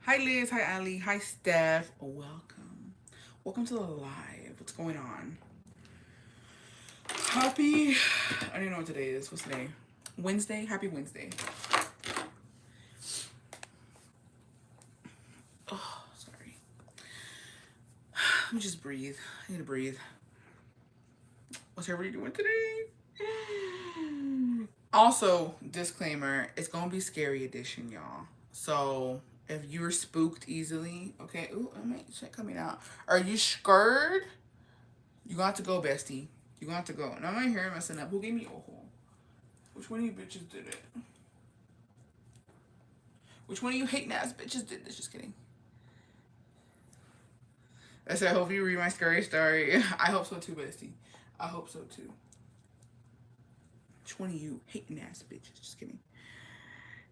Hi Liz, hi Ali, hi Steph. Welcome. Welcome to the live. What's going on? Happy, I don't even know what today is. What's today? Wednesday? Happy Wednesday. Oh, sorry. Let me just breathe. I need to breathe. What's everybody doing today? Also, disclaimer, it's gonna be scary edition, y'all. So if you're spooked easily, okay. Ooh, I might shit coming out. Are you scared? You got to go, bestie. You got to go. Now my hair messing up. Who gave me a hole? Which one of you bitches did it? Which one of you hating ass bitches did this? Just kidding. I said, I hope you read my scary story. I hope so too, bestie. I hope so too. Which one of you hating ass bitches? Just kidding.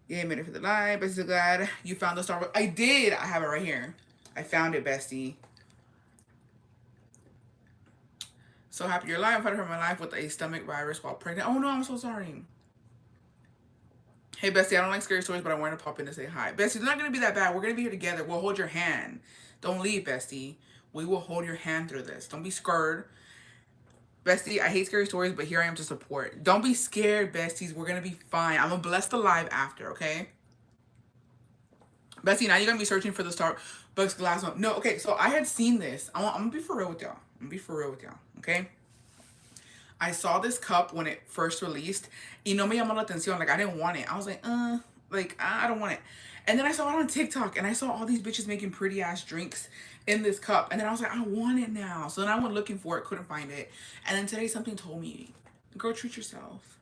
Yeah, a minute for the live. Bestie, so glad you found the Star. I did. I have it right here. I found it, bestie. So happy you're alive. I fighting for my life with a stomach virus while pregnant. Oh no, I'm so sorry. Hey, Bestie, I don't like scary stories, but I wanted to pop in to say hi. Bestie, it's not going to be that bad. We're going to be here together. We'll hold your hand. Don't leave, Bestie. We will hold your hand through this. Don't be scared. Bestie, I hate scary stories, but here I am to support. Don't be scared, besties. We're going to be fine. I'm going to bless the live after, okay? Bestie, now you're going to be searching for the Starbucks glass one. No, okay, so I had seen this. I'm going to be for real with y'all. I'm going to be for real with y'all, okay? I saw this cup when it first released. Y no me llamó la atención. Like, I didn't want it. I was like, I don't want it. And then I saw it on TikTok and I saw all these bitches making pretty ass drinks in this cup. And then I was like, I want it now. So then I went looking for it, couldn't find it. And then today something told me, girl, treat yourself.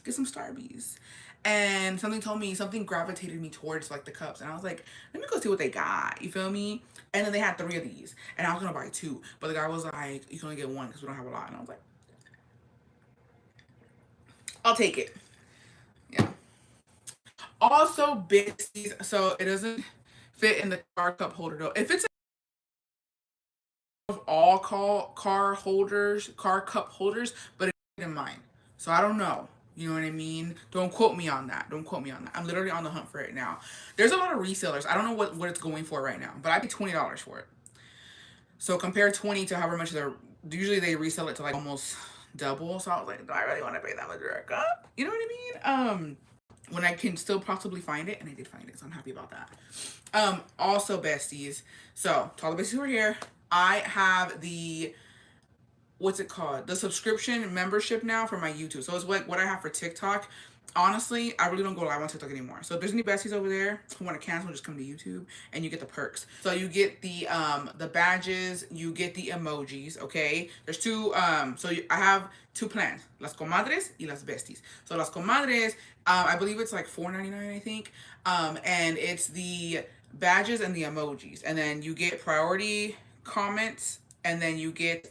Get some Starbies. And something gravitated me towards like the cups. And I was like, let me go see what they got. You feel me? And then they had 3 of these. And I was gonna buy 2. But the guy was like, you can only get 1 because we don't have a lot. And I was like, I'll take it. Yeah. Also, Bixies, so it doesn't fit in the car cup holder though. If it's of all car cup holders, but it's in mine. So I don't know. You know what I mean? Don't quote me on that. Don't quote me on that. I'm literally on the hunt for it now. There's a lot of resellers. I don't know what it's going for right now, but I paid $20 for it. So compare 20 to however much they're usually they resell it to like almost double. So I was like, do I really want to pay that much for a cup? You know what I mean? When I can still possibly find it, and I did find it, so I'm happy about that. Also, besties. So, to all the besties who are here, I have the what's it called? The subscription membership now for my YouTube. So it's what I have for TikTok. Honestly, I really don't go live on TikTok anymore. So if there's any besties over there who want to cancel, just come to YouTube and you get the perks. So you get the badges, you get the emojis, okay? There's two I have 2 plans. Las comadres y las besties. So las comadres, I believe it's like $4.99, I think. And it's the badges and the emojis. And then you get priority comments and then you get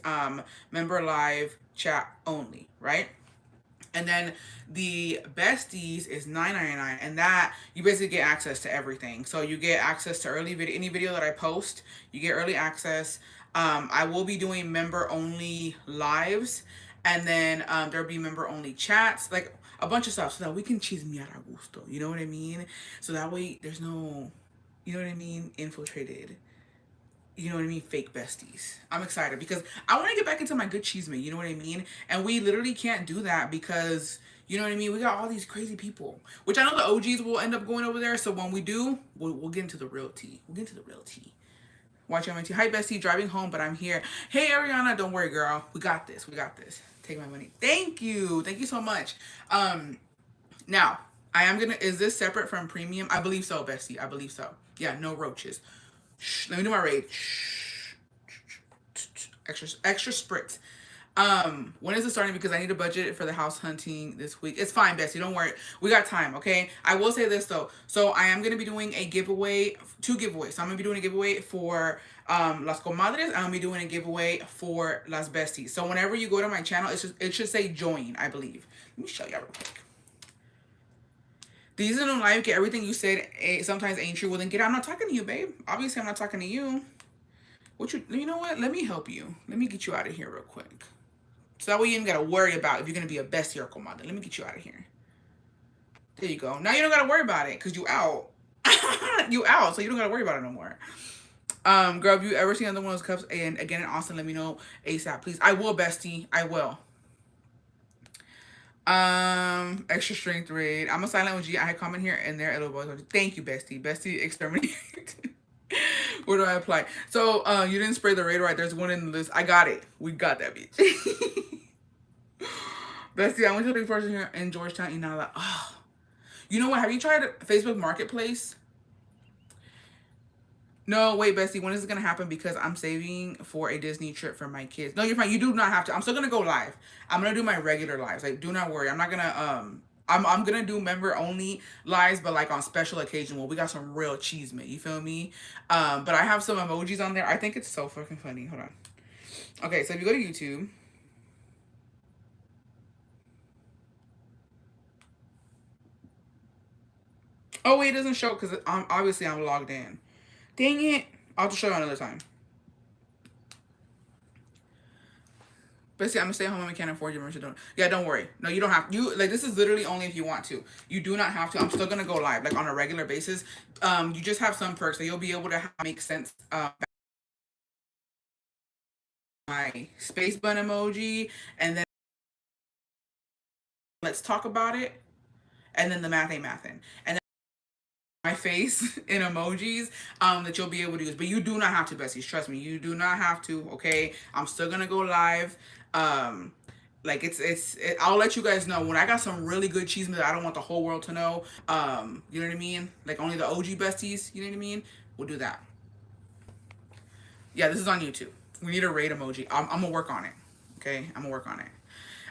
member live chat only, right? And then the besties is $9.99, and that you basically get access to everything. So you get access to any video that I post. You get early access. I will be doing member only lives, and then there'll be member only chats, like a bunch of stuff, so that we can chismear a gusto. You know what I mean? So that way there's no, you know what I mean, infiltrated, you know what I mean, fake besties. I'm excited because I want to get back into my good cheeseman, you know what I mean? And we literally can't do that because, you know what I mean, we got all these crazy people, which I know the OGs will end up going over there. So when we do, we'll get into the real tea. We'll get into the real tea. Watch MNT. Hi, bestie. Driving home, but I'm here. Hey, Ariana. Don't worry, girl. We got this. We got this. Take my money. Thank you. Thank you so much. Now, I am gonna. Is this separate from premium? I believe so, bestie. I believe so. Yeah, no roaches. Shh, let me do my raid. Shh. Extra spritz. When is it starting? Because I need a budget for the house hunting this week. It's fine, Bessie. Don't worry. We got time, okay? I will say this though. So I am gonna be doing a giveaway, 2 giveaways. So I'm gonna be doing a giveaway for Las Comadres. I'm gonna be doing a giveaway for Las Besties. So whenever you go to my channel, it should say join, I believe. Let me show y'all real quick. These are no live. Get everything you said. Sometimes ain't true. Well, then get out. I'm not talking to you, babe. Obviously, I'm not talking to you. You know what? Let me help you. Let me get you out of here real quick. So that way you ain't gotta worry about if you're gonna be a bestie or comadre. Let me get you out of here. There you go. Now you don't gotta worry about it because you out. You out, so you don't gotta worry about it no more. Girl, if you ever see another one of those cups and again in Austin, let me know ASAP, please. I will, bestie. I will. Extra strength raid. I'm a silent OG. I comment here and there. Little boys. Thank you, bestie. Bestie exterminate. Where do I apply? So, you didn't spray the raid right. There's one in the list. I got it. We got that bitch. Bestie, I went to the person here in Georgetown. You know, like, oh, you know what? Have you tried Facebook Marketplace? No, wait, Bestie, when is it gonna happen? Because I'm saving for a Disney trip for my kids. No, you're fine. You do not have to. I'm still gonna go live. I'm gonna do my regular lives. Like, do not worry. I'm not gonna I'm gonna do member only lives, but like on special occasion. Well, we got some real cheese, man. You feel me? But I have some emojis on there. I think it's so fucking funny. Hold on. Okay, so if you go to YouTube. Oh wait, it doesn't show because obviously I'm logged in. Dang it! I'll just show you another time. But see, I'm gonna stay home and we can't afford your membership. Don't. Yeah, don't worry. No, you don't have. You like this is literally only if you want to. You do not have to. I'm still gonna go live like on a regular basis. You just have some perks that you'll be able to make sense. My space bun emoji, and then let's talk about it, and then the math ain't mathin', and then my face in emojis that you'll be able to use. But you do not have to, besties. Trust me, you do not have to. Okay, I'm still gonna go live. Like I'll let you guys know when I got some really good cheese that I don't want the whole world to know. You know what I mean? Like only the OG besties. You know what I mean? We'll do that. Yeah, this is on YouTube. We need a raid emoji. I'm gonna work on it. Okay, I'm gonna work on it.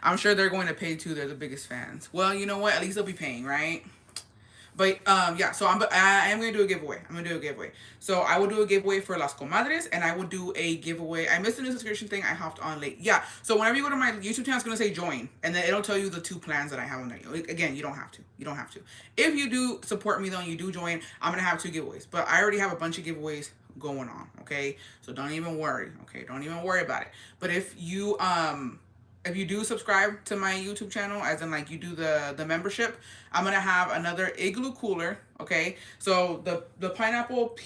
I'm sure they're going to pay too. They're the biggest fans. Well, you know what? At least they'll be paying, right? But yeah, so I am gonna do a giveaway. I'm gonna do a giveaway. So I will do a giveaway for Las Comadres, and I will do a giveaway. I missed the new subscription thing. I hopped on late. Yeah. So whenever you go to my YouTube channel, it's gonna say join, and then it'll tell you the two plans that I have on there. Again, you don't have to. You don't have to. If you do support me though, and you do join, I'm gonna have two giveaways. But I already have a bunch of giveaways going on. Okay. So don't even worry. Okay. Don't even worry about it. But if you do subscribe to my YouTube channel, as in like you do the membership, I'm gonna have another igloo cooler. Okay, so the pineapple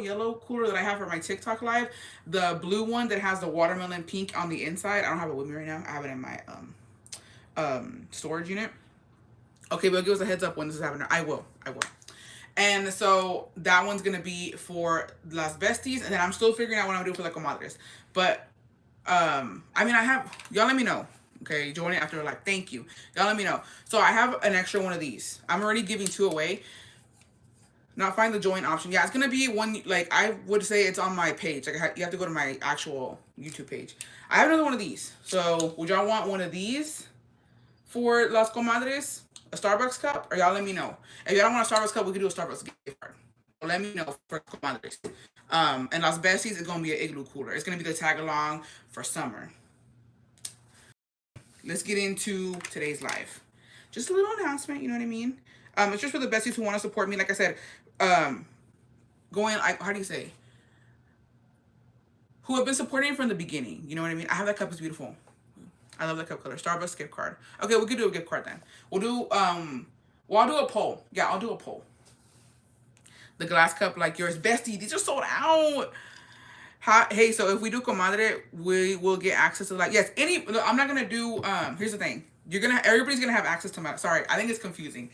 yellow cooler that I have for my TikTok live, the blue one that has the watermelon pink on the inside. I don't have it with me right now. I have it in my storage unit. Okay, but give us a heads up when this is happening. I will. And so that one's gonna be for Las Besties, and then I'm still figuring out what I'm gonna do for La Comadres. But I mean, I have, y'all let me know. Okay, join it after like, thank you. Y'all let me know. So I have an extra one of these. I'm already giving two away. Not find the join option. Yeah, it's gonna be one, like I would say it's on my page. Like you have to go to my actual YouTube page. I have another one of these. So would y'all want one of these for Las Comadres? A Starbucks cup? Or y'all let me know. If y'all don't want a Starbucks cup, we can do a Starbucks gift card. Let me know for Comadres. And Las Besties is gonna be an igloo cooler. It's gonna be the tag along for summer. Let's get into today's live. Just a little announcement, you know what I mean? It's just for the besties who want to support me. Like I said, how do you say? Who have been supporting from the beginning. You know what I mean? I have that cup. It's beautiful. I love that cup color. Starbucks gift card. Okay, we could do a gift card then. I'll do a poll. Yeah, I'll do a poll. The glass cup like yours. Bestie, these are sold out. Hey, so if we do comadre, we will get access to like, yes, I'm not gonna do, here's the thing. Everybody's gonna have access to sorry, I think it's confusing.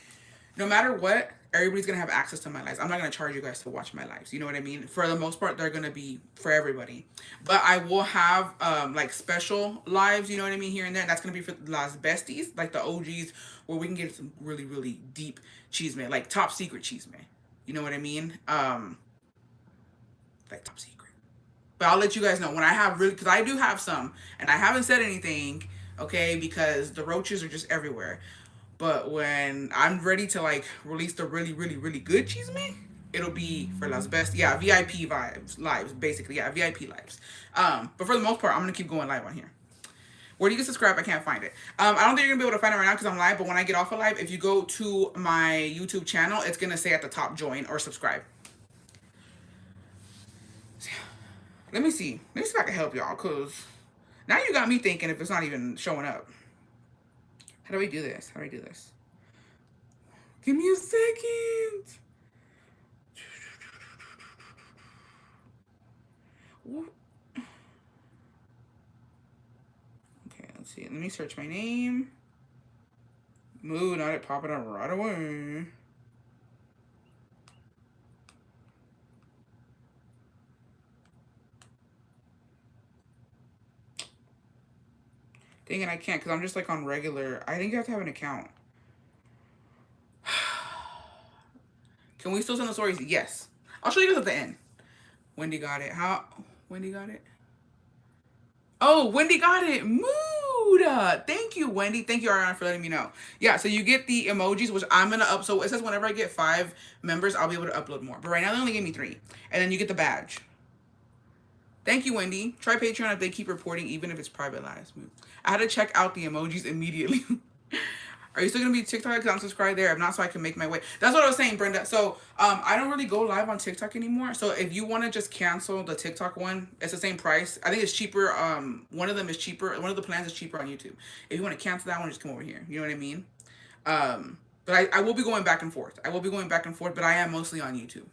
No matter what, everybody's gonna have access to my lives. I'm not gonna charge you guys to watch my lives. You know what I mean? For the most part, they're gonna be for everybody. But I will have, like special lives, you know what I mean, here and there. And that's gonna be for Las Besties, like the OGs, where we can get some really, really deep cheese man, like top secret cheese man. You know what I mean? Like top secret. But I'll let you guys know when I have because I do have some, and I haven't said anything, okay, because the roaches are just everywhere. But when I'm ready to like release the really, really, really good cheese man, it'll be for Las Best, yeah, VIP vibes, lives, basically, yeah, VIP lives. But for the most part, I'm gonna keep going live on here. Where do you get subscribe? I can't find it. I don't think you're gonna be able to find it right now because I'm live. But when I get off of live, if you go to my YouTube channel, it's gonna say at the top join or subscribe. Let me see. Let me see if I can help y'all, because now you got me thinking if it's not even showing up. How do we do this? Give me a second. Okay, let's see. Let me search my name. Moo, not it popping up right away. Dang it, I can't because I'm just like on regular. I think you have to have an account. Can we still send the stories? Yes. I'll show you guys at the end. Wendy got it. How? Wendy got it? Oh, Wendy got it. Mood. Thank you, Wendy. Thank you, Ariana, for letting me know. Yeah, so you get the emojis, which I'm going to up. So it says whenever I get 5 members, I'll be able to upload more. But right now, they only gave me 3. And then you get the badge. Thank you, Wendy. Try Patreon if they keep reporting, even if it's private lives. I had to check out the emojis immediately. Are you still gonna be TikTok? Because I'm subscribed there. If not, so I can make my way. That's what I was saying, Brenda. So I don't really go live on TikTok anymore. So if you want to just cancel the TikTok one, it's the same price. I think it's cheaper. One of them is cheaper. One of the plans is cheaper on YouTube. If you want to cancel that one, just come over here. You know what I mean? But I will be going back and forth. I will be going back and forth, but I am mostly on YouTube.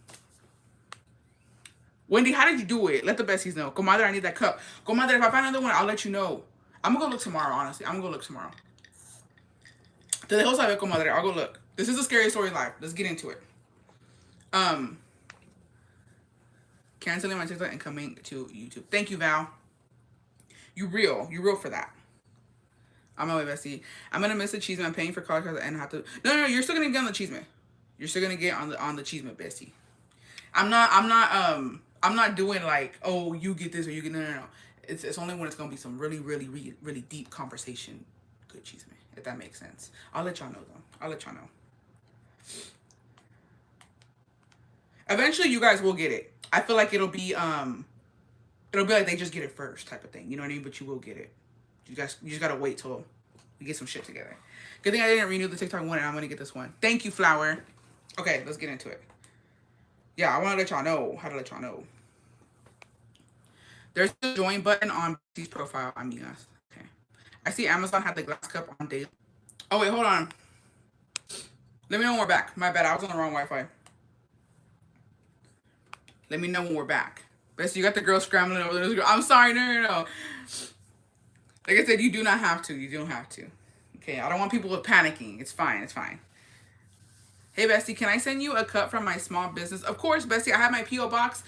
Wendy, how did you do it? Let the besties know. Comadre, I need that cup. Comadre, if I find another one, I'll let you know. I'm gonna go look tomorrow, honestly. I'm gonna go look tomorrow. Te dejo saber, comadre. I'll go look. This is a scary story live. Let's get into it. Canceling my TikTok and coming to YouTube. Thank you, Val. You real. You real for that. I'm my way, bestie. I'm gonna miss the cheese. I'm paying for college cards and have to. No. You're still gonna get on the cheese. You're still gonna get on the cheese, bestie. I'm not doing like, oh, you get this or you get no. It's only when it's gonna be some really deep conversation. Good cheese, if that makes sense. I'll let y'all know though. I'll let y'all know. Eventually, you guys will get it. I feel like it'll be like they just get it first type of thing. You know what I mean? But you will get it. You just gotta wait till we get some shit together. Good thing I didn't renew the TikTok one, and I'm gonna get this one. Thank you, Flower. Okay, let's get into it. Yeah, I want to let y'all know how to let y'all know. There's a join button on Bessie's profile, amigas. Okay. I see Amazon had the glass cup on daily. Oh, wait, hold on. Let me know when we're back. My bad, I was on the wrong Wi-Fi. Let me know when we're back. Bessie, you got the girl scrambling over there. I'm sorry, no. Like I said, you do not have to. You don't have to. Okay, I don't want people panicking. It's fine. Hey, Bestie, can I send you a cut from my small business? Of course, Bestie. I have my P.O. box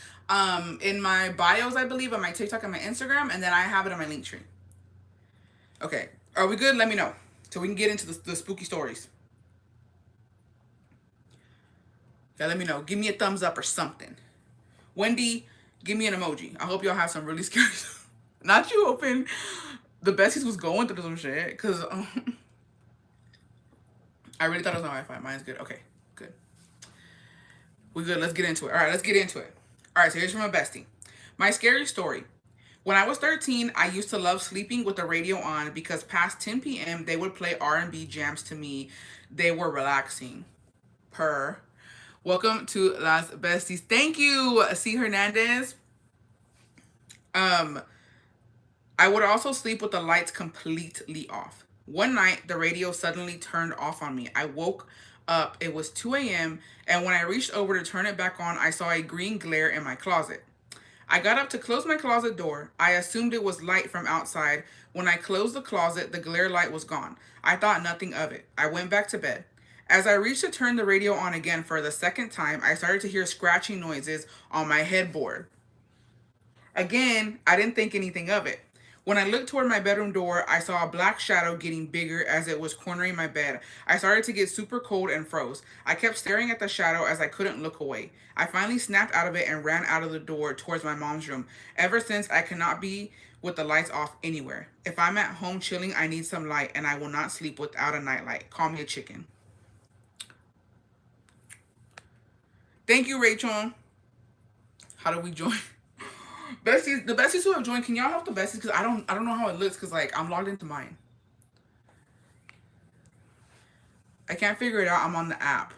in my bios, I believe, on my TikTok and my Instagram, and then I have it on my link tree. Okay. Are we good? Let me know so we can get into the spooky stories. Yeah, let me know. Give me a thumbs up or something. Wendy, give me an emoji. I hope y'all have some really scary Not you hoping the besties was going through some shit, because I really thought it was on Wi-Fi. Mine's good. Okay, good. We good. Let's get into it. All right, let's get into it. All right, so here's from a bestie. My scary story. When I was 13, I used to love sleeping with the radio on because past 10 p.m. they would play R&B jams to me. They were relaxing. Purr. Welcome to Las Besties. Thank you, C. Hernandez. I would also sleep with the lights completely off. One night, the radio suddenly turned off on me. I woke up. It was 2 a.m. And when I reached over to turn it back on, I saw a green glare in my closet. I got up to close my closet door. I assumed it was light from outside. When I closed the closet, the glare light was gone. I thought nothing of it. I went back to bed. As I reached to turn the radio on again for the second time, I started to hear scratching noises on my headboard. Again, I didn't think anything of it. When I looked toward my bedroom door, I saw a black shadow getting bigger as it was cornering my bed. I started to get super cold and froze. I kept staring at the shadow as I couldn't look away. I finally snapped out of it and ran out of the door towards my mom's room. Ever since, I cannot be with the lights off anywhere. If I'm at home chilling, I need some light, and I will not sleep without a nightlight. Call me a chicken. Thank you, Rachel. How do we join? Besties, the besties who have joined, can y'all help the besties? Because I don't know how it looks, because like I'm logged into mine. I can't figure it out. I'm on the app.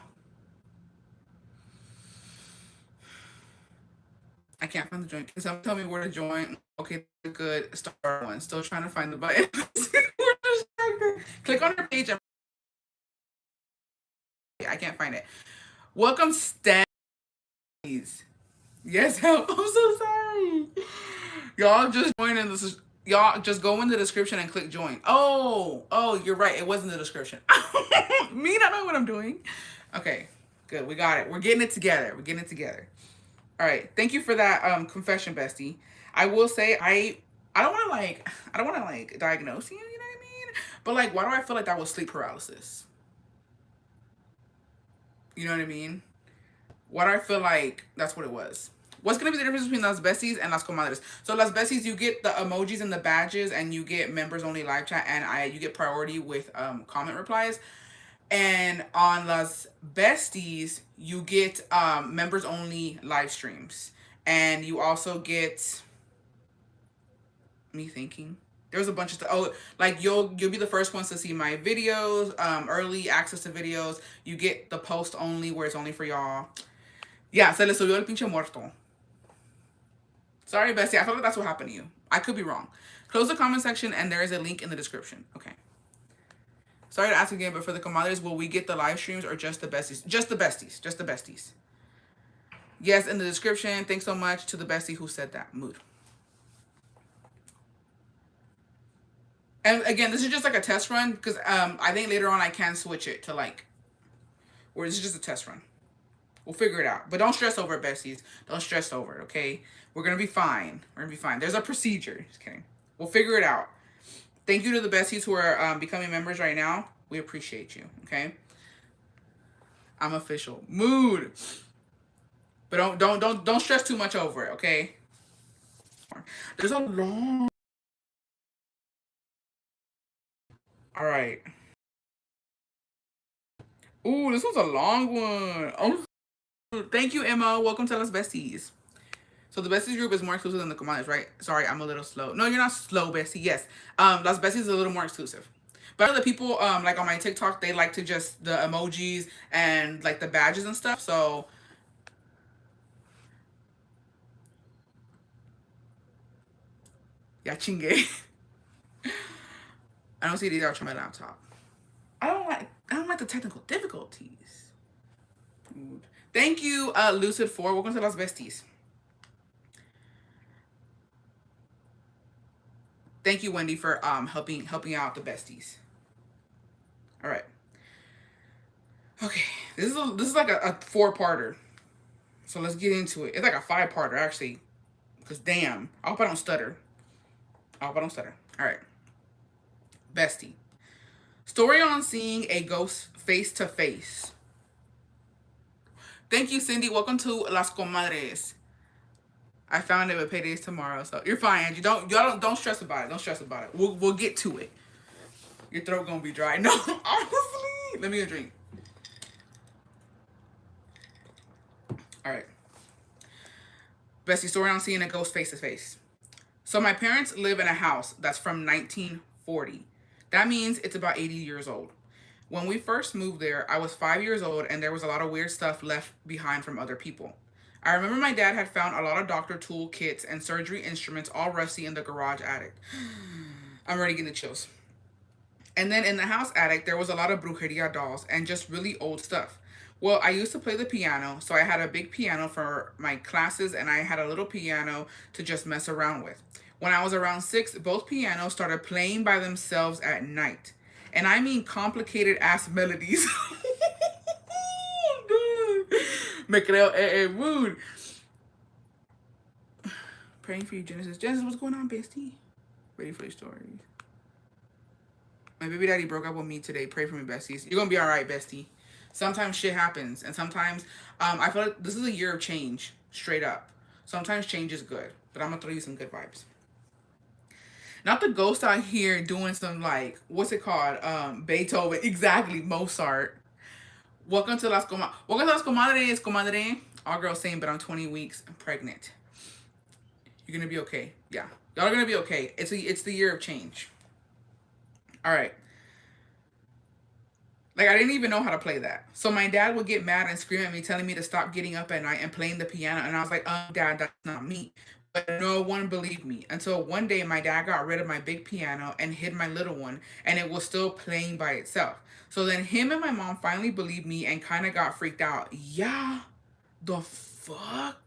I can't find the join. Can someone tell me where to join? Okay, good. Start one. Still trying to find the button. Click on her page. I can't find it. Welcome, Stan. Yes, help. I'm so sorry. Y'all just join in this. Y'all just go in the description and click join. Oh, you're right. It was in the description. Me not know what I'm doing. Okay, good. We got it. We're getting it together. We're getting it together. All right. Thank you for that confession, bestie. I will say I don't want to like diagnose you. You know what I mean? But like, why do I feel like that was sleep paralysis? You know what I mean? Why do I feel like that's what it was? What's gonna be the difference between las besties and las comadres? So las besties, you get the emojis and the badges, and you get members only live chat, and you get priority with comment replies. And on las besties, you get members only live streams, and you also get me thinking. There's a bunch of stuff. Oh, like you'll be the first ones to see my videos, early access to videos. You get the post only where it's only for y'all. Yeah, se le subió el pinche muerto. Sorry, bestie. I feel like that's what happened to you. I could be wrong. Close the comment section and there is a link in the description. Okay. Sorry to ask again, but for the comadres, will we get the live streams or just the besties? Just the besties. Just the besties. Yes, in the description. Thanks so much to the bestie who said that. Mood. And again, this is just like a test run because I think later on I can switch it to like, or this is just a test run. We'll figure it out. But don't stress over it, besties. Don't stress over it, okay? We're going to be fine. We're going to be fine. There's a procedure. Just kidding. We'll figure it out. Thank you to the besties who are becoming members right now. We appreciate you, okay? I'm official. Mood. But don't stress too much over it, okay? There's a long... All right. Ooh, this was a long one. Oh, thank you, Emma. Welcome to Las Besties. So the Besties group is more exclusive than the Comadres, right? Sorry, I'm a little slow. No, you're not slow, Bestie. Yes. Las Besties is a little more exclusive. But other people, like on my TikTok, they like to just the emojis and like the badges and stuff. So yeah, chingue. I don't see these out on my laptop. I don't like the technical difficulties. Thank you, Lucid4. Welcome to Las Besties. Thank you, Wendy, for helping out the besties. All right. Okay, this is like a 4-parter. So let's get into it. It's like a 5-parter actually, because damn, I hope I don't stutter. I hope I don't stutter. All right, bestie. Story on seeing a ghost face to face. Thank you, Cindy. Welcome to Las Comadres. I found it, but payday's tomorrow, so you're fine, Angie. Don't stress about it. Don't stress about it. We'll get to it. Your throat gonna be dry. No, honestly. Let me get a drink. All right. Bestie, story on seeing a ghost face to face. So my parents live in a house that's from 1940. That means it's about 80 years old. When we first moved there, I was 5 years old and there was a lot of weird stuff left behind from other people. I remember my dad had found a lot of doctor tool kits and surgery instruments all rusty in the garage attic. I'm already getting the chills. And then in the house attic, there was a lot of brujeria dolls and just really old stuff. Well, I used to play the piano, so I had a big piano for my classes and I had a little piano to just mess around with. When I was around 6, both pianos started playing by themselves at night. And I mean complicated ass melodies. Me creo mood. Praying for you, Genesis. Genesis, what's going on, bestie? Ready for your stories. My baby daddy broke up with me today. Pray for me, besties. You're gonna be all right, bestie. Sometimes shit happens, and sometimes I feel like this is a year of change, straight up. Sometimes change is good, but I'm gonna throw you some good vibes. Not the ghost out here doing some like what's it called? Beethoven, exactly, Mozart. Welcome to Las Comadres, comadre. All girls saying, but I'm 20 weeks pregnant. You're gonna be okay. Yeah, y'all are gonna be okay. It's the year of change. All right. Like, I didn't even know how to play that. So my dad would get mad and scream at me, telling me to stop getting up at night and playing the piano. And I was like, Dad, that's not me. But no one believed me. Until one day, my dad got rid of my big piano and hid my little one. And it was still playing by itself. So then him and my mom finally believed me and kind of got freaked out. Yeah, the fuck?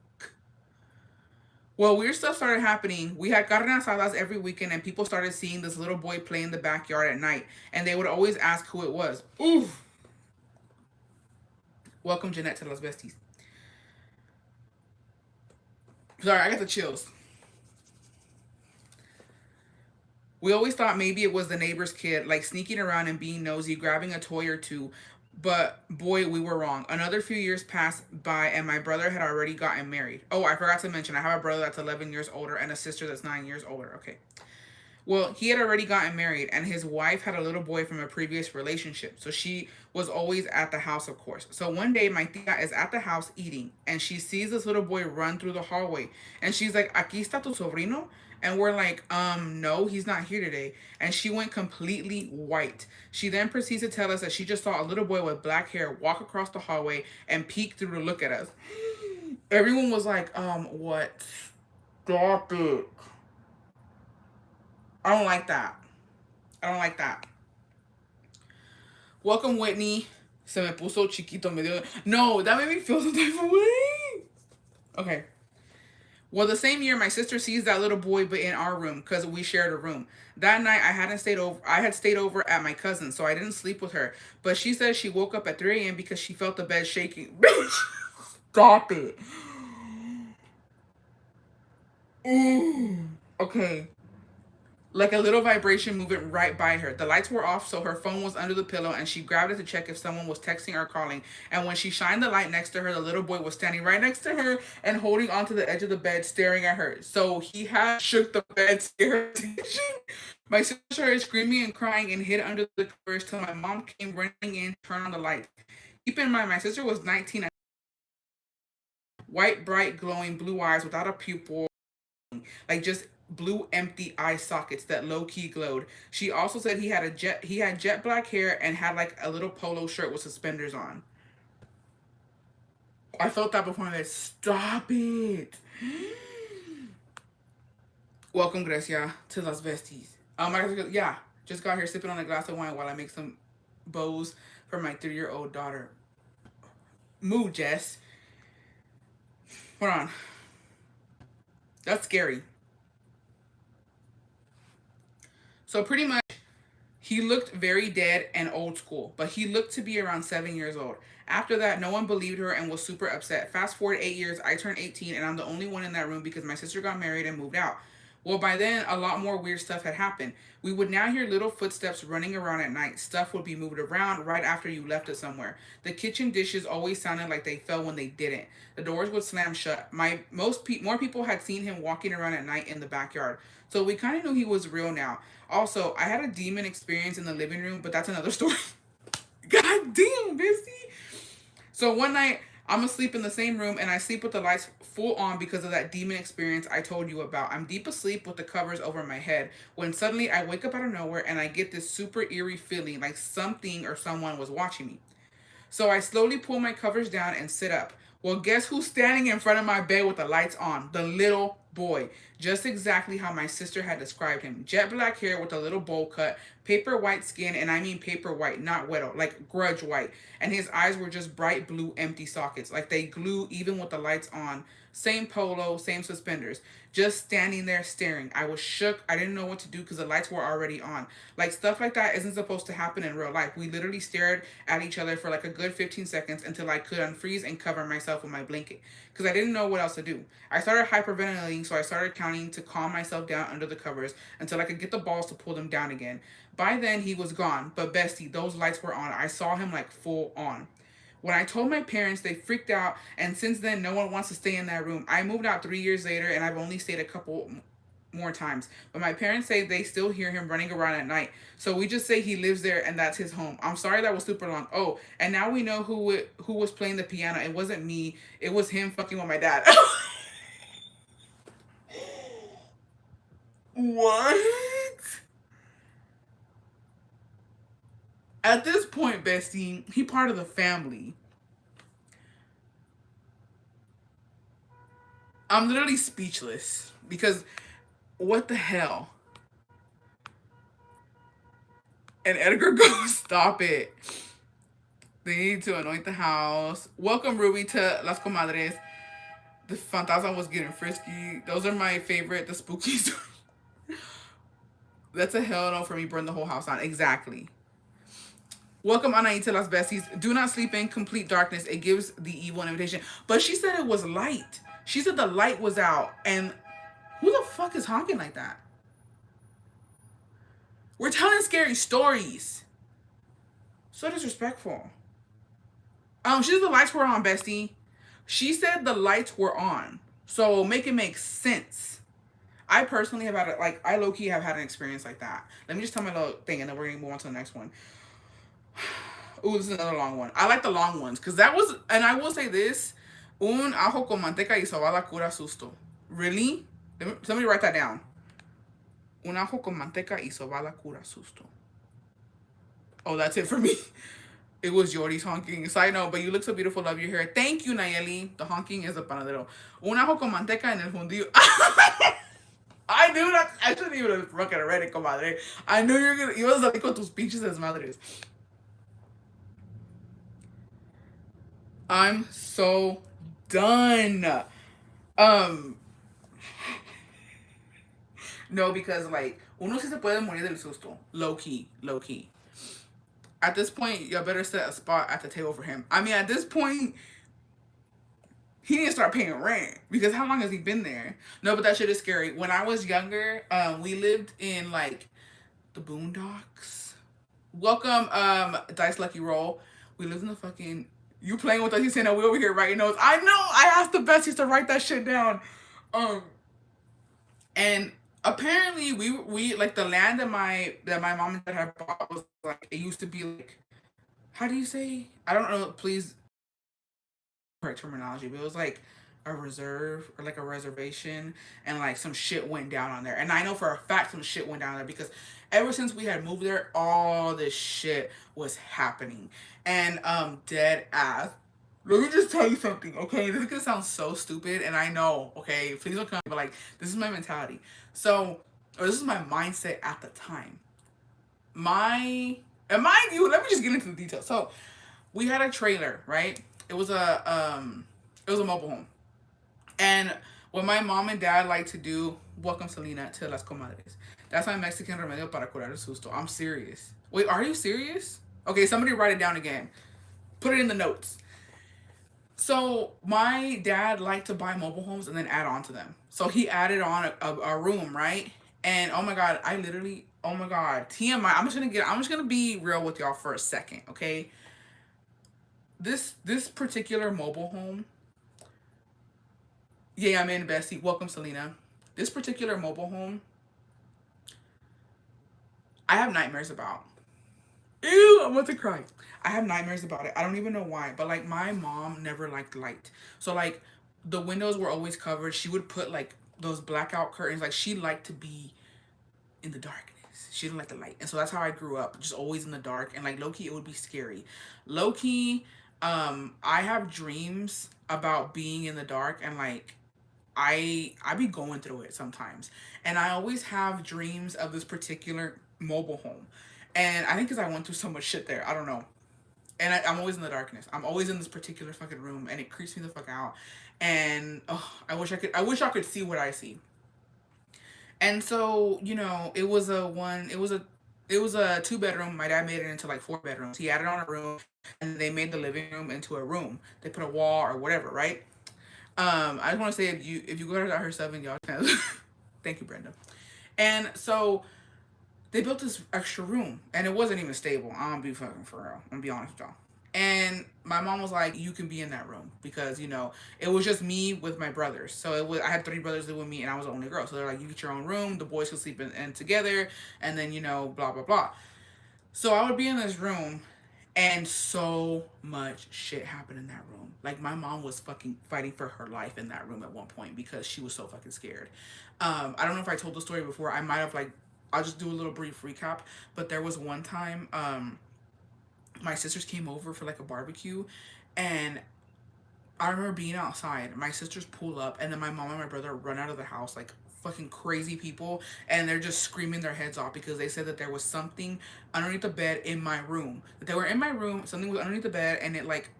Well, weird stuff started happening. We had carne asadas every weekend, and people started seeing this little boy play in the backyard at night, and they would always ask who it was. Oof. Welcome, Jeanette, to Los Besties. Sorry, I got the chills. We always thought maybe it was the neighbor's kid, like sneaking around and being nosy, grabbing a toy or two. But boy, we were wrong. Another few years passed by, and my brother had already gotten married. Oh, I forgot to mention, I have a brother that's 11 years older and a sister that's 9 years older. Okay. Well, he had already gotten married, and his wife had a little boy from a previous relationship. So she was always at the house, of course. So one day, my tia is at the house eating, and she sees this little boy run through the hallway. And she's like, Aquí está tu sobrino? And we're like, no, he's not here today. And she went completely white. She then proceeds to tell us that she just saw a little boy with black hair walk across the hallway and peek through to look at us. Everyone was like, what? Stop it. I don't like that. I don't like that. Welcome, Whitney. Se me puso chiquito. Me dio... No, that made me feel some type of way. Okay. Well, the same year, my sister sees that little boy, but in our room, because we shared a room. That night, I had stayed over at my cousin's, so I didn't sleep with her. But she says she woke up at 3 a.m. because she felt the bed shaking. Bitch, stop it. Ooh. Okay. Like a little vibration moving right by her. The lights were off, so her phone was under the pillow, and she grabbed it to check if someone was texting or calling. And when she shined the light next to her, the little boy was standing right next to her and holding onto the edge of the bed, staring at her. So he had shook the bed to get her attention. My sister started screaming and crying and hid under the covers till my mom came running in, turned on the light. Keep in mind, my sister was 19, white, bright, glowing blue eyes without a pupil, like just blue empty eye sockets that low key glowed. She also said he had jet black hair and had like a little polo shirt with suspenders on. I felt that before. I said, stop it. Welcome, Grecia, to Las Besties. Yeah, just got here sipping on a glass of wine while I make some bows for my 3-year-old daughter. Moo, Jess. Hold on. That's scary. So pretty much, he looked very dead and old school, but he looked to be around 7 years old. After that, no one believed her and was super upset. Fast forward 8 years, I turned 18, and I'm the only one in that room because my sister got married and moved out. Well, by then, a lot more weird stuff had happened. We would now hear little footsteps running around at night. Stuff would be moved around right after you left it somewhere. The kitchen dishes always sounded like they fell when they didn't. The doors would slam shut. More people had seen him walking around at night in the backyard, so we kind of knew he was real now. Also, I had a demon experience in the living room, but that's another story. God damn, bestie. So one night, I'm asleep in the same room, and I sleep with the lights full on because of that demon experience I told you about. I'm deep asleep with the covers over my head when suddenly I wake up out of nowhere and I get this super eerie feeling like something or someone was watching me. So I slowly pull my covers down and sit up. Well, guess who's standing in front of my bed with the lights on? The little boy. Just exactly how my sister had described him. Jet black hair with a little bowl cut, paper white skin, and I mean paper white, not widow, like grudge white. And his eyes were just bright blue empty sockets, like they glue even with the lights on. Same polo, same suspenders. Just standing there staring. I was shook. I didn't know what to do because the lights were already on. Like, stuff like that isn't supposed to happen in real life. We literally stared at each other for like a good 15 seconds until I could unfreeze and cover myself with my blanket because I didn't know what else to do. I started hyperventilating, so I started counting to calm myself down under the covers until I could get the balls to pull them down again. By then, he was gone, but bestie, those lights were on. I saw him like full on. When I told my parents, they freaked out, and since then, no one wants to stay in that room. I moved out 3 years later, and I've only stayed a couple more times. But my parents say they still hear him running around at night. So we just say he lives there, and that's his home. I'm sorry that was super long. Oh, and now we know who was playing the piano. It wasn't me. It was him fucking with my dad. What? At this point, bestie, he part of the family. I'm literally speechless because what the hell? And Edgar goes, stop it. They need to anoint the house. Welcome, Ruby, to Las Comadres. The Fantasma was getting frisky. Those are my favorite. The spookies. That's a hell no for me. Burn the whole house down. Exactly. Welcome, Anaita Las Besties. Do not sleep in complete darkness. It gives the evil an invitation. But she said it was light. She said the light was out. And who the fuck is honking like that? We're telling scary stories. So disrespectful. She said the lights were on, bestie. She said the lights were on. So make it make sense. I personally have had it, like, I low-key have had an experience like that. Let me just tell my little thing, and then we're going to move on to the next one. Ooh, this is another long one. I like the long ones, because that was, and I will say this, un ajo con manteca y sobada cura susto. Really? Somebody write that down. Un ajo con manteca y sobada cura susto. Oh, that's it for me. It was Jordy's honking. Side note, but you look so beautiful. Love your hair. Thank you, Nayeli. The honking is a panadero. Un ajo con manteca en el fundillo. I knew that. I shouldn't even have fucking read it, comadre. I knew you were ibas a salir con tus pinches desmadres. I'm so done. No, because like uno sí se puede morir del susto. Low key, low key. At this point, you better set a spot at the table for him. I mean, at this point, he need to start paying rent because how long has he been there? No, but that shit is scary. When I was younger, we lived in like the boondocks. Welcome, Dice Lucky Roll. We lived in the fucking. You playing with us? He's saying that we over here writing notes. I know. I asked the besties to write that shit down. And apparently we like the land that my mom and dad had bought was like it used to be like. How do you say? I don't know. Please correct terminology, but it was like a reserve or like a reservation, and like some shit went down on there. And I know for a fact some shit went down there because ever since we had moved there, all this shit was happening. And dead ass. Let me just tell you something, okay? This is gonna sound so stupid, and I know, okay? Please don't come, but like this is my mentality. So, or this is my mindset at the time. And mind you, let me just get into the details. So, we had a trailer, right? It was a mobile home. And what my mom and dad like to do, welcome Selena to Las Comadres. That's my Mexican remedio para curar el susto. I'm serious. Wait, are you serious? Okay, somebody write it down again. Put it in the notes. So my dad liked to buy mobile homes and then add on to them. So he added on a room, right? And oh my god, oh my god, TMI. I'm just gonna be real with y'all for a second, okay? This particular mobile home. Yeah, I'm in, Bessie. Welcome, Selena. This particular mobile home, I have nightmares about. Ew, I'm about to cry. I have nightmares about it. I don't even know why, but like my mom never liked light. So like the windows were always covered. She would put like those blackout curtains. Like she liked to be in the darkness. She didn't like the light. And so that's how I grew up, just always in the dark. And like low key, it would be scary. Low key, I have dreams about being in the dark and like I be going through it sometimes. And I always have dreams of this particular mobile home. And I think because I went through so much shit there. I don't know. And I'm always in the darkness. I'm always in this particular fucking room and it creeps me the fuck out. And oh, I wish I could see what I see. And so, you know, it was a 2 bedroom. My dad made it into like 4 bedrooms. He added on a room and they made the living room into a room. They put a wall or whatever, right? I just want to say if you go to her 7, y'all can. Thank you, Brenda. And so they built this extra room, and it wasn't even stable. I'm gonna be fucking for real. I'm gonna be honest with y'all. And my mom was like, "You can be in that room because you know it was just me with my brothers. So it was I had 3 brothers live with me, and I was the only girl. So they're like, you get your own room. The boys can sleep in together, and then you know, blah blah blah. So I would be in this room, and so much shit happened in that room. Like my mom was fucking fighting for her life in that room at one point because she was so fucking scared. I don't know if I told the story before. I might have like I'll just do a little brief recap. But there was one time my sisters came over for like a barbecue, and I remember being outside. My sisters pull up, and then my mom and my brother run out of the house like fucking crazy people, and they're just screaming their heads off because they said that there was something underneath the bed in my room. That they were in my room, something was underneath the bed, and it like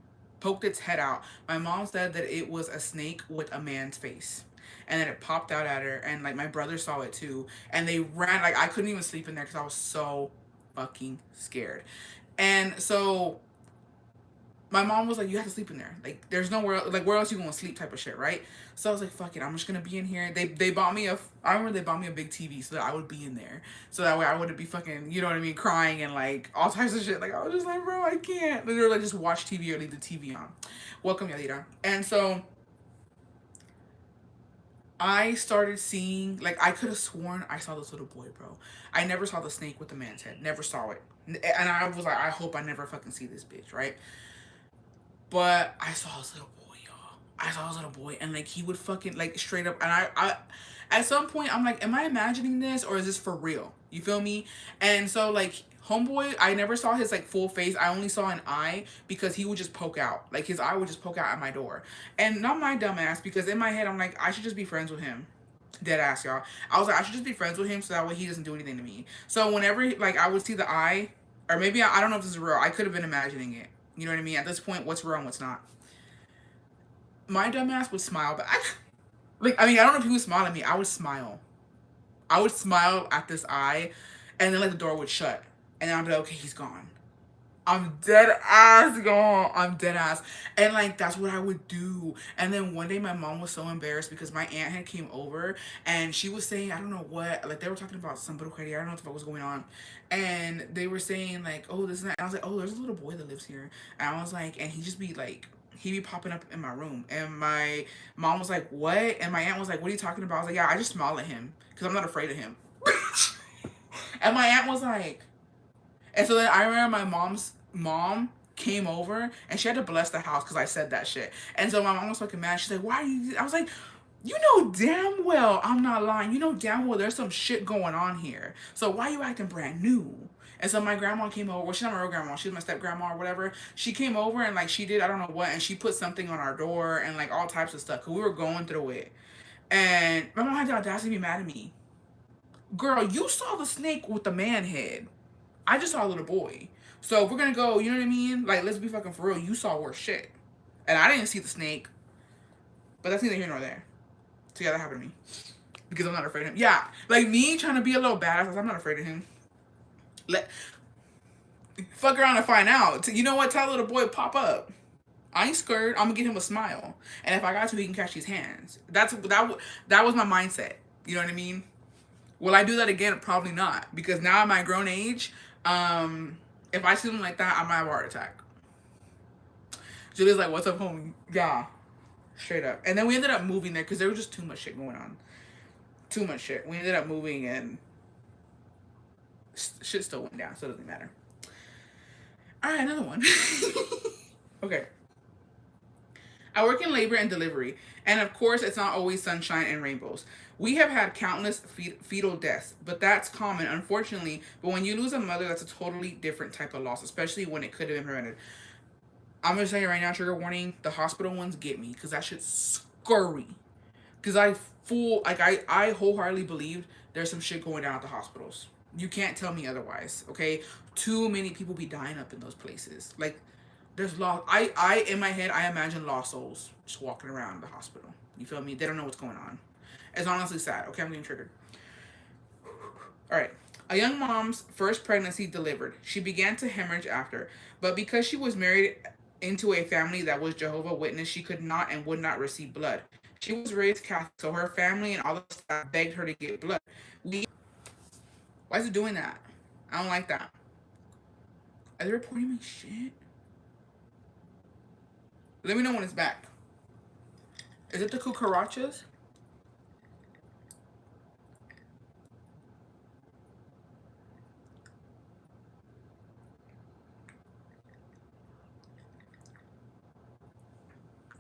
poked its head out. My mom said that it was a snake with a man's face. And then it popped out at her, and like my brother saw it too. And they ran, like I couldn't even sleep in there because I was so fucking scared. And so my mom was like, "You have to sleep in there. Like, there's nowhere, like, where else you gonna sleep?" Type of shit, right? So I was like, "Fuck it, I'm just gonna be in here." They bought me a, I remember they bought me a big TV so that I would be in there, so that way I wouldn't be fucking, you know what I mean, crying and like all types of shit. Like I was just like, bro, I can't. They were like, just watch TV or leave the TV on. Welcome, Yadira. And so I started seeing, like, I could have sworn I saw this little boy, bro. I never saw the snake with the man's head. Never saw it. And I was like, I hope I never fucking see this bitch, right? But I saw this little boy, y'all. I saw this little boy, and like he would fucking like straight up. And at some point, I'm like, am I imagining this or is this for real? You feel me? And so like homeboy, I never saw his like full face. I only saw an eye because he would just poke out. Like his eye would just poke out at my door, and not my dumb ass, because in my head I'm like, I should just be friends with him. Dead ass, y'all. I was like, I should just be friends with him so that way he doesn't do anything to me. So whenever like I would see the eye, or maybe I don't know if this is real. I could have been imagining it. You know what I mean? At this point, what's real and what's not? My dumbass would smile back. Like, I mean, I don't know if he was smiling at me. I would smile. I would smile at this eye, and then like the door would shut, and then I'd be like, okay, he's gone. I'm dead ass, y'all. I'm dead ass. And like that's what I would do. And then one day my mom was so embarrassed because my aunt had came over and she was saying, I don't know what, like they were talking about some brujeria. I don't know what the fuck was going on. And they were saying like, oh, this and that. And I was like, oh, there's a little boy that lives here. And I was like, and he just be like, he be popping up in my room. And my mom was like, what? And my aunt was like, what are you talking about? I was like, yeah, I just smile at him because I'm not afraid of him. And my aunt was like, and so then I remember my mom's mom came over and she had to bless the house because I said that shit. And so my mom was fucking mad. She's like, why are you? I was like, you know damn well I'm not lying. You know damn well there's some shit going on here. So why are you acting brand new? And so my grandma came over. Well, she's not my real grandma. She's my step grandma or whatever. She came over and like she did, I don't know what, and she put something on our door and like all types of stuff because we were going through it. And my mom had the audacity to be mad at me. Girl, you saw the snake with the man head. I just saw a little boy. So if we're gonna go, you know what I mean? Like, let's be fucking for real. You saw worse shit. And I didn't see the snake. But that's neither here nor there. So yeah, that happened to me. Because I'm not afraid of him. Yeah. Like me trying to be a little badass, I'm not afraid of him. Let fuck around and find out. You know what? Tell a little boy pop up. I ain't scared. I'm gonna give him a smile. And if I got to, he can catch these hands. That was my mindset. You know what I mean? Will I do that again? Probably not. Because now at my grown age, if I see something like that, I might have a heart attack. Julie's like, what's up, homie? Yeah. Straight up. And then we ended up moving there because there was just too much shit going on. Too much shit. We ended up moving and shit still went down, so it doesn't matter. Alright, another one. Okay. I work in labor and delivery, and of course, it's not always sunshine and rainbows. We have had countless fetal deaths, but that's common, unfortunately. But when you lose a mother, that's a totally different type of loss, especially when it could have been prevented. I'm gonna tell you right now, trigger warning: the hospital ones get me because that shit's scurry. Because I wholeheartedly believe there's some shit going down at the hospitals. You can't tell me otherwise, okay? Too many people be dying up in those places. Like, there's lost. I in my head, I imagine lost souls just walking around the hospital. You feel me? They don't know what's going on. It's honestly sad. Okay, I'm getting triggered. All right. A young mom's first pregnancy delivered. She began to hemorrhage after, but because she was married into a family that was Jehovah's Witness, she could not and would not receive blood. She was raised Catholic, so her family and all the staff begged her to get blood. Why is it doing that? I don't like that. Are they reporting my shit? Let me know when it's back. Is it the cucarachas?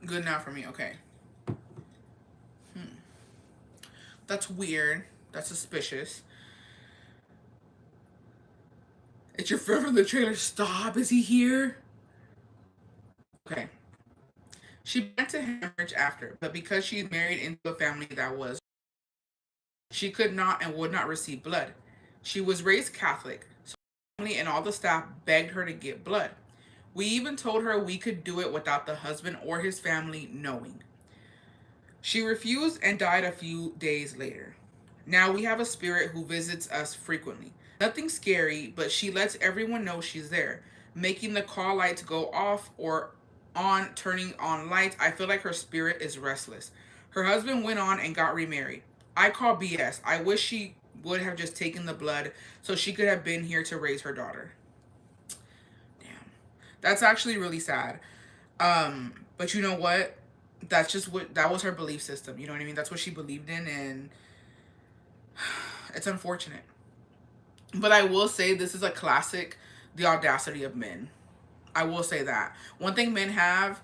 Good now for me, okay. That's weird. That's suspicious. It's your friend from the trailer. Stop. Is he here? Okay. She began to hemorrhage after, but because she married into a family that was, she could not and would not receive blood. She was raised Catholic, so the family and all the staff begged her to get blood. We even told her we could do it without the husband or his family knowing. She refused and died a few days later. Now we have a spirit who visits us frequently. Nothing scary, but she lets everyone know she's there, making the call lights go off or on, turning on lights. I feel like her spirit is restless. Her husband went on and got remarried. I call BS. I wish she would have just taken the blood so she could have been here to raise her daughter. Damn. That's actually really sad. But you know what? That's just what that was her belief system. You know what I mean? That's what she believed in, and it's unfortunate. But I will say this is a classic, the audacity of men. I will say that. One thing men have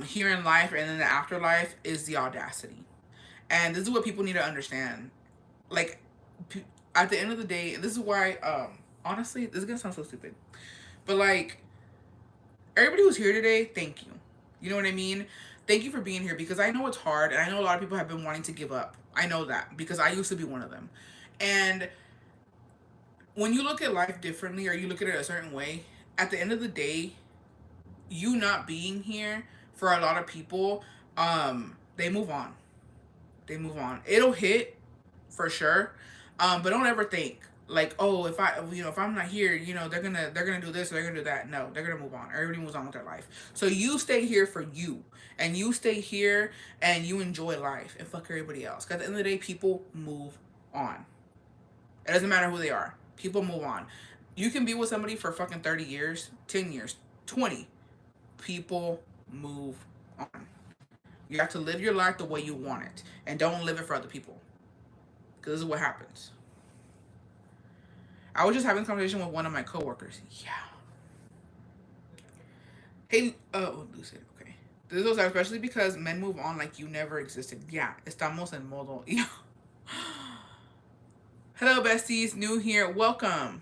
here in life and in the afterlife is the audacity. And this is what people need to understand. Like, at the end of the day, this is why, honestly, this is going to sound so stupid. But, like, everybody who's here today, thank you. You know what I mean? Thank you for being here because I know it's hard and I know a lot of people have been wanting to give up. I know that because I used to be one of them. And when you look at life differently or you look at it a certain way, at the end of the day, you not being here for a lot of people, they move on. They move on. It'll hit for sure. But don't ever think like, oh, if I'm not here, they're gonna do this or they're gonna do that. No, they're gonna move on. Everybody moves on with their life. So you stay here for you, and you stay here and you enjoy life and fuck everybody else. Cause at the end of the day, people move on. It doesn't matter who they are. People move on. You can be with somebody for fucking 30 years, 10 years, 20. People move on. You have to live your life the way you want it. And don't live it for other people. Because this is what happens. I was just having a conversation with one of my coworkers. Yeah. Hey, Lucid, okay. This was especially because men move on like you never existed. Yeah, estamos en modo. Yeah. Hello, besties. New here. Welcome.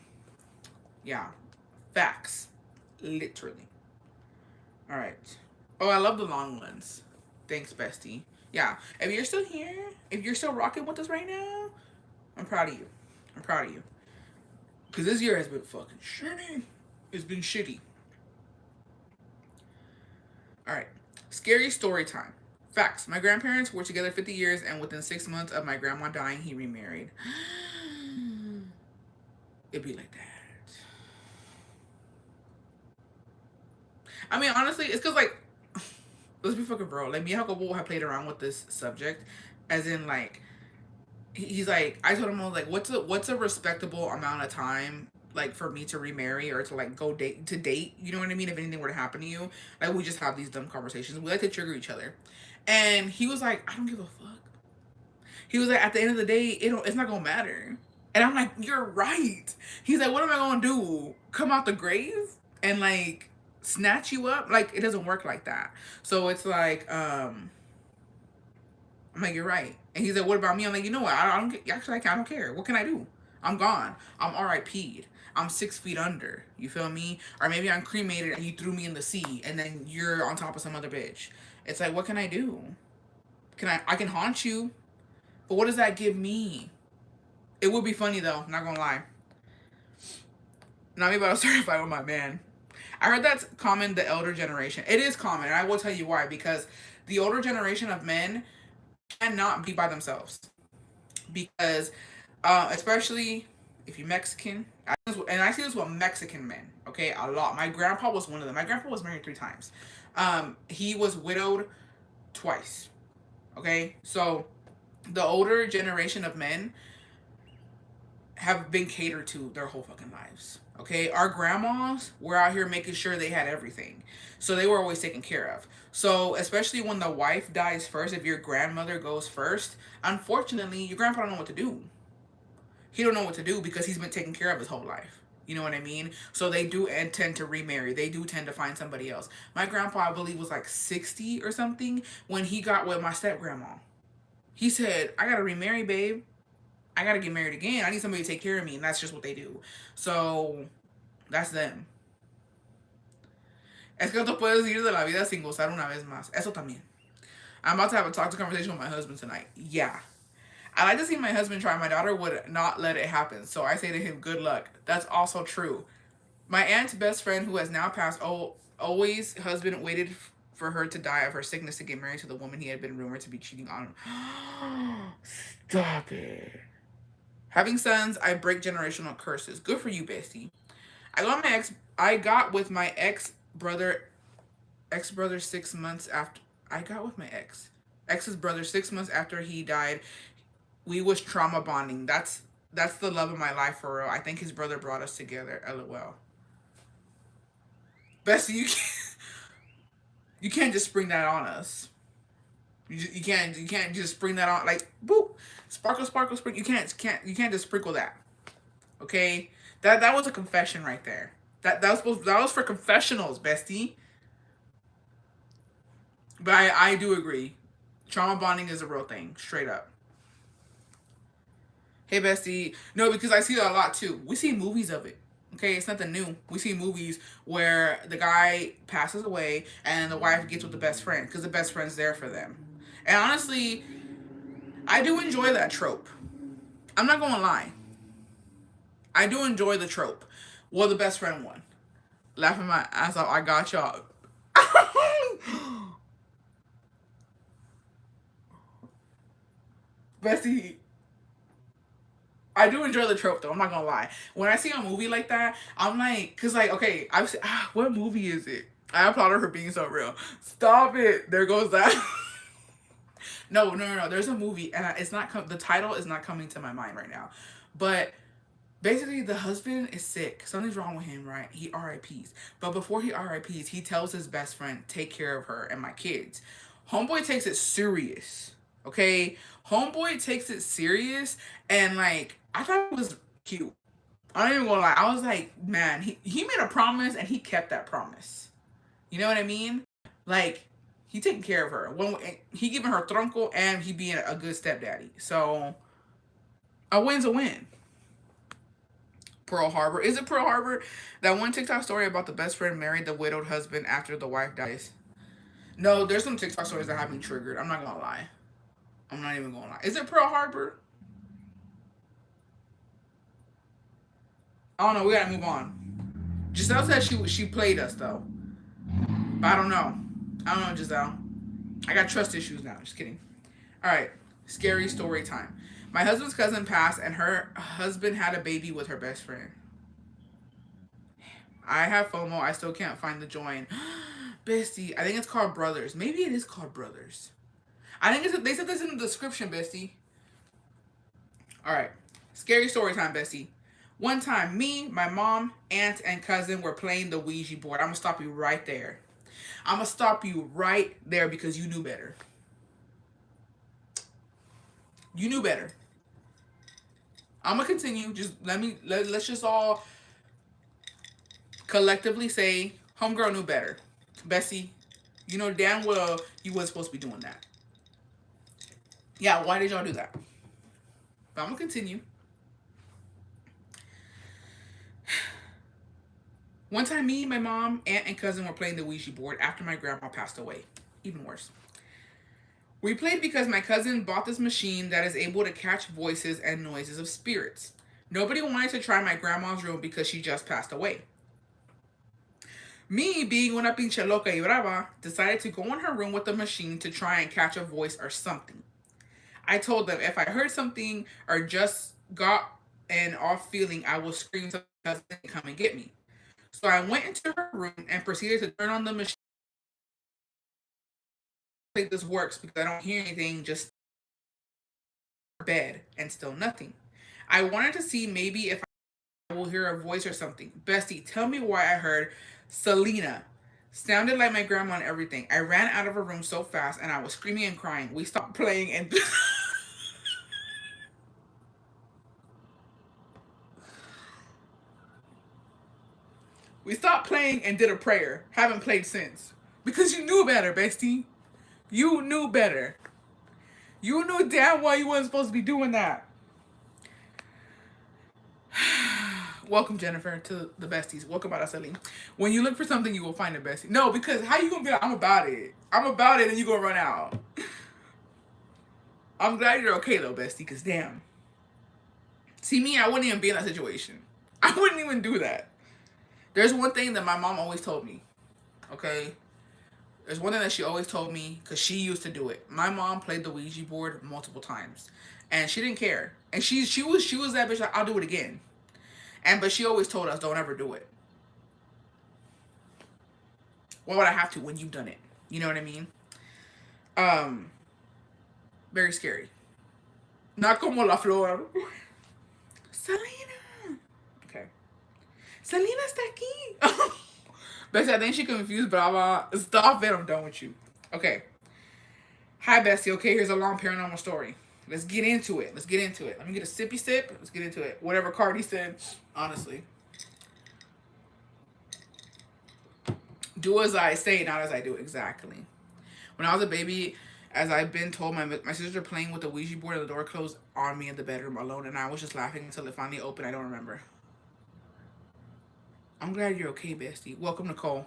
Yeah. Facts. Literally. All right. Oh, I love the long ones. Thanks, bestie. Yeah. If you're still here, if you're still rocking with us right now, I'm proud of you. I'm proud of you. Because this year has been fucking shitty. It's been shitty. All right. Scary story time. Facts. My grandparents were together 50 years, and within 6 months of my grandma dying, he remarried. It'd be like that. I mean, honestly, it's because, like, let's be fucking real. Like, me and Jacobo have played around with this subject, as in, like, he's like, I told him, I was like, what's a respectable amount of time, like, for me to remarry or to, like, go date, you know what I mean? If anything were to happen to you, like, we just have these dumb conversations. We like to trigger each other. And he was like, I don't give a fuck. He was like, at the end of the day, it's not gonna matter. And I'm like, you're right. He's like, what am I gonna do? Come out the grave and like snatch you up? Like, it doesn't work like that. So it's like, I'm like, you're right. And he's like, what about me? I'm like, you know what? I don't actually, I don't care. What can I do? I'm gone. I'm RIP'd. I'm 6 feet under. You feel me? Or maybe I'm cremated and you threw me in the sea and then you're on top of some other bitch. It's like, what can I do? I can haunt you, but what does that give me? It would be funny though, not gonna lie. Not me, but I was certified with my man. I heard that's common, the elder generation. It is common, and I will tell you why. Because the older generation of men cannot be by themselves. Because, especially if you're Mexican, and I see this with Mexican men, okay, a lot. My grandpa was one of them. My grandpa was married 3 times. He was widowed twice, okay? So, the older generation of men have been catered to their whole fucking lives. Okay, our grandmas were out here making sure they had everything, so they were always taken care of. So especially when the wife dies first, if your grandmother goes first, unfortunately, your grandpa don't know what to do. He don't know what to do because he's been taken care of his whole life. You know what I mean? So they do tend to remarry. They do tend to find somebody else. My grandpa, I believe, was like 60 or something when he got with my step grandma. He said, "I gotta remarry, babe. I gotta get married again. I need somebody to take care of me," and that's just what they do. So that's them. Es que no te puedes ir de la vida sin gozar una vez más. Eso también. I'm about to have a talk to conversation with my husband tonight. Yeah. I like to see my husband try. My daughter would not let it happen. So I say to him, good luck. That's also true. My aunt's best friend, who has now passed, oh, Always, husband waited for her to die of her sickness to get married to the woman he had been rumored to be cheating on. Stop it. Having sons, I break generational curses. Good for you, bestie. I got with my ex brother 6 months after I got with my ex's brother 6 months after he died. We was trauma bonding. That's the love of my life for real. I think his brother brought us together. LOL. Bestie, you can't just spring that on us. You can't just spring that on like boop, sparkle sparkle spring. You can't just sprinkle that. Okay, that was a confession right there. That was for confessionals, bestie. But I do agree, trauma bonding is a real thing, straight up. Hey, bestie. No, because I see that a lot too. We see movies of it. Okay, it's nothing new. We see movies where the guy passes away and the wife gets with the best friend because the best friend's there for them. And honestly, I do enjoy that trope. I'm not gonna lie. I do enjoy the trope. Well, the best friend won. Laughing my ass off. I got y'all. Bestie, I do enjoy the trope though. I'm not gonna lie. When I see a movie like that, I'm like, cause like, okay, I've seen, what movie is it? I applaud her for being so real. Stop it. There goes that. No. There's a movie, and it's not. The title is not coming to my mind right now, but basically the husband is sick. Something's wrong with him, right? He RIPs. But before he RIPs, he tells his best friend, "Take care of her and my kids." Homeboy takes it serious. Okay, homeboy takes it serious, and like I thought it was cute. I don't even gonna lie. I was like, man, he made a promise and he kept that promise. You know what I mean? Like he taking care of her. When he giving her tronco and he being a good stepdaddy. So a win's a win. Pearl Harbor. Is it Pearl Harbor? That one TikTok story about the best friend married the widowed husband after the wife dies. No, there's some TikTok stories that have me triggered. I'm not gonna lie. I'm not even gonna lie. Is it Pearl Harbor? I don't know. We gotta move on. Giselle said she played us though. But I don't know. I don't know, Giselle. I got trust issues now. Just kidding. All right. Scary story time. My husband's cousin passed, and her husband had a baby with her best friend. I have FOMO. I still can't find the join. Bestie, I think it's called Brothers. Maybe it is called Brothers. I think they said this in the description, Bestie. All right. Scary story time, Bestie. One time, me, my mom, aunt, and cousin were playing the Ouija board. I'm going to stop you right there. I'm going to stop you right there because you knew better. You knew better. I'm going to continue. Just let's just all collectively say, homegirl knew better. Bessie, you know damn well you wasn't supposed to be doing that. Yeah, why did y'all do that? But I'm going to continue. One time, me, my mom, aunt, and cousin were playing the Ouija board after my grandma passed away. Even worse. We played because my cousin bought this machine that is able to catch voices and noises of spirits. Nobody wanted to try my grandma's room because she just passed away. Me, being una pinche loca y brava, decided to go in her room with the machine to try and catch a voice or something. I told them if I heard something or just got an off feeling, I will scream to my cousin to come and get me. So I went into her room and proceeded to turn on the machine. I think this works because I don't hear anything, just bed and still nothing. I wanted to see maybe if I will hear a voice or something. Bestie, tell me why I heard Selena. Sounded like my grandma and everything. I ran out of her room so fast and I was screaming and crying. We stopped playing and we stopped playing and did a prayer. Haven't played since. Because you knew better, bestie. You knew better. You knew damn well you wasn't supposed to be doing that. Welcome, Jennifer, to the besties. Welcome, Araceli. When you look for something, you will find a bestie. No, because how you gonna be like, I'm about it. I'm about it, and you gonna run out. I'm glad you're okay though, bestie, because damn. See me, I wouldn't even be in that situation. I wouldn't even do that. There's one thing that my mom always told me. Okay? There's one thing that she always told me, because she used to do it. My mom played the Ouija board multiple times, and she didn't care. And she was that bitch like, I'll do it again. But she always told us, don't ever do it. Why would I have to when you've done it? You know what I mean? Um, Very scary. Not como la flor. Selena. Okay. Selena está aquí. Bessie, I think she confused Brava. Stop it. I'm done with you. Okay. Hi, Bessie. Okay, here's a long paranormal story. Let's get into it. Let me get a sippy sip. Let's get into it. Whatever Cardi said, honestly. Do as I say, not as I do. Exactly. When I was a baby, as I've been told, my sister playing with the Ouija board and the door closed on me in the bedroom alone, and I was just laughing until it finally opened. I don't remember. I'm glad you're okay, Bestie. Welcome, Nicole.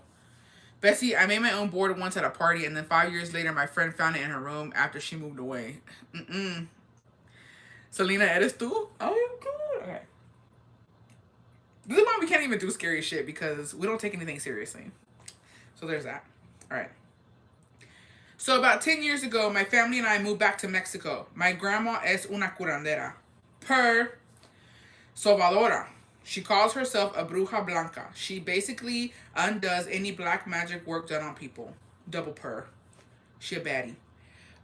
Bessie, I made my own board once at a party, and then 5 years later, my friend found it in her room after she moved away. Selena, eres tú? Oh, good. Okay. This is why we can't even do scary shit, because we don't take anything seriously. So there's that. All right. So about 10 years ago, my family and I moved back to Mexico. My grandma es una curandera. Per Salvadora. She calls herself a bruja blanca. She basically undoes any black magic work done on people. Double purr. She a baddie.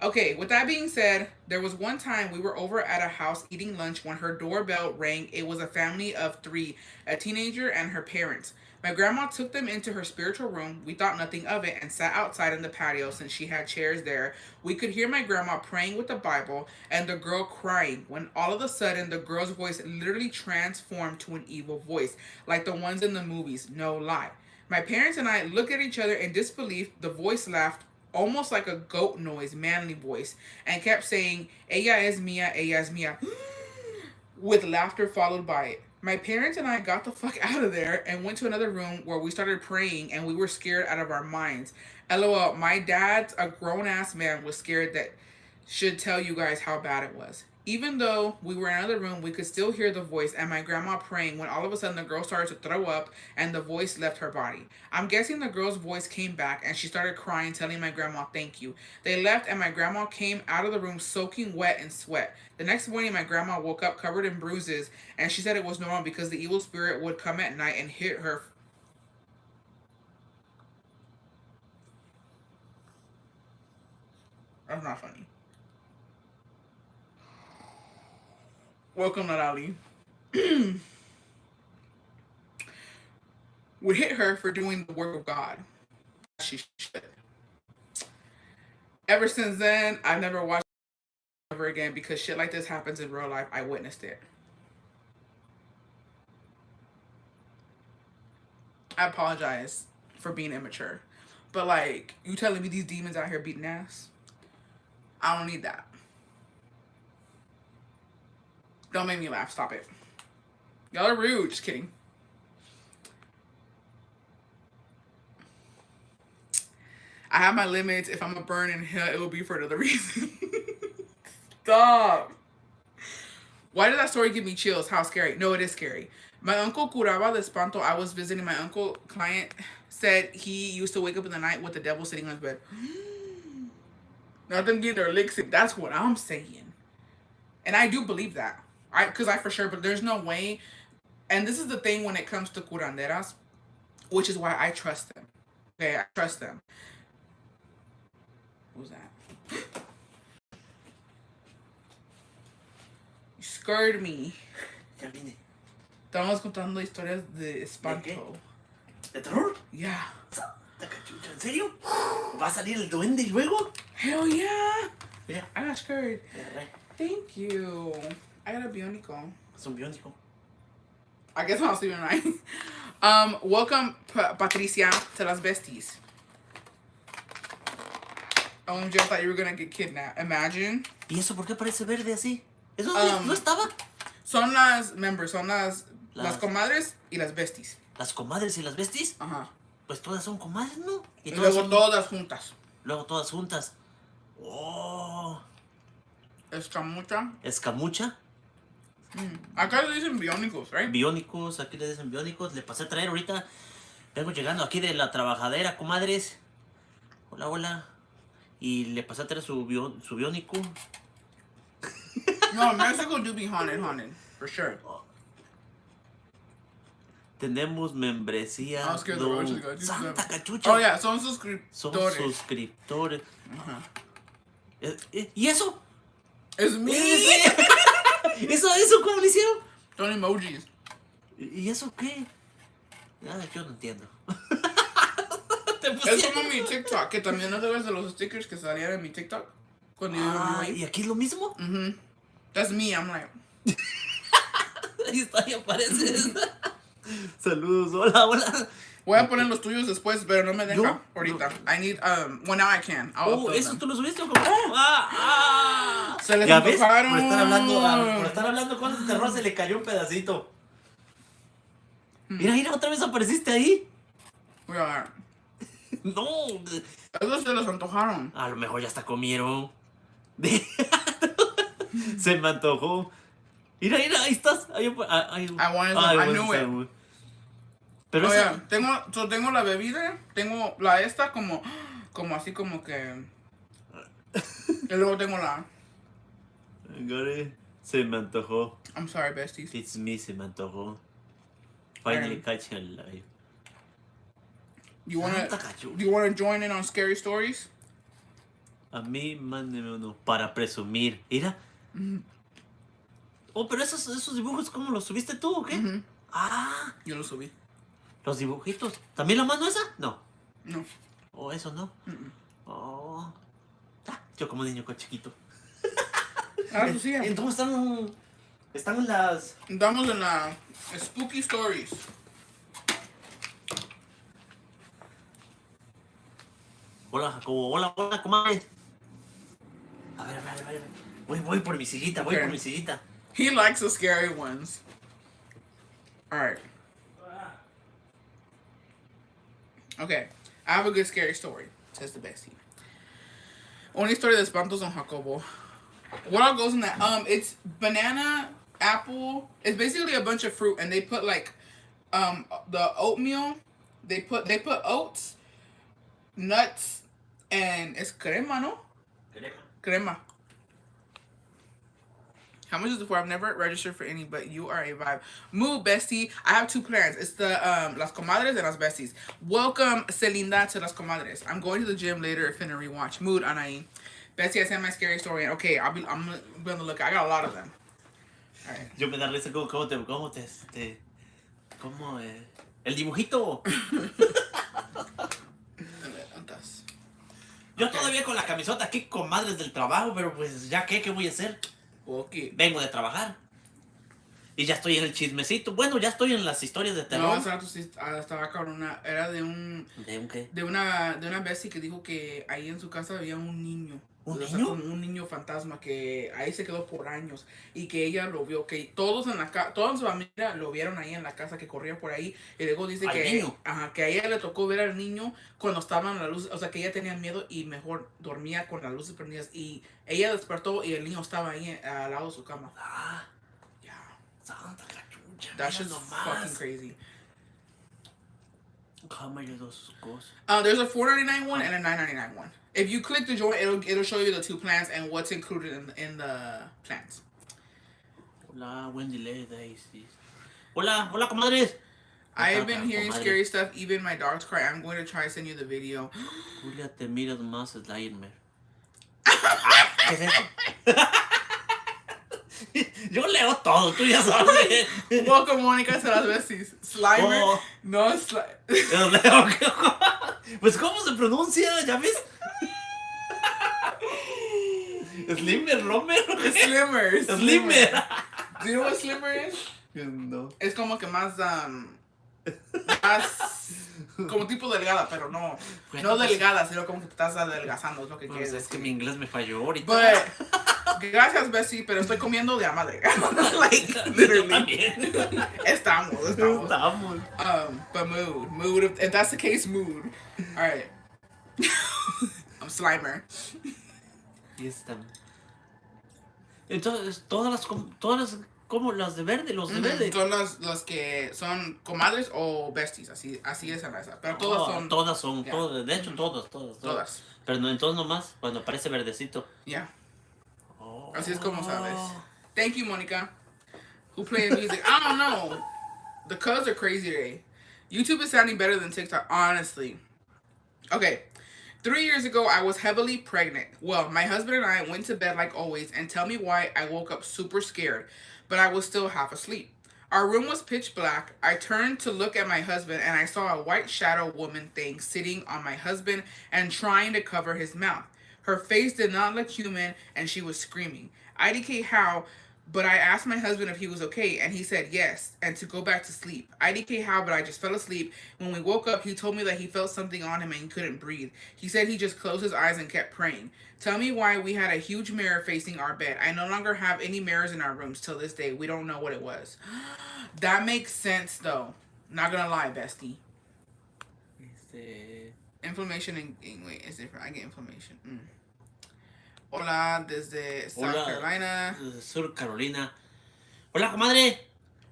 Okay, with that being said, there was one time we were over at a house eating lunch when her doorbell rang. It was a family of 3, a teenager and her parents. My grandma took them into her spiritual room. We thought nothing of it and sat outside in the patio since she had chairs there. We could hear my grandma praying with the Bible and the girl crying when all of a sudden the girl's voice literally transformed to an evil voice, like the ones in the movies, no lie. My parents and I looked at each other in disbelief. The voice laughed almost like a goat noise, manly voice, and kept saying, ella es mía, with laughter followed by it. My parents and I got the fuck out of there and went to another room where we started praying and we were scared out of our minds. LOL, my dad's a grown ass man was scared that should tell you guys how bad it was. Even though we were in another room, we could still hear the voice and my grandma praying when all of a sudden the girl started to throw up and the voice left her body. I'm guessing the girl's voice came back and she started crying, telling my grandma thank you. They left and my grandma came out of the room soaking wet in sweat. The next morning, my grandma woke up covered in bruises and she said it was normal because the evil spirit would come at night and hit her. That's not funny. Welcome, Narali. Would hit her for doing the work of God. She should. Ever since then, I've never watched it ever again because shit like this happens in real life. I witnessed it. I apologize for being immature. But like, you telling me these demons out here beating ass? I don't need that. Don't make me laugh. Stop it. Y'all are rude. Just kidding. I have my limits. If I'm a burn in hell, it will be for another reason. Stop. Why did that story give me chills? How scary? No, it is scary. My uncle curaba de espanto. I was visiting my uncle. Client said he used to wake up in the night with the devil sitting on his bed. Nothing getting their licks in. That's what I'm saying. And I do believe that. Because I for sure, but there's no way. And this is the thing when it comes to curanderas, which is why I trust them. Okay, I trust them. What was that? You scared me. Ya vine. Estamos contando historias de espanto. ¿De terror? Yeah. ¿En serio? ¿Va a salir el duende luego? Hell yeah. Mira. I got scared. Mira, Thank you. I got a bionico. es un biónico. I guess I'm sleeping right. Welcome, Patricia, to Las Besties. OMG, I thought you were gonna get kidnapped. Imagine. ¿Y eso por qué parece verde así? ¿Eso no estaba? Son las members, son las comadres y las besties. ¿Las comadres y las besties? Ajá. Pues todas son comadres, ¿no? Y luego todas juntas. Luego todas juntas. Oh. Escamucha. Escamucha. Acá le dicen biónicos, right? Biónicos, aquí le dicen biónicos. Le pasé a traer ahorita. Vengo llegando aquí de la trabajadera, comadres. Hola, hola. Y le pasé a traer su biónico. No, Mexico do be haunted, for sure. Tenemos membresía. I was scared of actually got Santa cachucha. Oh yeah, son suscriptores. Son suscriptores. ¿Y eso? It's me. ¿Eso cómo lo hicieron? Son emojis. ¿Y eso qué? Yo no entiendo. Es como mi TikTok, que también no sabes de los stickers que salían en mi TikTok. Cuando yo vivo ahí. ¿Y aquí es lo mismo? That's me, I'm like. Ahí está, y aparece. Saludos, hola. Voy a poner los tuyos después, pero no me deja ¿Yo? ahorita. I need, well now I can. ¿Eso them. tú lo subiste o cómo? Se les ¿Ya ves? antojaron. Por estar hablando con el terror se le cayó un pedacito. Mira, otra vez apareciste ahí. Voy a ver. No. Esos se les antojaron. A lo mejor ya hasta comieron. Se me antojó. Mira, ahí estás. I knew it. Pero tengo la bebida, tengo la esta como así como que. Y luego tengo la. Se me antojó. I'm sorry, besties. It's me, se me antojó. Finally catching live. Do you wanna join in on scary stories? A mí, mándeme uno para presumir. Mira. Oh, pero esos dibujos, ¿cómo los subiste tú o qué? Yo los subí. Los dibujitos. ¿También la mano esa? No. No. Oh, eso no. Oh. Yo como niño con chiquito. Eso sí. Entonces están en las... Estamos en la Spooky Stories. Hola, Jacobo. Hola, comadre. A ver. Voy por mi sillita, voy por mi sillita. He likes the scary ones. Alright. Okay. I have a good scary story, says the bestie. Una historia de espantos on Jacobo. What all goes in that? It's banana, apple. It's basically a bunch of fruit, and they put like, the oatmeal. They put oats, nuts, and it's crema, no? Crema. How much is it for? I've never registered for any, but you are a vibe. Mood, bestie. I have two plans. It's the Las Comadres and Las Besties. Welcome, Celinda, to Las Comadres. I'm going to the gym later if in a rewatch. Mood, Anaí. Bestie, I sent my scary story in. Okay, I'm gonna be on the lookout. I got a lot of them. All right. Yo me da risa cómo el dibujito. Yo todavía con la camisota aquí, comadres del trabajo, pero pues ya qué voy a hacer. Okay. Vengo de trabajar. Y ya estoy en el chismecito. Bueno, ya estoy en las historias de terror. No, hace rato sí estaba con una... Era de un... ¿De un qué? De una bestie que dijo que ahí en su casa había un niño. ¿Un niño? niño? Como un niño fantasma que ahí se quedó por años. Y que ella lo vio, que todos en toda su familia lo vieron ahí en la casa, que corría por ahí. Y luego dice que a ella le tocó ver al niño cuando estaban las luces. O sea, que ella tenía miedo y mejor dormía con las luces prendidas. Y ella despertó y el niño estaba ahí al lado de su cama. Yeah. Santa cachucha. That's just fucking crazy. Cama y dos cosas. There's a $4.99 one and a $9.99 one. If you click the join, it'll show you the two plans and what's included in the plans. Hola, Wendy Daisy. Hola, comadres. I have been hearing scary stuff. Even my dogs cry. I'm going to try to send you the video. Julia, te miras más Slimer. ¿Qué es eso? Yo leo todo, tú ya sabes. Welcome, Mónica, to las besties. Slimer. Oh. No, Pues, ¿cómo se pronuncia? ¿Ya ves? Slimmer, Romer. Slimmer. Do you know what Slimmer is? No. Es como que más como tipo delgada, pero no delgada, sino como que te estás adelgazando, es lo que quieres. Es que mi inglés me falló ahorita. Gracias, Bessie, pero estoy comiendo de a madre. Like, literally. También. Estamos. But mood. If that's the case, mood. All right. I'm Slimer. Y estamos. Entonces, todas las ¿Cómo? ¿Los de verde? ¿Los de verde? Son los que son comadres o besties, así es en esa. Pero todas son. Todas son, yeah. todas. De hecho, todas. Pero no, entonces nomás cuando aparece verdecito. Yeah. Oh. Así es como sabes. Thank you, Monica. Who played music? I don't know. The colors are crazy today. YouTube is sounding better than TikTok, honestly. Okay. 3 years ago, I was heavily pregnant. Well, my husband and I went to bed like always, and tell me why I woke up super scared, but I was still half asleep. Our room was pitch black. I turned to look at my husband, and I saw a white shadow woman thing sitting on my husband and trying to cover his mouth. Her face did not look human, and she was screaming. IDK how, but I asked my husband if he was okay, and he said yes, and to go back to sleep. IDK how, but I just fell asleep. When we woke up, he told me that he felt something on him and he couldn't breathe. He said he just closed his eyes and kept praying. Tell me why we had a huge mirror facing our bed. I no longer have any mirrors in our rooms till this day. We don't know what it was. That makes sense, though. Not gonna lie, bestie. Inflammation wait, it's different. I get inflammation. Hola, desde South Carolina. Sur Carolina. Hola, comadre.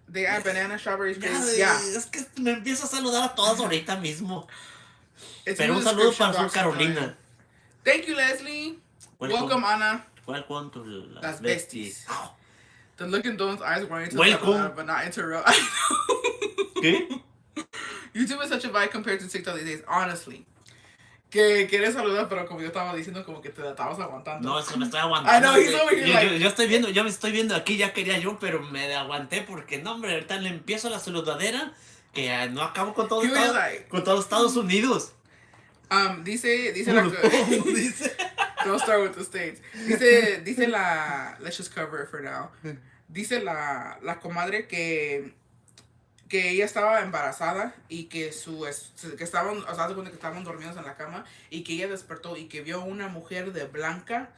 They add banana, strawberries, grapes. Yeah. Es que me empiezo a saludar a todas ahorita mismo. It's Pero un saludo para Sur Carolina. Thank you, Leslie. Welcome, Ana. Welcome to Las Besties. The look in Dawn's eyes were into celular, but not into real. ¿Qué? YouTube is such a vibe compared to TikTok these days, honestly. Que quieres saludar, pero como yo estaba diciendo, como que te estabas aguantando. No, es que me estoy aguantando. I know, he's over here like... yo me estoy viendo aquí, ya quería yo, pero me aguanté porque no, hombre, ahorita le empiezo la saludadera que no acabo con todo con todos Estados Unidos. Dice la... dice... Don't start with the States. Dice la... Let's just cover it for now. Dice la comadre que ella estaba embarazada y que estaban dormidos en la cama y que ella despertó y que vio una mujer de blanca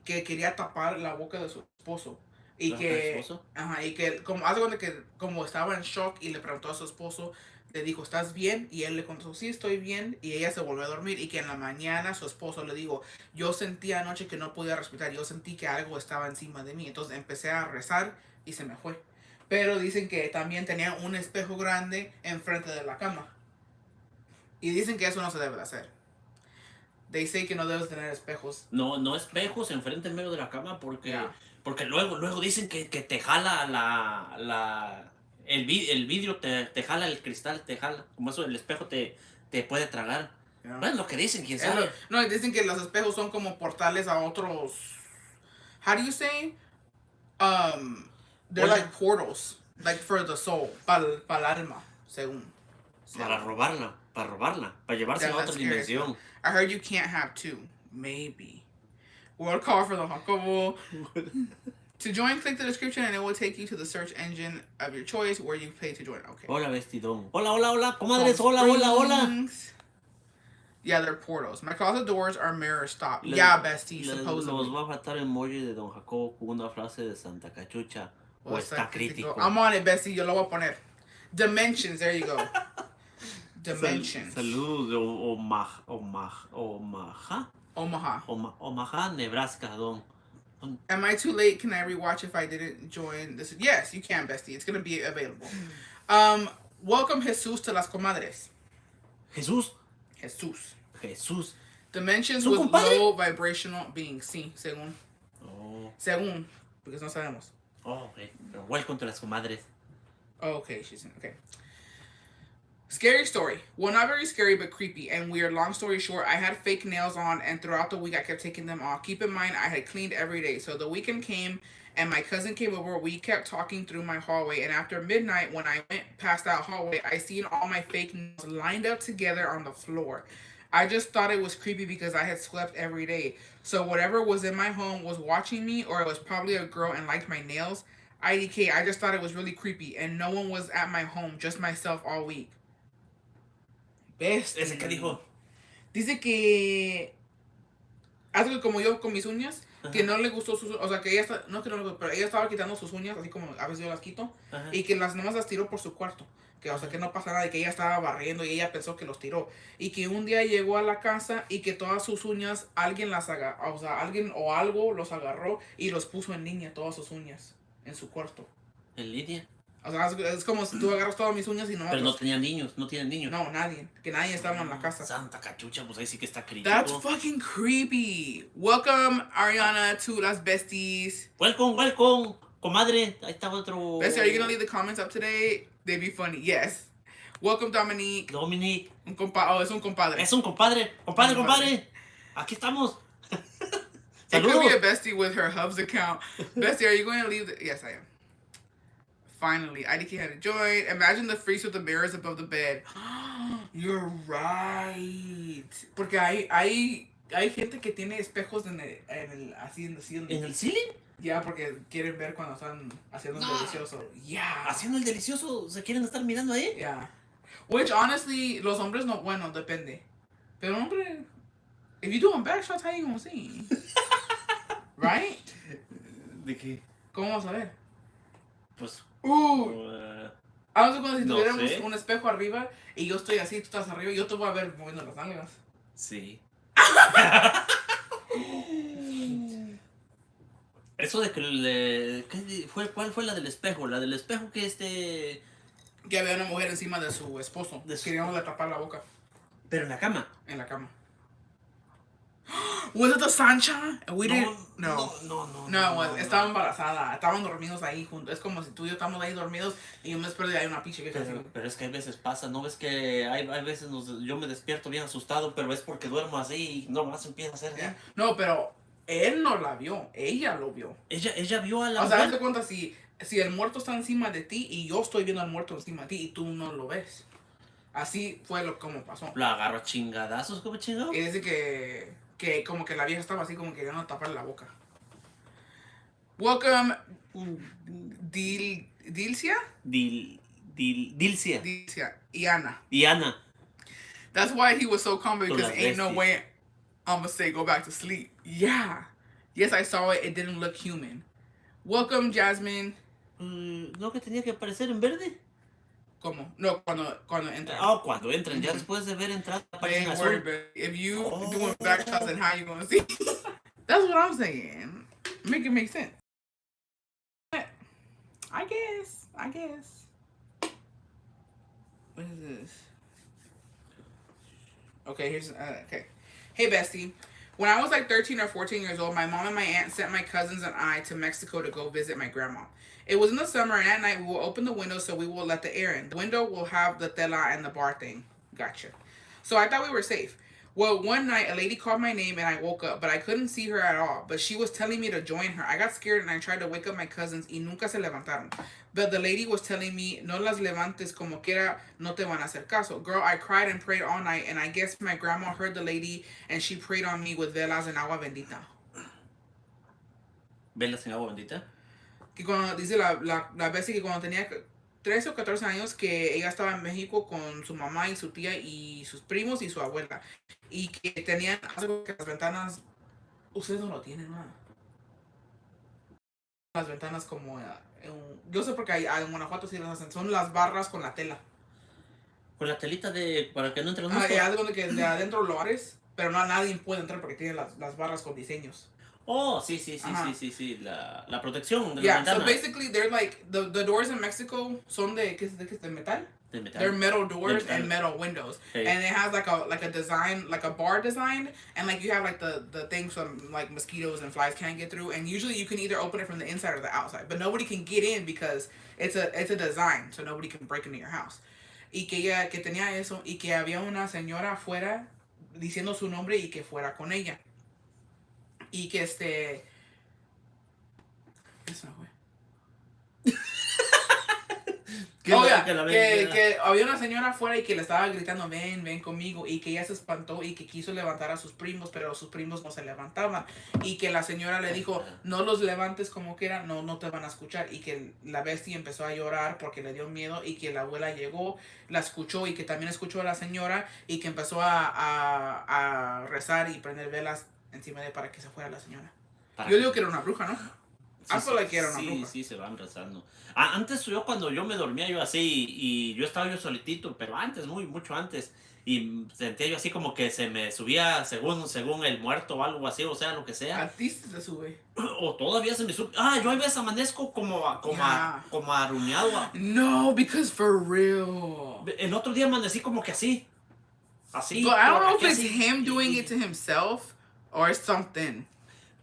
que quería tapar la boca de su esposo y que como estaba en shock y le preguntó a su esposo, le dijo, ¿estás bien? Y él le contestó, sí, estoy bien, y ella se volvió a dormir y que en la mañana su esposo le dijo, yo sentí anoche que no podía respirar, yo sentí que algo estaba encima de mí, entonces empecé a rezar y se me fue. Pero dicen que también tenía un espejo grande enfrente de la cama. Y dicen que eso no se debe de hacer. They say que no debes tener espejos. No espejos enfrente en medio de la cama porque luego dicen que te jala el vidrio, te jala el cristal, te jala. Como eso el espejo te puede tragar. Yeah. Bueno, lo que dicen, quién sabe. No, dicen que los espejos son como portales a otros... How do you say? They're like portals, like for the soul, para el alma, según. Para robarla, para llevarse a otra dimensión. I heard you can't have two, maybe. We'll call for the Jacobo. To join, click the description and it will take you to the search engine of your choice where you pay to join. Okay. Hola, vestidón. Hola, comadres, hola. Yeah, they're portals. My closet doors are mirror stop. Yeah, bestie, supposedly. Nos va a faltar emoji de Don Jacobo con una frase de Santa Cachucha. O está crítico. I'm on it, bestie. Yo lo voy a poner. Dimensions. There you go. Dimensions. Salud. Omaha, Nebraska, don. Am I too late? Can I rewatch if I didn't join this? Yes, you can, bestie. It's going to be available. Welcome, Jesus, to Las Comadres. Jesus. Dimensions with low vibrational beings. Sí, según. Oh. Según. Because no sabemos. Oh, okay. Welcome to Las Comadres. Oh, okay. She's in. Okay. Scary story. Well, not very scary, but creepy and weird. Long story short, I had fake nails on, and throughout the week, I kept taking them off. Keep in mind, I had cleaned every day. So the weekend came, and my cousin came over. We kept talking through my hallway, and after midnight, when I went past that hallway, I seen all my fake nails lined up together on the floor. I just thought it was creepy because I had slept every day. So whatever was in my home was watching me, or it was probably a girl and liked my nails. IDK, I just thought it was really creepy, and no one was at my home, just myself all week. ¿Ese qué dijo? Dice que... Algo como yo con mis uñas, que no le gustó sus... O sea, que ella... No que no le gustó, pero ella estaba quitando sus uñas, así como a veces yo las quito, y que las nomás las tiró por su cuarto. Que, o sea, que no pasa nada, y que ella estaba barriendo y ella pensó que los tiró. Y que un día llegó a la casa y que todas sus uñas, alguien las agarró, o sea, alguien o algo los agarró y los puso en línea, todas sus uñas, en su cuarto. En línea. O sea, es como si tú agarras todas mis uñas y no... Pero no tenían niños, no tienen niños. No, nadie. Que nadie estaba en la casa. Santa cachucha, pues ahí sí que está crítico. That's fucking creepy. Welcome, Ariana, to Las Besties. Welcome, comadre. Ahí está otro. Bestie, are you gonna leave the comments up today? They'd be funny. Yes. Welcome, Dominique. Dominique. Es un compadre. Es un compadre. Compadre. Aquí estamos. It could be a bestie with her Hubs account. Bestie, are you going to leave the... Yes, I am. Finally, IDK had to join. Imagine the freaks with the mirrors above the bed. You're right. Porque hay gente que tiene espejos en el ceiling. ¿En el ceiling? Ya, porque quieren ver cuando están haciendo el delicioso. Yeah. Haciendo el delicioso, ¿se quieren estar mirando ahí? Yeah. Which, honestly, los hombres no... Bueno, depende. Pero hombre... If you doing back shots, how you gonna see? Right? ¿De qué? ¿Cómo vas a ver? Pues... Vamos a como si no tuviéramos sé. un espejo arriba y yo estoy así, tú estás arriba y yo te voy a ver moviendo las nalgas. Sí. Eso de que ¿cuál fue la del espejo? La del espejo que Que había una mujer encima de su esposo. Queríamos tapar la boca. Pero en la cama. En la cama. ¿Was it the Sancha? No, estaba embarazada. Estaban dormidos ahí juntos. Es como si tú y yo estamos ahí dormidos y yo me espero y hay una pinche vieja así. Pero es que hay veces pasa, ¿no ves que hay veces yo me despierto bien asustado, pero es porque duermo así y nomás empieza a hacer... Yeah. No, pero él no la vio. Ella lo vio. Ella vio a la O sea, mujer. hazte cuenta si el muerto está encima de ti y yo estoy viendo al muerto encima de ti y tú no lo ves. Así fue como pasó. Lo agarro a chingadazos, como chingado. Y dice que como que la vieja estaba así como queriendo taparle la boca. Welcome, Dilcia. Dilcia. Y Ana. Diana. That's why he was so calm because ain't no besties. way I'm gonna say go back to sleep. Yeah. Yes, I saw it. It didn't look human. Welcome, Jasmine. ¿No que tenía que aparecer en verde? ¿Cómo? No, cuando entran. Oh, cuando entran, ya después de ver entrar They aparecen ain't azul. worried, but if you doing back shots, then how you gonna see? That's what I'm saying. Make it make sense. I guess. What is this? Okay, here's okay. Hey, bestie. When I was like 13 or 14 years old, my mom and my aunt sent my cousins and I to Mexico to go visit my grandma. It was in the summer, and at night we will open the window so we will let the air in. The window will have the tela and the bar thing. Gotcha. So I thought we were safe. Well, one night a lady called my name and I woke up, but I couldn't see her at all. But she was telling me to join her. I got scared and I tried to wake up my cousins y nunca se levantaron. But the lady was telling me, no las levantes como quiera, no te van a hacer caso. Girl, I cried and prayed all night, and I guess my grandma heard the lady and she prayed on me with velas and agua bendita. ¿Velas en agua bendita? Que cuando dice la vez que cuando tenía 13 o 14 años que ella estaba en México con su mamá y su tía y sus primos y su abuela y que tenían algo que las ventanas, ustedes no lo tienen, ¿no? Las ventanas como yo sé porque en Guanajuato sí las hacen, son las barras con la tela. Con la telita para que no entre los moscos. Que de adentro lo abres, pero nadie puede entrar porque tiene las barras con diseños. Oh, sí, la protección de la ventana. So basically they're like, the doors in Mexico son de metal? De metal. They're metal doors and metal windows. Hey. And it has like a design, like a bar design, and like you have like the things from like mosquitoes and flies can't get through, and usually you can either open it from the inside or the outside, but nobody can get in because it's a design, so nobody can break into your house. Y que tenía eso, y que había una señora afuera diciendo su nombre y que fuera con ella. Y que Eso fue. Que había una señora afuera y que le estaba gritando, ven conmigo, y que ella se espantó y que quiso levantar a sus primos, pero sus primos no se levantaban, y que la señora le dijo, no los levantes como quieran, no te van a escuchar, y que la bestia empezó a llorar porque le dio miedo, y que la abuela llegó, la escuchó, y que también escuchó a la señora, y que empezó a rezar y prender velas encima de para que se fuera la señora. Yo digo que era una bruja, ¿no? I feel like era una sí, bruja. sí, se van rezando. Antes yo cuando yo me dormía yo así y yo estaba yo solitito, pero antes, mucho antes, y sentía yo así como que se me subía según el muerto o algo así, o sea, lo que A sea. ti se te sube. O todavía se me sube. Yo a veces amanezco Yeah. como arruñado. No, because for real. El otro día amanecí como que así. But Así, I don't por know if aquí it's así. him doing it to himself or something.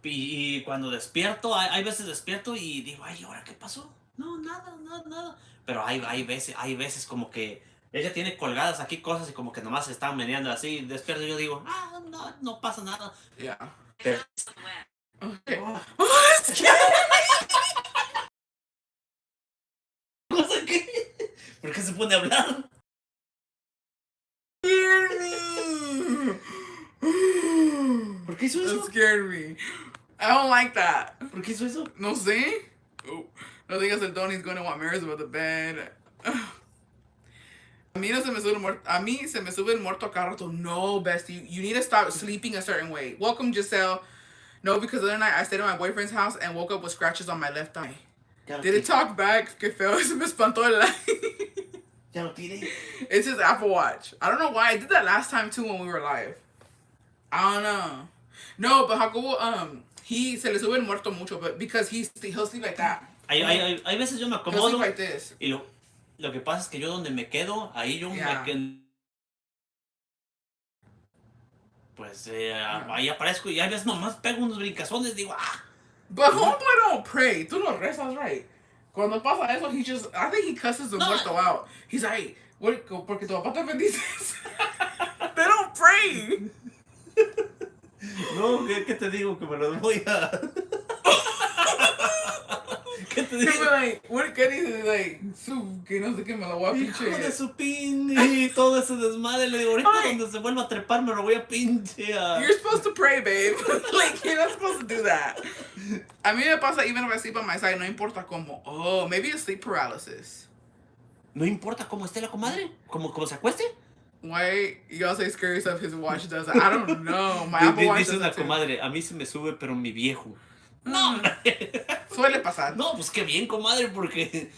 Y cuando despierto, hay veces despierto y digo, ay, ¿ahora qué pasó? No, nada, nada, nada. Pero hay veces como que ella tiene colgadas aquí cosas y como que nomás se están meneando así. Despierto y yo digo, no, no pasa nada. Yeah. Pero, Okay. oh, Oh, it's scary. ¿cosa qué? ¿Por qué se pone a hablar? Scared me. ¿Por qué hizo eso? That scared me. I don't like that. ¿Por qué hizo eso? No sé. Oh, no digas el Donnie's going to want mirrors about the bed. A mí no se me sube el muerto. A mí se me sube el muerto cada rato. No, bestie. You need to stop sleeping a certain way. Welcome, Giselle. No, because the other night I stayed at my boyfriend's house and woke up with scratches on my left eye. Did it talk back? Que feo. Se me espantó el eye. Ya lo tiré. It's his Apple Watch. I don't know why. I did that last time too when we were live. I don't know. No, but Jacobo, he se le sube el muerto mucho, but because he'll sleep like that. Hay veces yo me He'll acomodo sleep like this. y lo que pasa es que yo donde me quedo, ahí yo Yeah. me quedo. Pues ahí aparezco y a veces nomás pego unos brincazones, digo, But homeboy don't pray. Tú no rezas, right? Cuando pasa eso, I think he cusses the No. muerto out. He's like, what, porque tu papá te bendices. They don't pray. no, ¿qué te digo? Que me los voy a... ¿Qué te He'll be digo? like, ¿qué dice? Like, que no sé qué me lo voy a Hijo de pinche. su pin y todo ese desmadre, le digo, ahorita Ay. cuando se vuelva a trepar me lo voy a pinche a... You're supposed to pray, babe. Like, you're not supposed to do that. A mí me pasa even if I sleep on my side, no importa cómo. Oh, maybe it's sleep paralysis. No importa cómo esté la comadre, como se acueste. Why y'all say scary stuff his watch does that? I don't know. My Apple Watch Dice does una that too. comadre, a mí se me sube pero mi viejo. No. Suele pasar. No, pues qué bien, comadre, porque...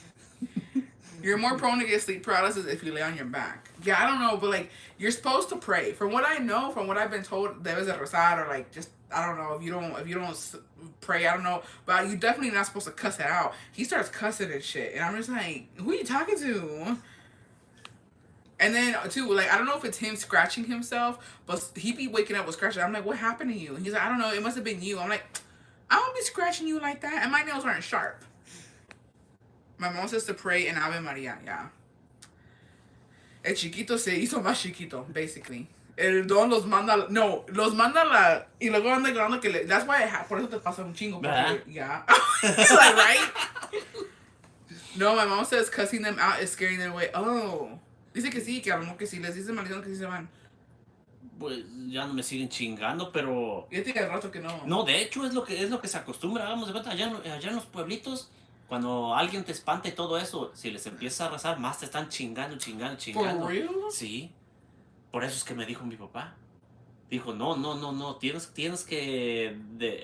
You're more prone to get sleep paralysis if you lay on your back. Yeah, I don't know, but like, you're supposed to pray. From what I know, from what I've been told, debes de rezar, or like, just, I don't know, if you don't pray, I don't know, but you definitely not supposed to cuss it out. He starts cussing and shit, and I'm just like, who are you talking to? And then, too, like, I don't know if it's him scratching himself, but he be waking up with scratches. I'm like, what happened to you? And he's like, I don't know, it must have been you. I'm like, I don't be scratching you like that, and my nails aren't sharp. My mom says to pray in Ave Maria, yeah. El chiquito se hizo más chiquito, basically. El don los manda, no, los manda y luego anda grabando que that's why por eso te pasa un chingo. Porque, yeah. Like, right? No, my mom says cussing them out is scaring them away. Oh. Dice que sí, que a lo mejor que sí, les dice maldición que sí se van. Pues ya no me siguen chingando, pero... Ya tiene rato que no. No, de hecho es lo que se acostumbra, hagamos de cuenta, allá en los pueblitos, cuando alguien te espanta y todo eso, si les empieza a rezar, más te están chingando. For real? Sí. Por eso es que me dijo mi papá. Dijo, no, tienes que...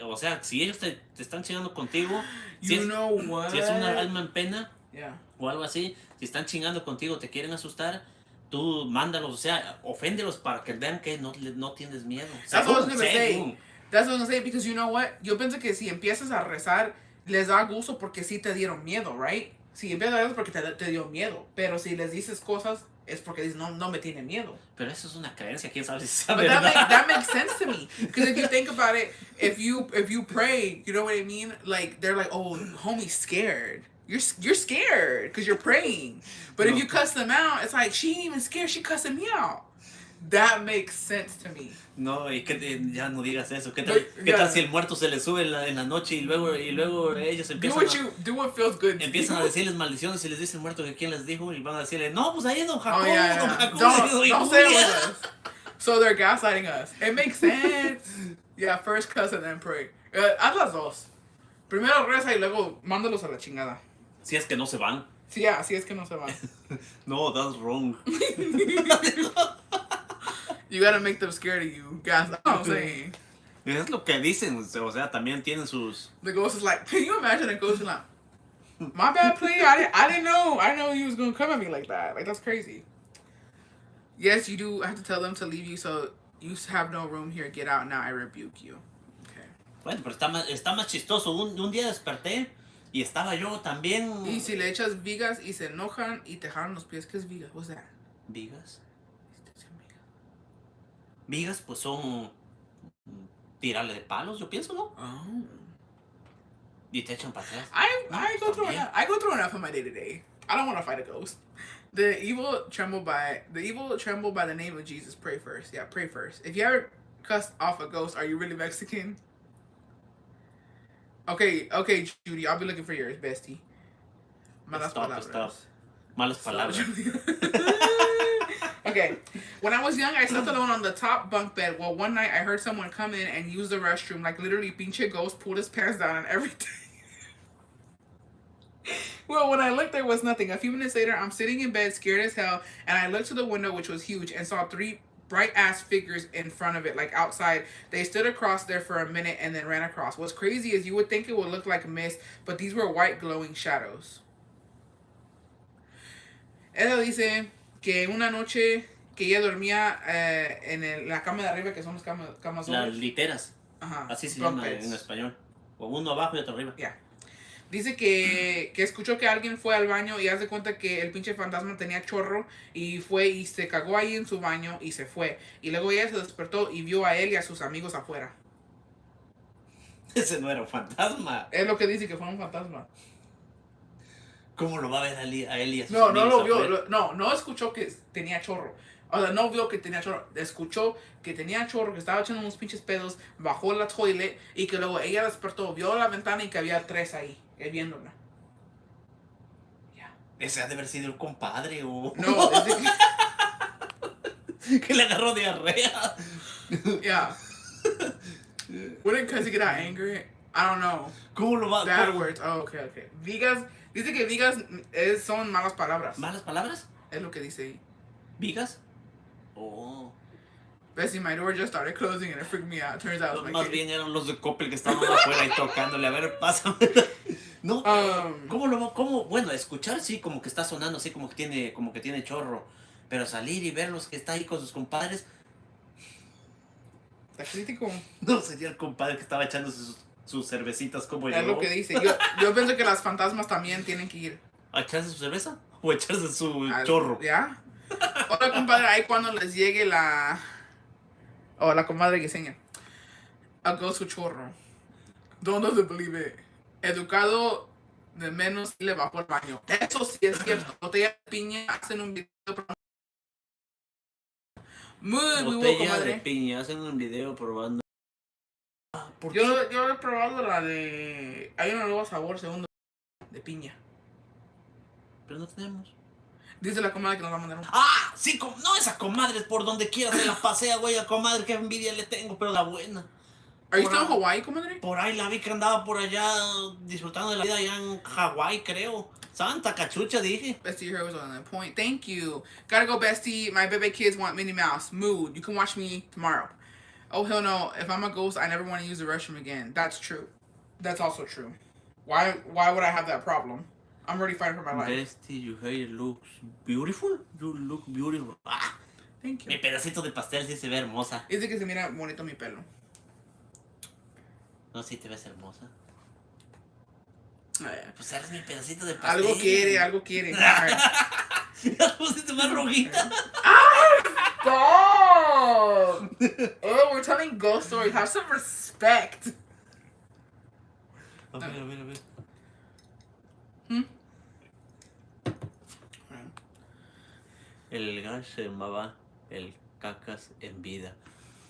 o sea, si ellos te están chingando contigo, si es una alma en pena, Yeah. o algo así, si están chingando contigo, te quieren asustar, tú mándalos, o sea, oféndelos para que vean que no tienes miedo. That's what I was gonna say. That's what I was gonna say, because you know what? Yo pienso que si empiezas a rezar, les da gusto porque sí te dieron miedo, right? Si empiezas a rezar porque te dio miedo. Pero si les dices cosas, es porque dices, no me tiene miedo. Pero eso es una creencia, quién sabe si sea But verdad. that makes sense to me. Because if you think about it, if you pray, you know what I mean? Like, they're like, oh, homie's scared. You're scared because you're praying. But if you cuss them out, it's like, she ain't even scared, she cussing me out. That makes sense to me. No, y que ya no digas eso. ¿Qué tal si el muerto se le sube en la noche y luego ellos Do what feels good. empiezan a decirles maldiciones y les dice el muerto que quién les dijo y van a decirle, no, pues ahí es don Jacobo, Oh, yeah. don Jacobo. Don't say it with us. So they're gaslighting us. It makes sense. Yeah, first cuss and then pray. Haz las dos. Primero reza y luego mándalos a la chingada. Si es que no se van. Sí, así es que no se van. No, that's wrong. You gotta make them scared of you. Guys, that's what I'm saying. Es lo que dicen, o sea, también tienen sus... The ghost is like, can you imagine a ghost like, my bad, please. I didn't know. I didn't know you was gonna come at me like that. Like that's crazy. Yes, you do have to tell them to leave you, so you have no room here. Get out now. I rebuke you. Okay. Bueno, pero está más chistoso. Un día desperté y estaba yo también... Y si le echas vigas y se enojan y te jalan los pies, ¿qué es vigas? What's that? ¿Vigas? Vigas, pues son... tirarle de palos, yo pienso, ¿no? Oh. Y te echan para atrás. I go through enough in my day to day. I don't want to fight a ghost. The evil tremble by the name of Jesus. Pray first. Yeah, pray first. If you ever cussed off a ghost, are you really Mexican? Okay, Judy, I'll be looking for yours, bestie. Malas palabras. Malas palabras. Okay, when I was young, I slept alone on the top bunk bed. Well, one night I heard someone come in and use the restroom. Like literally, pinche ghost pulled his pants down and everything. Well, when I looked, there was nothing. A few minutes later, I'm sitting in bed, scared as hell, and I looked to the window, which was huge, and saw 3 bright-ass figures in front of it, like outside. They stood across there for a minute and then ran across. What's crazy is you would think it would look like a mist, but these were white glowing shadows. Ella dice que una noche que ella dormía en la cama de arriba, que son las camas Las literas. Ajá. Así se llama en español. O uno abajo y otro arriba. Yeah. Dice que escuchó que alguien fue al baño y hace cuenta que el pinche fantasma tenía chorro y fue y se cagó ahí en su baño y se fue. Y luego ella se despertó y vio a él y a sus amigos afuera. Ese no era un fantasma. Es lo que dice, que fue un fantasma. ¿Cómo lo va a ver a él y a sus No, amigos no lo vio. afuera? No escuchó que tenía chorro. O sea, no vio que tenía chorro. Escuchó que tenía chorro, que estaba echando unos pinches pedos, bajó la toilet y que luego ella despertó, vio la ventana y que había 3 ahí, viéndola. Ese ha de haber sido el compadre o... No, es de que le agarró diarrea. Yeah. Wouldn't cause he get out angry? I don't know. ¿Cómo lo va? Bad words. Oh, okay. Vigas, dice que vigas son malas palabras. ¿Malas palabras? Es lo que dice ahí. ¿Vigas? Oh. Bessie, my door just started closing and it freaked me out. Turns out it was my Más kid. bien eran los de Coppel que estaban afuera y tocándole. A ver, pásame. No, ¿cómo? Bueno, escuchar sí, como que está sonando así, como que tiene chorro. Pero salir y verlos que está ahí con sus compadres. Está crítico. No sería el compadre que estaba echando sus cervecitas como yo. Es lo que dice. Yo pienso que las fantasmas también tienen que ir. ¿A echarse su cerveza? ¿O a echarse su chorro? ¿Ya? Hola, compadre, ahí cuando les llegue la comadre guiseña. A go su chorro. Don't believe it. Educado de menos le va por baño. Eso sí es cierto. Botella de piña hacen un video. Muy bueno, Botella comadre. de piña, hacen un video probando. ¿Por qué? Yo he probado la de... Hay un nuevo sabor segundo de piña. Pero no tenemos. Dice la comadre que nos va a mandar un... ¡Ah! Sí, no, esa comadre por donde quiera se la pasea, güey, a comadre, qué envidia le tengo, pero la buena. ¿Are you still in Hawaii, comadre? Por ahí la vi que andaba por allá disfrutando de la vida allá en Hawái, creo. Santa cachucha, dije. Bestie, your hair was on that point. Thank you. Gotta go, Bestie. My baby kids want Minnie Mouse. Mood. You can watch me tomorrow. Oh, hell no. If I'm a ghost, I never want to use the restroom again. That's true. That's also true. Why would I have that problem? I'm already fighting for my life. Bestie, your hair looks beautiful. You look beautiful. Ah, Thank you. mi pedacito de pastel sí se ve hermosa. Dice que se mira bonito mi pelo. No, sí te ves hermosa. Eh, Pues eres mi pedacito de pastel. Algo quiere. Alright. Ya pusiste más rojita. Stop! Oh, we're telling ghost stories. Have some respect. A ver. El gas se llamaba el cacas en vida.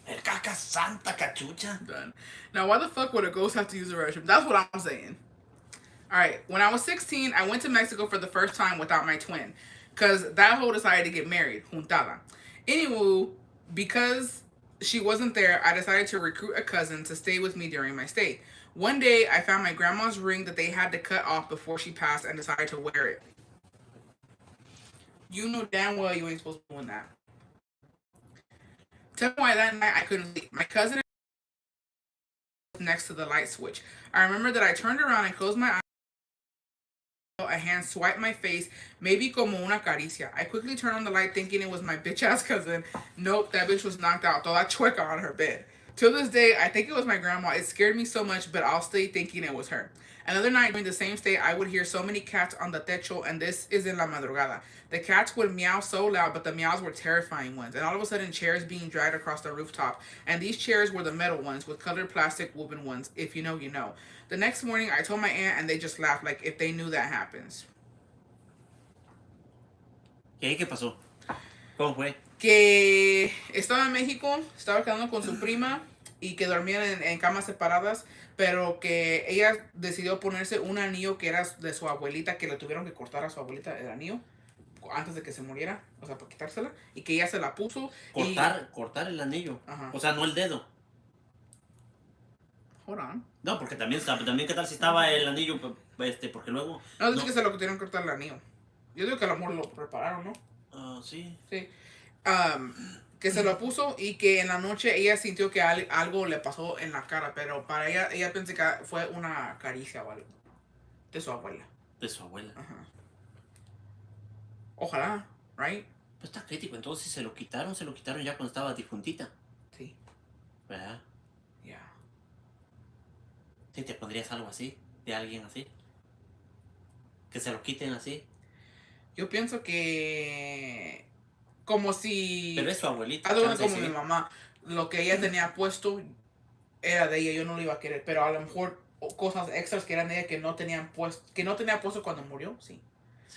El cacas santa cachucha. Done. Now, why the fuck would a ghost have to use the restroom? That's what I'm saying. Alright, when I was 16, I went to Mexico for the first time without my twin. Because that hoe decided to get married. Juntada. Anywho, because she wasn't there, I decided to recruit a cousin to stay with me during my stay. One day, I found my grandma's ring that they had to cut off before she passed and decided to wear it. You know damn well you ain't supposed to be doing that. Tell me why that night I couldn't sleep. My cousin next to the light switch. I remember that I turned around and closed my eyes. A hand swiped my face, maybe como una caricia. I quickly turned on the light thinking it was my bitch ass cousin. Nope, that bitch was knocked out, toda chueca on her bed. Till this day, I think it was my grandma. It scared me so much, but I'll stay thinking it was her. Another night during the same stay, I would hear so many cats on the techo, and this is in la madrugada. The cats would meow so loud, but the meows were terrifying ones. And all of a sudden, chairs being dragged across the rooftop. And these chairs were the metal ones with colored plastic wooden ones. If you know, you know. The next morning, I told my aunt, and they just laughed like if they knew that happens. ¿Qué pasó? ¿Cómo fue? Que estaba en México, estaba quedando con su prima y que dormían en camas separadas, pero que ella decidió ponerse un anillo que era de su abuelita, que le tuvieron que cortar a su abuelita el anillo antes de que se muriera, o sea, para quitársela, y que ella se la puso. Cortar el anillo. Ajá. O sea, no el dedo. Hold on. No, porque también qué tal si estaba el anillo, porque luego... No, dice que se lo tuvieron que cortar el anillo. Yo digo que a lo mejor lo prepararon, ¿no? Sí. Sí. Que se lo puso y que en la noche ella sintió que algo le pasó en la cara, pero para ella pensé que fue una caricia o algo de su abuela. De su abuela. Ajá. Ojalá, right? Pues está crítico, entonces se lo quitaron ya cuando estaba difuntita. Sí. ¿Verdad? Yeah. ¿Sí te pondrías algo así? ¿De alguien así? ¿Que se lo quiten así? Yo pienso que como si... Pero es su abuelita. Algo como mi mamá. Lo que ella tenía puesto era de ella, yo no lo iba a querer, pero a lo mejor cosas extras que eran de ella que no tenían puesto, que no tenía puesto cuando murió, sí.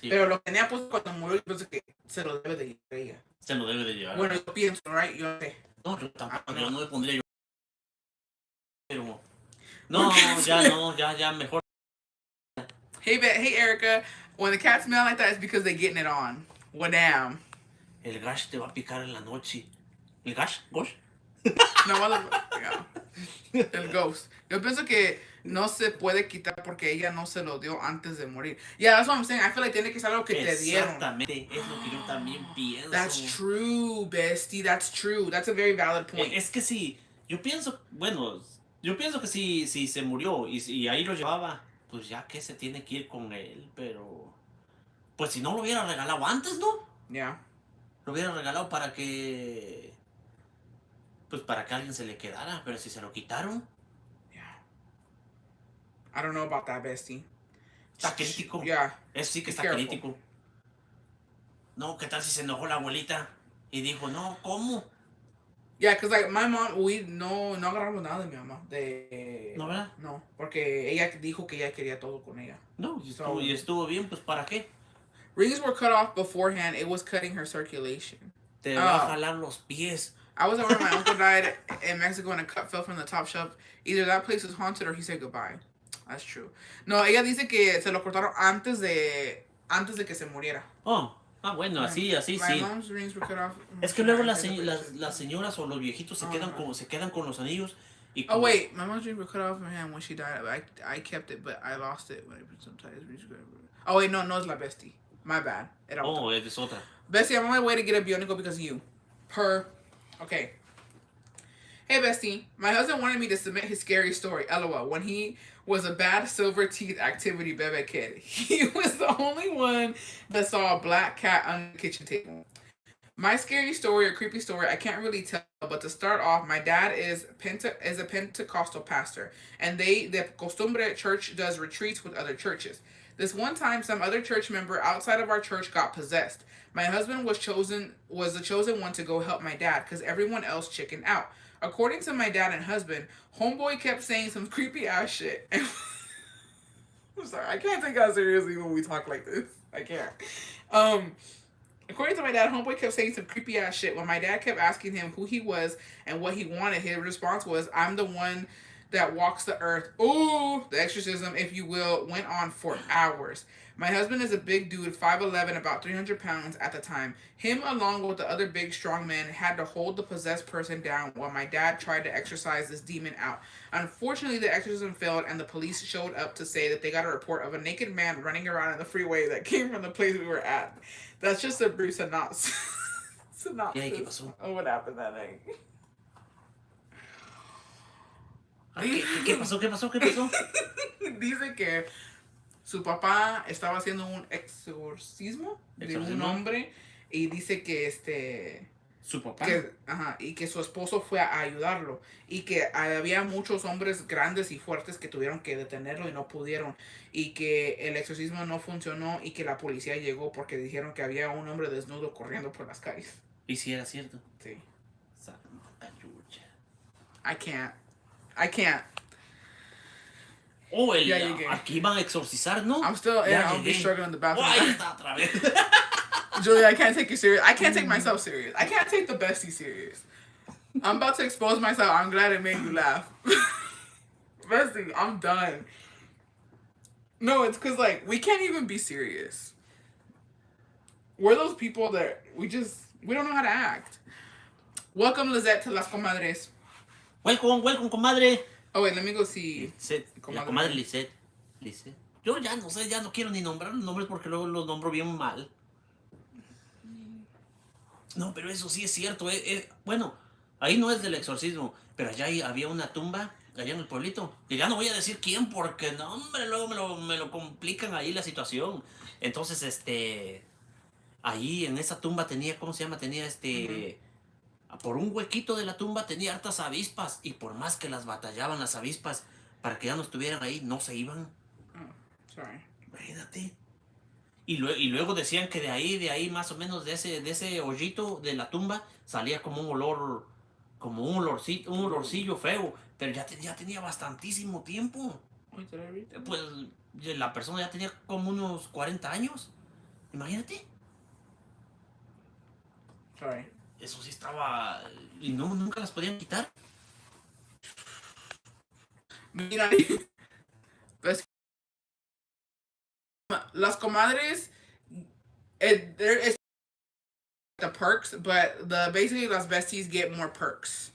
Pero lo que tenía puesto cuando murió, yo pienso que se lo debe de llevar ella. Se lo debe de llevar. Bueno, yo pienso, right? Yo sé. No, yo tampoco, yo no me pondría yo. Pero... No, ya, mejor. Hey, Erica, when the cats smell like that, it's because they're getting it on. Well, damn. El gash te va a picar en la noche. ¿El gash? ¿Gosh? No, el ghost. Yo pienso que no se puede quitar porque ella no se lo dio antes de morir. Yeah, that's what I'm saying. I feel like tiene que ser algo que te dieron. Exactamente, es lo que yo también pienso. That's true, bestie. That's true. That's a very valid point. Es que sí, yo pienso que si se murió y ahí lo llevaba, pues ya que se tiene que ir con él, pero... Pues si no lo hubiera regalado antes, ¿no? Yeah. Lo hubiera regalado para que... Pues para que alguien se le quedara, pero si se lo quitaron... Yeah. I don't know about that, bestie. Está crítico. Yeah. Sí que está crítico. No, ¿qué tal si se enojó la abuelita? Y dijo, no, ¿cómo? Yeah, because like my mom, no agarramos nada de mi mamá. ¿No, verdad? No, porque ella dijo que ella quería todo con ella. No, y estuvo bien, pues ¿para qué? Rings were cut off beforehand. It was cutting her circulation. Te va a jalar los pies. I was at where my uncle died in Mexico and a cut fell from the top shelf. Either that place was haunted or he said goodbye. That's true. No, ella dice que se lo cortaron antes de que se muriera. Bueno, así sí. Mom's rings were cut off. Es que luego las señoras o los viejitos se quedan con los anillos. Y oh wait, my mom's rings were cut off her hand when she died. I kept it, but I lost it when I put some ties. Oh wait, no es la bestie. My bad. Es otra. Bestie, I'm on my way to get a bionicle because of you. Okay. Hey, Bestie. My husband wanted me to submit his scary story, LOL, when he was a bad silver teeth activity bebe kid. He was the only one that saw a black cat on the kitchen table. My scary story or creepy story, I can't really tell, but to start off, my dad is a Pentecostal pastor, and the Costumbre Church does retreats with other churches. This one time, some other church member outside of our church got possessed. My husband was the chosen one to go help my dad because everyone else chickened out. According to my dad and husband, homeboy kept saying some creepy ass shit. I'm sorry, I can't take that seriously when we talk like this. I can't. According to my dad, homeboy kept saying some creepy ass shit. When my dad kept asking him who he was and what he wanted, his response was, "I'm the one that walks the earth." Ooh, the exorcism, if you will, went on for hours. My husband is a big dude, 5'11", about 300 pounds at the time. Him, along with the other big, strong men, had to hold the possessed person down while my dad tried to exorcise this demon out. Unfortunately, the exorcism failed, and the police showed up to say that they got a report of a naked man running around in the freeway that came from the place we were at. That's just a brief synopsis. Of what happened that night. ¿Qué pasó? ¿Qué pasó? ¿Qué pasó? Dice que su papá estaba haciendo un exorcismo de un ¿Exorcismo? hombre y dice que ¿Su papá? y que su esposo fue a ayudarlo y que había muchos hombres grandes y fuertes que tuvieron que detenerlo y no pudieron y que el exorcismo no funcionó y que la policía llegó porque dijeron que había un hombre desnudo corriendo por las calles. ¿Y si era cierto? Sí. Santa chucha. I can't. I can't. Oh, Ya llegué. aquí van a exorcizar, ¿no? I'm still in. Ya I'll be llegué. struggling in the Oh, ahí bathroom. está otra vez. Julia, I can't take you serious. I can't take myself serious. I can't take the bestie serious. I'm about to expose myself. I'm glad it made you laugh. Bestie, I'm done. No, it's because, like, we can't even be serious. We're those people that we don't know how to act. Welcome, Lizette, to Las Comadres. Welcome, welcome, comadre. Oh, wait, let me go see. La comadre Lisette. Lisette. Yo ya no sé, ya no quiero ni nombrar los nombres porque luego los nombro bien mal. No, pero eso sí es cierto. Bueno, ahí no es del exorcismo, pero allá había una tumba, allá en el pueblito. Que ya no voy a decir quién porque, no, hombre, luego me lo complican ahí la situación. Entonces, ahí en esa tumba tenía, ¿cómo se llama? Tenía por un huequito de la tumba tenía hartas avispas y por más que las batallaban las avispas para que ya no estuvieran ahí, no se iban. Oh, sorry. Imagínate. Y luego decían que de ahí más o menos de ese hoyito de la tumba salía como un olor, como un olorcillo feo, pero ya tenía bastantísimo tiempo. Wait, did I read that? Pues la persona ya tenía como unos 40 años. Imagínate. Sorry. Eso sí estaba. Y no, nunca las podían quitar. Mira, pues, Las Comadres, there is the perks, but basically Las Besties get more perks.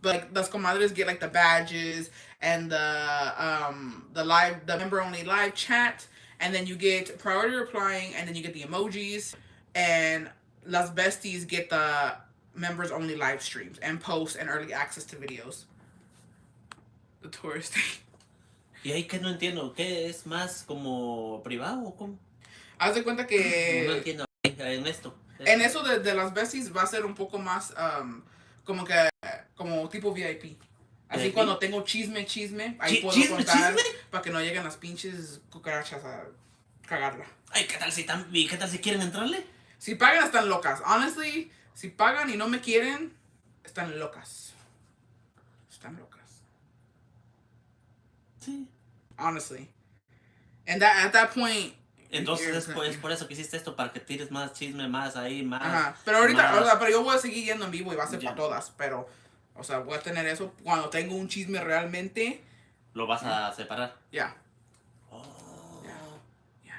But like Las Comadres get like the badges and the member only live chat, and then you get priority replying, and then you get the emojis, and Las Besties get the members only live streams and posts and early access to videos. The tourist thing. Y ahí que no entiendo, ¿qué es más como privado o cómo? Haz de cuenta No que entiendo en esto. en eso de las besties va a ser un poco más como que como tipo VIP. Así ¿VIP? cuando tengo chisme, ahí puedo ¿Chisme, contar chisme? para que no lleguen las pinches cucarachas a cagarla. Ay, ¿qué tal si quieren entrarle? Si pagan están locas. Honestly, si pagan y no me quieren, están locas. Están locas. Sí. Honestly. And at that point. Entonces es por eso que hiciste esto, para que tires más chisme, más ahí, más. Ajá. Pero ahorita, más. o sea, pero yo voy a seguir yendo en vivo y va a ser Ya. para todas. Pero, o sea, voy a tener eso cuando tengo un chisme realmente. Lo vas a separar. Ya. Oh. Ya.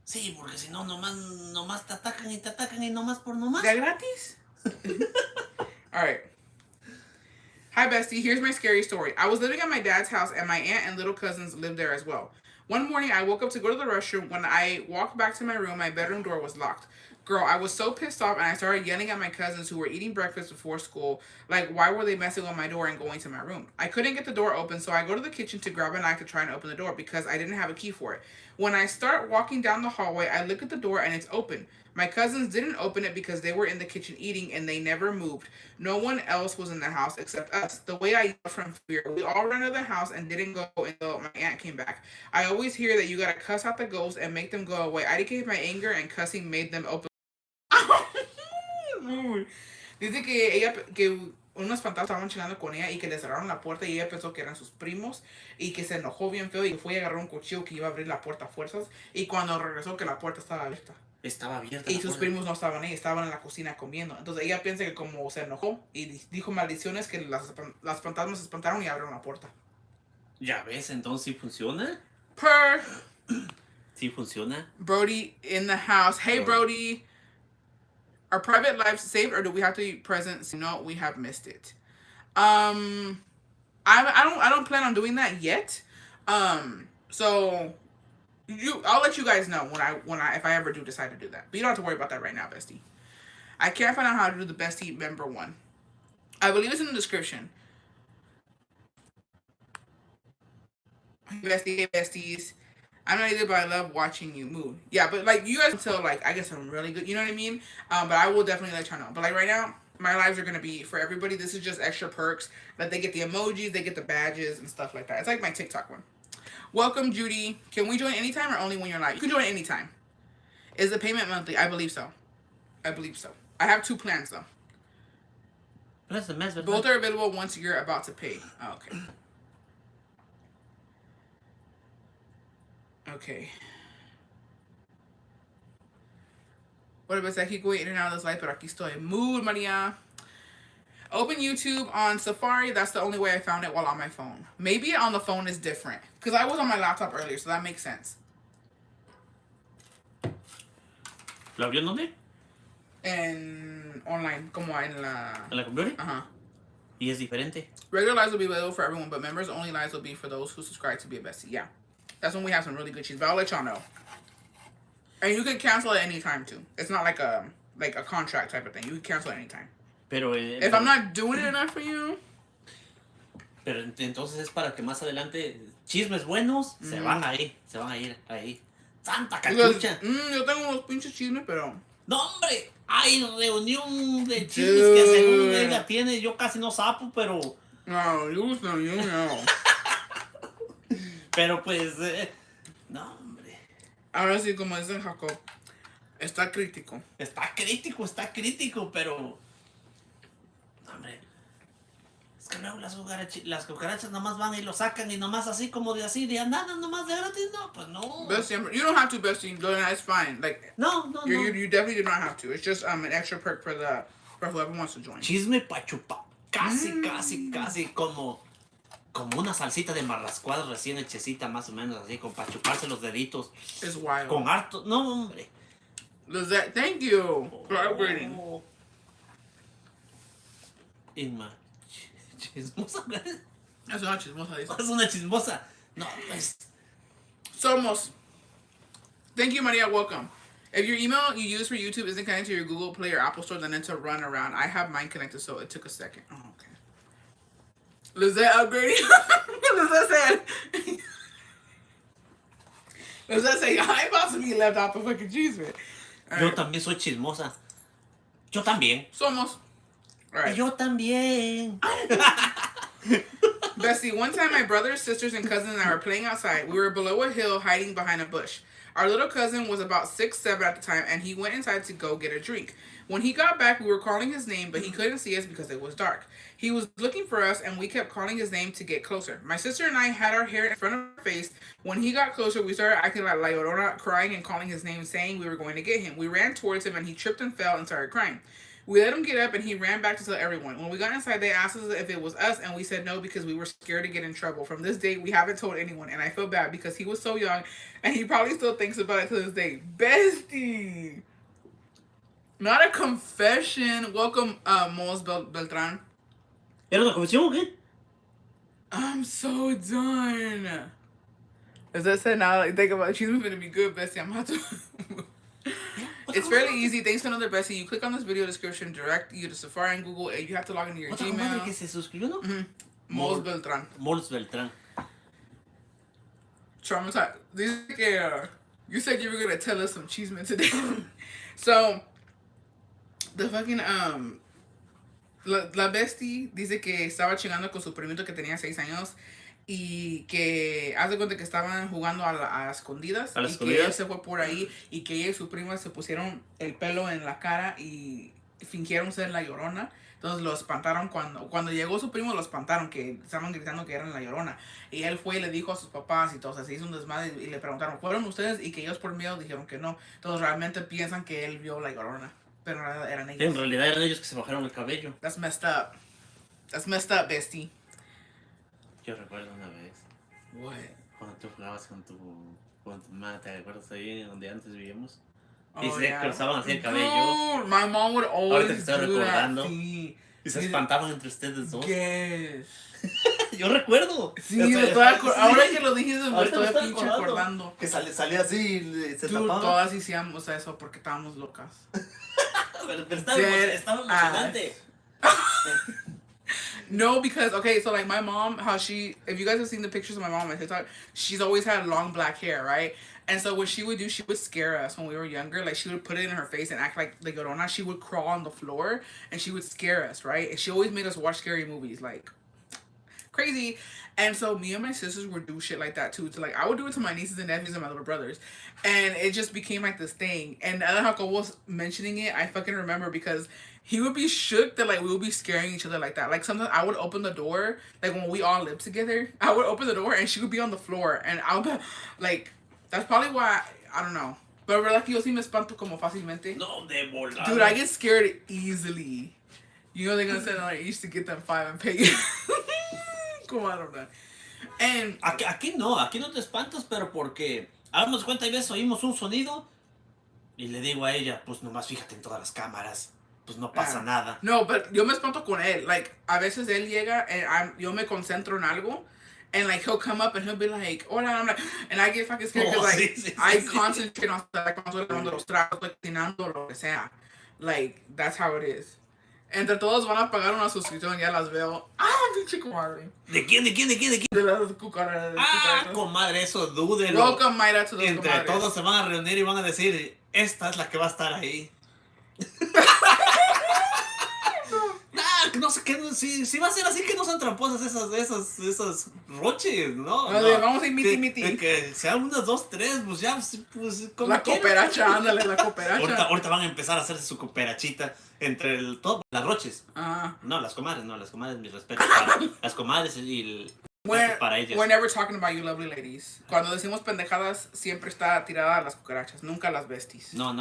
Sí, porque si no, nomás te atacan y nomás por nomás. ¿De gratis? Alright. Hi, bestie. Here's my scary story. I was living at my dad's house, and my aunt and little cousins lived there as well. One morning, I woke up to go to the restroom. When I walked back to my room, my bedroom door was locked. Girl, I was so pissed off, and I started yelling at my cousins who were eating breakfast before school. Like, why were they messing on my door and going to my room? I couldn't get the door open, so I go to the kitchen to grab a knife to try and open the door because I didn't have a key for it. When I start walking down the hallway, I look at the door and it's open. My cousins didn't open it because they were in the kitchen eating and they never moved. No one else was in the house except us. The way I yelled from fear, we all ran to the house and didn't go until my aunt came back. I always hear that you gotta cuss out the ghosts and make them go away. I decayed my anger and cussing made them open. Dice que unos fantasmas estaban chingando con ella y que le cerraron la puerta y ella pensó que eran sus primos y que se enojó bien feo y que fue y agarró un cuchillo que iba a abrir la puerta a fuerzas y cuando regresó que la puerta estaba abierta. Estaba abierta. Y sus primos no estaban ahí, estaban en la cocina comiendo. Entonces ella piensa que como se enojó y dijo maldiciones que las fantasmas se espantaron y abrieron la puerta. Ya ves, entonces sí funciona. Sí funciona. Brody in the house. Hey Brody. Are private lives saved or do we have to be present? So no, we have missed it. I don't plan on doing that yet. So I'll let you guys know if I ever do decide to do that. But you don't have to worry about that right now, bestie. I can't find out how to do the bestie member one. I believe it's in the description. Bestie, besties. I'm not either, but I love watching you move. Yeah, but like you guys until like I guess I'm really good. You know what I mean? But I will definitely let y'all know. But like right now, my lives are gonna be for everybody. This is just extra perks that they get the emojis, they get the badges and stuff like that. It's like my TikTok one. Welcome, Judy. Can we join anytime or only when you're live? You can join anytime. Is the payment monthly? I believe so. I believe so. I have 2 plans though. Both are available once you're about to pay. Oh, okay. Okay. What about that? Keep going in and out of this life, but aquí estoy. Mood, Maria. Open YouTube on Safari. That's the only way I found it while on my phone. Maybe on the phone is different. Because I was on my laptop earlier, so that makes sense. ¿Lo abrió en dónde? En online, como en la... ¿En la computadora? Uh-huh. Y es diferente. Regular lives will be available for everyone, but members only lives will be for those who subscribe to be a bestie. Yeah. That's when we have some really good cheese, but I'll let y'all know. And you can cancel at any time too. It's not like a contract type of thing. You can cancel at any time. Pero if I'm not doing it enough for you. Pero entonces es para que más adelante chismes buenos se van a ir ahí. Santa cachucha. Yo tengo unos pinches chismes, pero no, hombre, hay reunión de chismes que según ella tiene. Yo casi no sapo, pero no, you know. Pero pues no, hombre. Ahora sí, como dice Jacob, está crítico. Está crítico, pero hombre, es que luego las cucarachas nomás van y lo sacan y nomás así como de andana, nomás de gratis, no, pues no. Bestie, you don't have to, bestie. It's fine. Like no. You definitely do not have to. It's just an extra perk for whoever wants to join. Chisme pa' chupar. Casi como una salsita de marrascuadra recién hechecita, más o menos así, con para chuparse los deditos. It's wild. Con harto, no, hombre. Lizette, thank you for upgrading. Inma, chismosa. Es una chismosa, dice. Es una chismosa. No, pues. Somos. Thank you, Maria. Welcome. If your email you use for YouTube isn't connected to your Google Play or Apple Store, then it's a run around. I have mine connected, so it took a second. Oh, okay. Lizette upgrading. Lizette say, I'm about to be left out the fucking cheese, man. Yo también soy chismosa. Yo también. Somos. Right. Yo también. Bessie, one time my brothers, sisters, and cousins and I were playing outside. We were below a hill hiding behind a bush. Our little cousin was about 6, 7 at the time, and he went inside to go get a drink. When he got back, we were calling his name, but he couldn't see us because it was dark. He was looking for us, and we kept calling his name to get closer. My sister and I had our hair in front of our face. When he got closer, we started acting like La Llorona, crying and calling his name, saying we were going to get him. We ran towards him, and he tripped and fell and started crying. We let him get up, and he ran back to tell everyone. When we got inside, they asked us if it was us, and we said no because we were scared to get in trouble. From this day, we haven't told anyone, and I feel bad because he was so young, and he probably still thinks about it to this day. Bestie! Not a confession. Welcome, Moles Beltran. ¿Era una confesión o qué? I'm so done. As I said, now I think about it, she's going to be good, Bestie. I'm about to... It's fairly easy. Thanks to another Bessie. You click on this video description, direct you to Safari and Google, and you have to log into your Gmail. Que se suscribió, ¿no? Moles Beltran. Moles Beltran. Traumatized. You said you were gonna tell us some chisme today. So, the fucking la bestie dice que estaba chingando con su primito que tenía 6 años. Y que hace cuenta que estaban jugando a escondidas. ¿A las y escondidas? que él se fue por ahí. Y que ella y su prima se pusieron el pelo en la cara y fingieron ser la Llorona. Entonces lo espantaron cuando llegó su primo, lo espantaron, que estaban gritando que eran la Llorona. Y él fue y le dijo a sus papás y todo, o sea, se hizo un desmadre y le preguntaron, ¿fueron ustedes? Y que ellos por miedo dijeron que no. Entonces realmente piensan que él vio la Llorona. Pero en realidad eran ellos. En realidad eran ellos que se bajaron el cabello. That's messed up. That's messed up, bestie. Yo recuerdo una vez. What? Cuando tú jugabas con tu mamá, ¿te acuerdas ahí donde antes vivíamos? Oh, Y se yeah. cruzaban así el cabello. Dude, my mom would Ahorita que always estoy do recordando. that. Sí. Y se espantaban entre ustedes dos. Yes. Yo recuerdo. Sí, ahora que lo dijiste me Ahorita estoy me pinche acordando. Que salía así y se Dude, tapaba. todas hacíamos eso porque estábamos locas. Pero estaba emocionante. No, because okay, so like my mom, how she, if you guys have seen the pictures of my mom on my TikTok, she's always had long black hair, right? And so what she would do, she would scare us when we were younger. Like she would put it in her face and act like Llorona. She would crawl on the floor and she would scare us, right? And she always made us watch scary movies, like crazy. And so me and my sisters would do shit like that too. To like I would do it to my nieces and nephews and my little brothers, and it just became like this thing. And Jacob was mentioning it, I fucking remember because he would be shook that like we would be scaring each other like that. Like sometimes I would open the door, like when we all lived together, I would open the door and she would be on the floor, and I would be like, that's probably why I don't know. But verdad que yo sí me espanto como fácilmente. No, de volada. Dude, I get scared easily. You know they're gonna say that I used to get them 5 and pay. Comadre. And aquí no te espantas, pero porque damos cuenta y ves, oímos un sonido y le digo a ella, pues nomás fíjate en todas las cámaras, pues no pasa nada. No, but yo me espanto con él. Like, a veces él llega and yo me concentro en algo, and like he'll come up and he'll be like, hola, and I'm like, and I get fucking scared because like I concentrate on like cuando estoy lavando los trastos, cocinando, lo que sea. Like, that's how it is. Entre todos van a pagar una suscripción, ya las veo. ¡Ah, pinche comadre! ¿De quién? De las cucarachas. Ah, comadre, eso dúdelo. Welcome, Mayra, to those Entre comadres. todos se van a reunir y van a decir, esta es la que va a estar ahí. No sé qué, si va a ser así, que no sean tramposas esas roches, ¿no? No. Vamos a ir miti. Que sean unas 2, 3, pues ya, pues como la cooperacha, ándale, la cooperacha. Ahorita van a empezar a hacerse su cooperachita entre las roches. Ah. No, las comadres, mis respetos. Las comadres y para ellas. We're never talking about you lovely ladies. Cuando decimos pendejadas, siempre está tirada a las cucarachas, nunca las besties. No.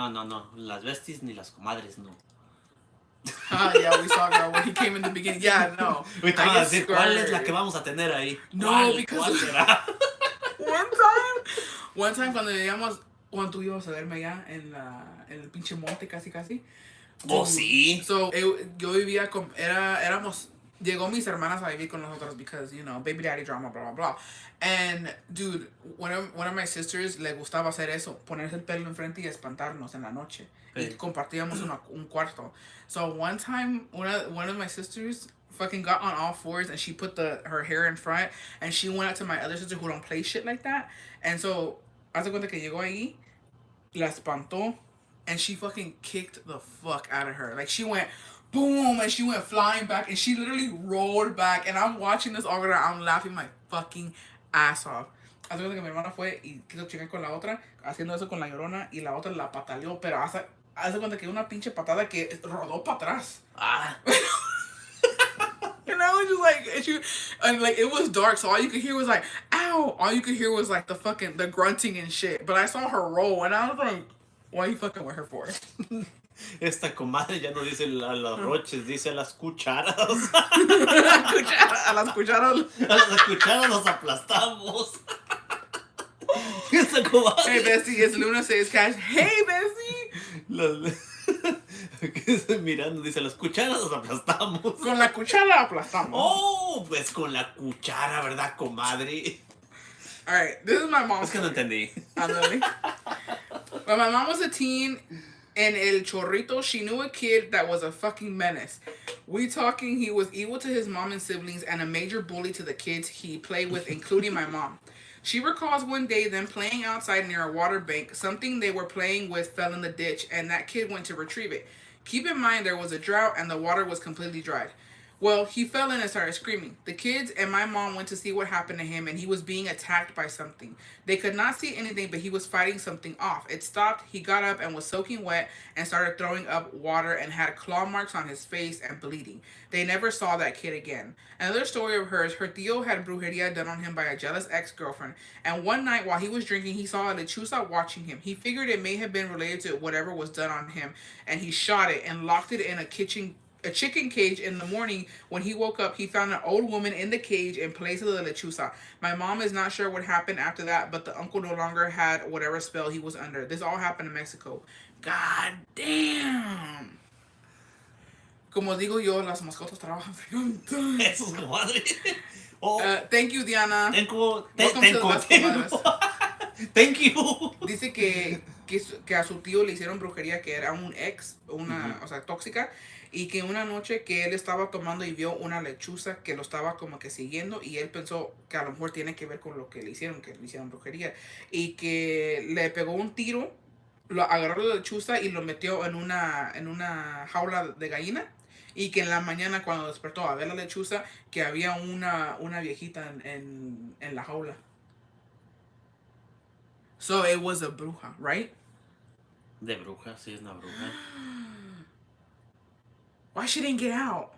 Las besties ni las comadres, no. Yeah, we saw that when he came in the beginning. Yeah, no. Ahorita van a decir, ¿cuál es la que vamos a tener ahí? No, ¿Cuál será? One time cuando tú ibas a verme allá en el pinche monte casi. Oh, sí. So, yo vivía llegó mis hermanas a vivir con nosotros because, you know, baby daddy drama, blah, blah, blah. And, dude, one of my sisters le gustaba hacer eso, ponerse el pelo enfrente y espantarnos en la noche. Sí. Y compartíamos un cuarto. So, one time, one of my sisters fucking got on all fours and she put her hair in front and she went out to my other sister who don't play shit like that. And so, hace cuenta que llegó ahí, la espantó, and she fucking kicked the fuck out of her. Like, she went boom, and she went flying back, and she literally rolled back, and I'm watching this all around, I'm laughing my fucking ass off. Hace cuenta que mi hermana fue y quiso chingar con la otra, haciendo eso con la Llorona, y la otra la pataleó, pero hace cuenta que una pinche patada que rodó para atrás. Ah. And I was just like, and like it was dark, so all you could hear was like, ow! All you could hear was like the grunting and shit. But I saw her roll, and I was like, what are you fucking with her for? Esta comadre ya no dice a los roches, dice a las cucharas. A las cucharas. A las cucharas los aplastamos. Esta comadre. Hey, Bessie, it's Luna says cash. Hey, Bessie. ¿Qué estoy mirando? Dice, las cucharas los aplastamos. Con la cuchara aplastamos. Oh, pues con la cuchara, ¿verdad, comadre? Alright, this is my mom. Es que no entendí. When my mom was a teen, in El Chorrito, she knew a kid that was a fucking menace. We talking, he was evil to his mom and siblings and a major bully to the kids he played with, including my mom. She recalls one day them playing outside near a water bank. Something they were playing with fell in the ditch, and that kid went to retrieve it. Keep in mind there was a drought and the water was completely dried. Well, he fell in and started screaming. The kids and my mom went to see what happened to him, and he was being attacked by something. They could not see anything, but he was fighting something off. It stopped, he got up and was soaking wet and started throwing up water and had claw marks on his face and bleeding. They never saw that kid again. Another story of hers, her tío had brujeria done on him by a jealous ex-girlfriend, and one night while he was drinking, he saw a lechuza watching him. He figured it may have been related to whatever was done on him, and he shot it and locked it in a chicken cage. In the morning, when he woke up, he found an old woman in the cage in place of the lechuza. My mom is not sure what happened after that, but the uncle no longer had whatever spell he was under. This all happened in Mexico. God damn. Como digo yo, las mascotas trabajan. Eso es comadre. Oh. Thank you, Diana. Thank you. Dice que a su tío le hicieron brujería, que era un ex, o sea, tóxica. y que una noche que él estaba tomando y vio una lechuza que lo estaba como que siguiendo y él pensó que a lo mejor tiene que ver con lo que le hicieron brujería y que le pegó un tiro, lo agarró la lechuza y lo metió en una jaula de gallina y que en la mañana cuando despertó a ver la lechuza que había una viejita en la jaula. So it was a bruja, right? De bruja, sí, es una bruja. Why she didn't get out?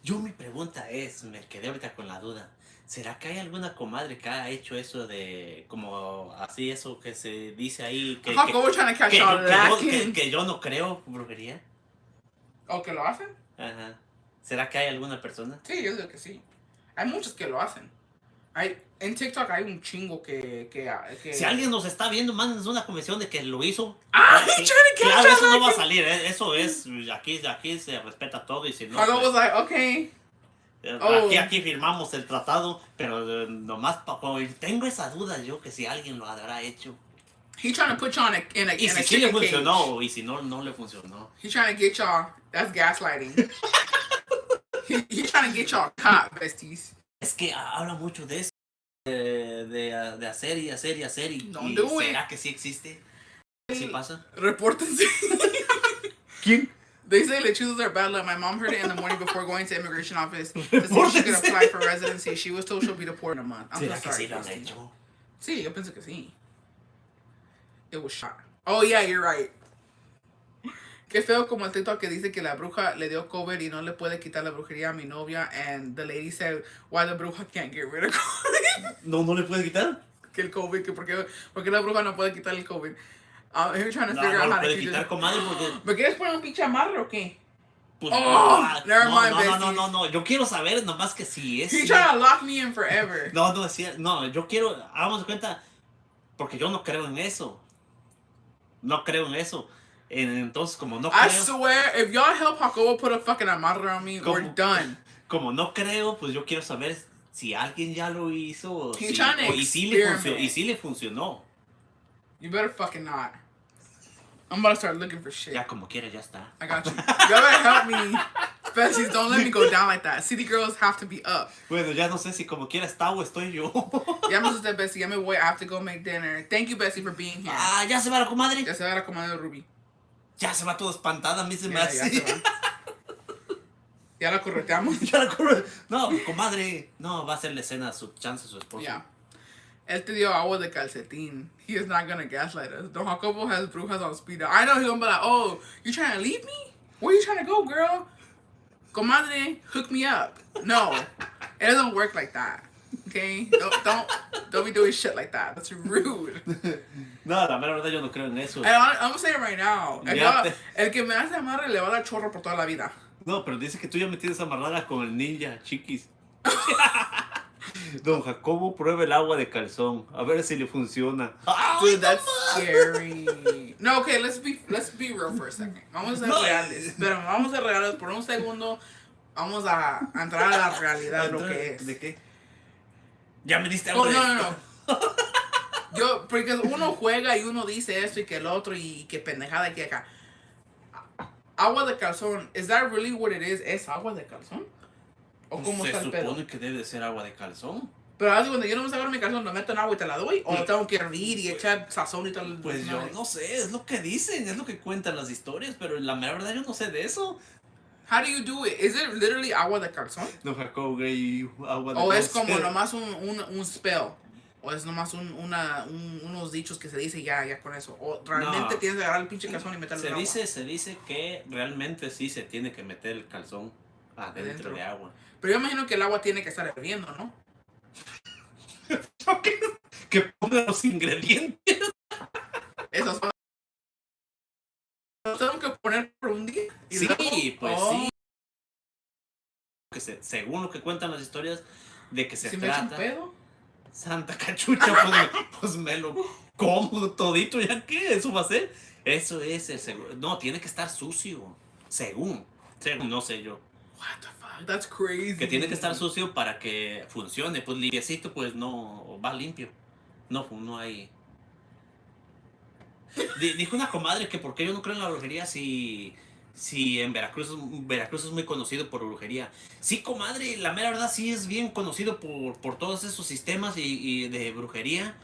Yo mi pregunta es, me quedé ahorita con la duda. ¿Será que hay alguna comadre que ha hecho eso de, como así, eso que se dice ahí, Jacobo trying to catch y'all lacking. que yo no creo brujería? ¿O que lo hacen? Ajá. ¿Será que hay alguna persona? Sí, yo digo que sí. Hay muchos que lo hacen. En TikTok hay un chingo que Si alguien nos está viendo, mándenos una convención de que lo hizo. Ah, he's trying to catch Claro, y'all eso no va a lacking. salir, eso es, aquí se respeta todo y si no, Jacobo was pues, like, okay. Oh. aquí firmamos el tratado, pero nomás tengo esa duda yo que si alguien lo habrá hecho. He trying to put y'all in a Y si sí chicken le cage. funcionó, y si no, no le funcionó. He trying to get y'all. That's gaslighting. he trying to get y'all caught, besties. Es que habla mucho de eso, de hacer y hacer y hacer, y Don't do ¿será it. que sí existe? ¿Sí pasa? Repórtense. ¿Quién? They say lechuzas are bad luck. My mom heard it in the morning before going to immigration office to see if she could apply for residency. She was told she'll be deported in a month. I'm so ¿Será que sorry, sí lo han bestie. hecho? Sí, yo pienso que sí. It was shot. Oh, yeah, you're right. Qué feo como el TikTok que dice que la bruja le dio COVID y no le puede quitar la brujería a mi novia. And the lady said, why the bruja can't get rid of COVID. ¿No le puede quitar? Que el COVID, que porque la bruja no puede quitar el COVID. You're trying to No, figure no out lo how to puede keep quitar, it. comadre, porque... ¿Me quieres poner un pinche amarre o qué? Pues, Oh, never mind, no, yo quiero saber nomás que si es... He's trying to lock me in forever. No, yo quiero, hagamos de cuenta, porque yo no creo en eso. No creo en eso. Entonces, como no creo... I swear, if y'all help Jacobo put a fucking amarre on me, we're done. Como no creo, pues yo quiero saber si alguien ya lo hizo o He's si, trying to y experiment. si le funcionó. You better fucking not. I'm about to start looking for shit. Ya como quiera, ya está. I got you. Y'all better help me. Besties, don't let me go down like that. City girls have to be up. Bueno, ya no sé si como quiera está o estoy yo. Ya me asusté, Bessie. Ya me voy. I have to go make dinner. Thank you, Bessie, for being here. Ah, ya se va la comadre. Ya se va la comadre de Ruby. Ya se va toda espantada, a mí se me Ya hace. se va. Ya la correteamos. Ya la corre. No, comadre. No, va a ser la escena su chance su esposo. Yeah. Él te dio agua de calcetín. He is not gonna gaslight us. Don Jacobo has brujas on speed dial. I know he's gonna be like, oh, you trying to leave me? Where you trying to go, girl? Comadre, hook me up. No, it doesn't work like that. Okay? Don't be doing shit like that. That's rude. No, la mera verdad yo no creo en eso. And I'm gonna say it right now. Ya te- El que me hace amarre le va a dar chorro por toda la vida. No, pero dice que tú ya me tienes amarrada con el ninja, chiquis. Don Jacobo prueba el agua de calzón. A ver si le funciona. Dude, that's scary. No, okay, let's be real for a second. Vamos a ser reales. Pero vamos a ser reales por un segundo. Vamos a entrar a la realidad de lo que es. ¿De qué? Ya me diste agua Oh, de... no. Porque uno juega y uno dice esto y que el otro y que pendejada y que acá. Agua de calzón, is that really what it is? ¿Es agua de calzón? ¿O Pues cómo está el se pedo? supone que debe de ser agua de calzón. Pero así cuando yo no me saco mi calzón, lo meto en agua y te la doy. O lo tengo que hervir y echar sazón y tal. Pues yo no sé, es lo que dicen, es lo que cuentan las historias, pero la mera verdad yo no sé de eso. How do you do it? Is it literally agua de calzón? Don Jacobo Gay, agua de O es calzón. como nomás un spell. O es nomás unos dichos que se dice ya con eso. O realmente No. tienes que agarrar el pinche calzón y meterlo en agua. Se dice que realmente sí se tiene que meter el calzón adentro de agua. Pero yo imagino que el agua tiene que estar hirviendo, ¿no? Que ponga los ingredientes. Eso es. Lo tengo que poner por un día. Y Sí, luego, pues oh, sí. Que según lo que cuentan las historias, de que se si me echo un trata. pedo. Santa cachucha, pues me lo como todito, ¿ya qué? ¿Eso va a ser? Eso es el seguro. No, tiene que estar sucio. Según, no sé yo. What the fuck? That's crazy. Que tiene que estar sucio para que funcione. Pues limpiecito, pues no va limpio. No hay. Dijo una comadre que porque yo no creo en la brujería si Sí, en Veracruz es muy conocido por brujería. Sí, comadre, la mera verdad sí es bien conocido por todos esos sistemas y de brujería.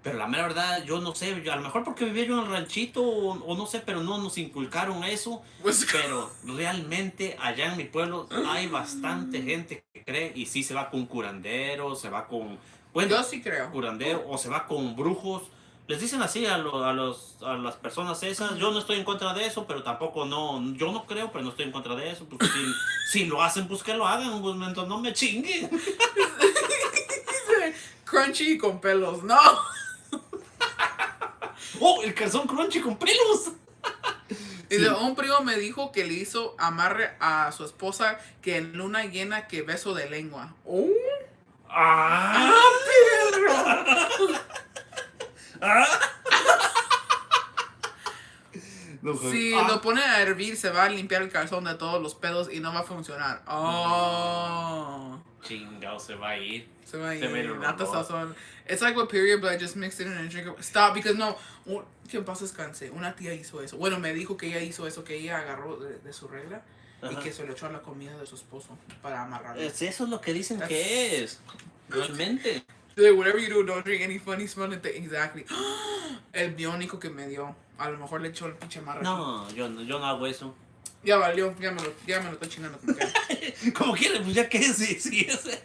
Pero la mera verdad, yo no sé, a lo mejor porque vivía yo en el ranchito o no sé, pero no nos inculcaron eso. Pues, Pero realmente allá en mi pueblo hay bastante gente que cree y sí se va con curandero, se va con, bueno, yo sí creo. curandero o se va con brujos. Les dicen así a las personas esas. Yo no estoy en contra de eso, pero tampoco no, yo no creo, pero no estoy en contra de eso. Porque si lo hacen, pues que lo hagan, pues mientras no me chinguen. Dice crunchy con pelos. No. ¡Oh, el calzón crunchy con pelos! Y de Sí. un primo me dijo que le hizo amarre a su esposa que en luna llena que beso de lengua. ¡Oh! ¡Ah! ¡Ah, perro! ¡Ah! No, Si lo pone a hervir, se va a limpiar el calzón de todos los pedos y no va a funcionar. ¡Oh! Chingado, se va a ir. Se va a Se va a ir ir. el Nata olor. sazón. It's like with period blood, just mix it in and drink it. Stop, because no. Que en paz descanse. Una tía hizo eso. Bueno, me dijo que ella hizo eso, que ella agarró de su regla y Ajá. que se lo echó a la comida de su esposo para amarrarlo. Eso es lo que dicen That's- que es. Realmente. Like, whatever you do, don't drink any funny smelling thing. Exactly. El biónico que me dio. A lo mejor le echó el pinche amarre. No, yo no hago eso. Ya valió, ya me lo estoy chingando como quiera. Como quieres, pues ya que sí, ese.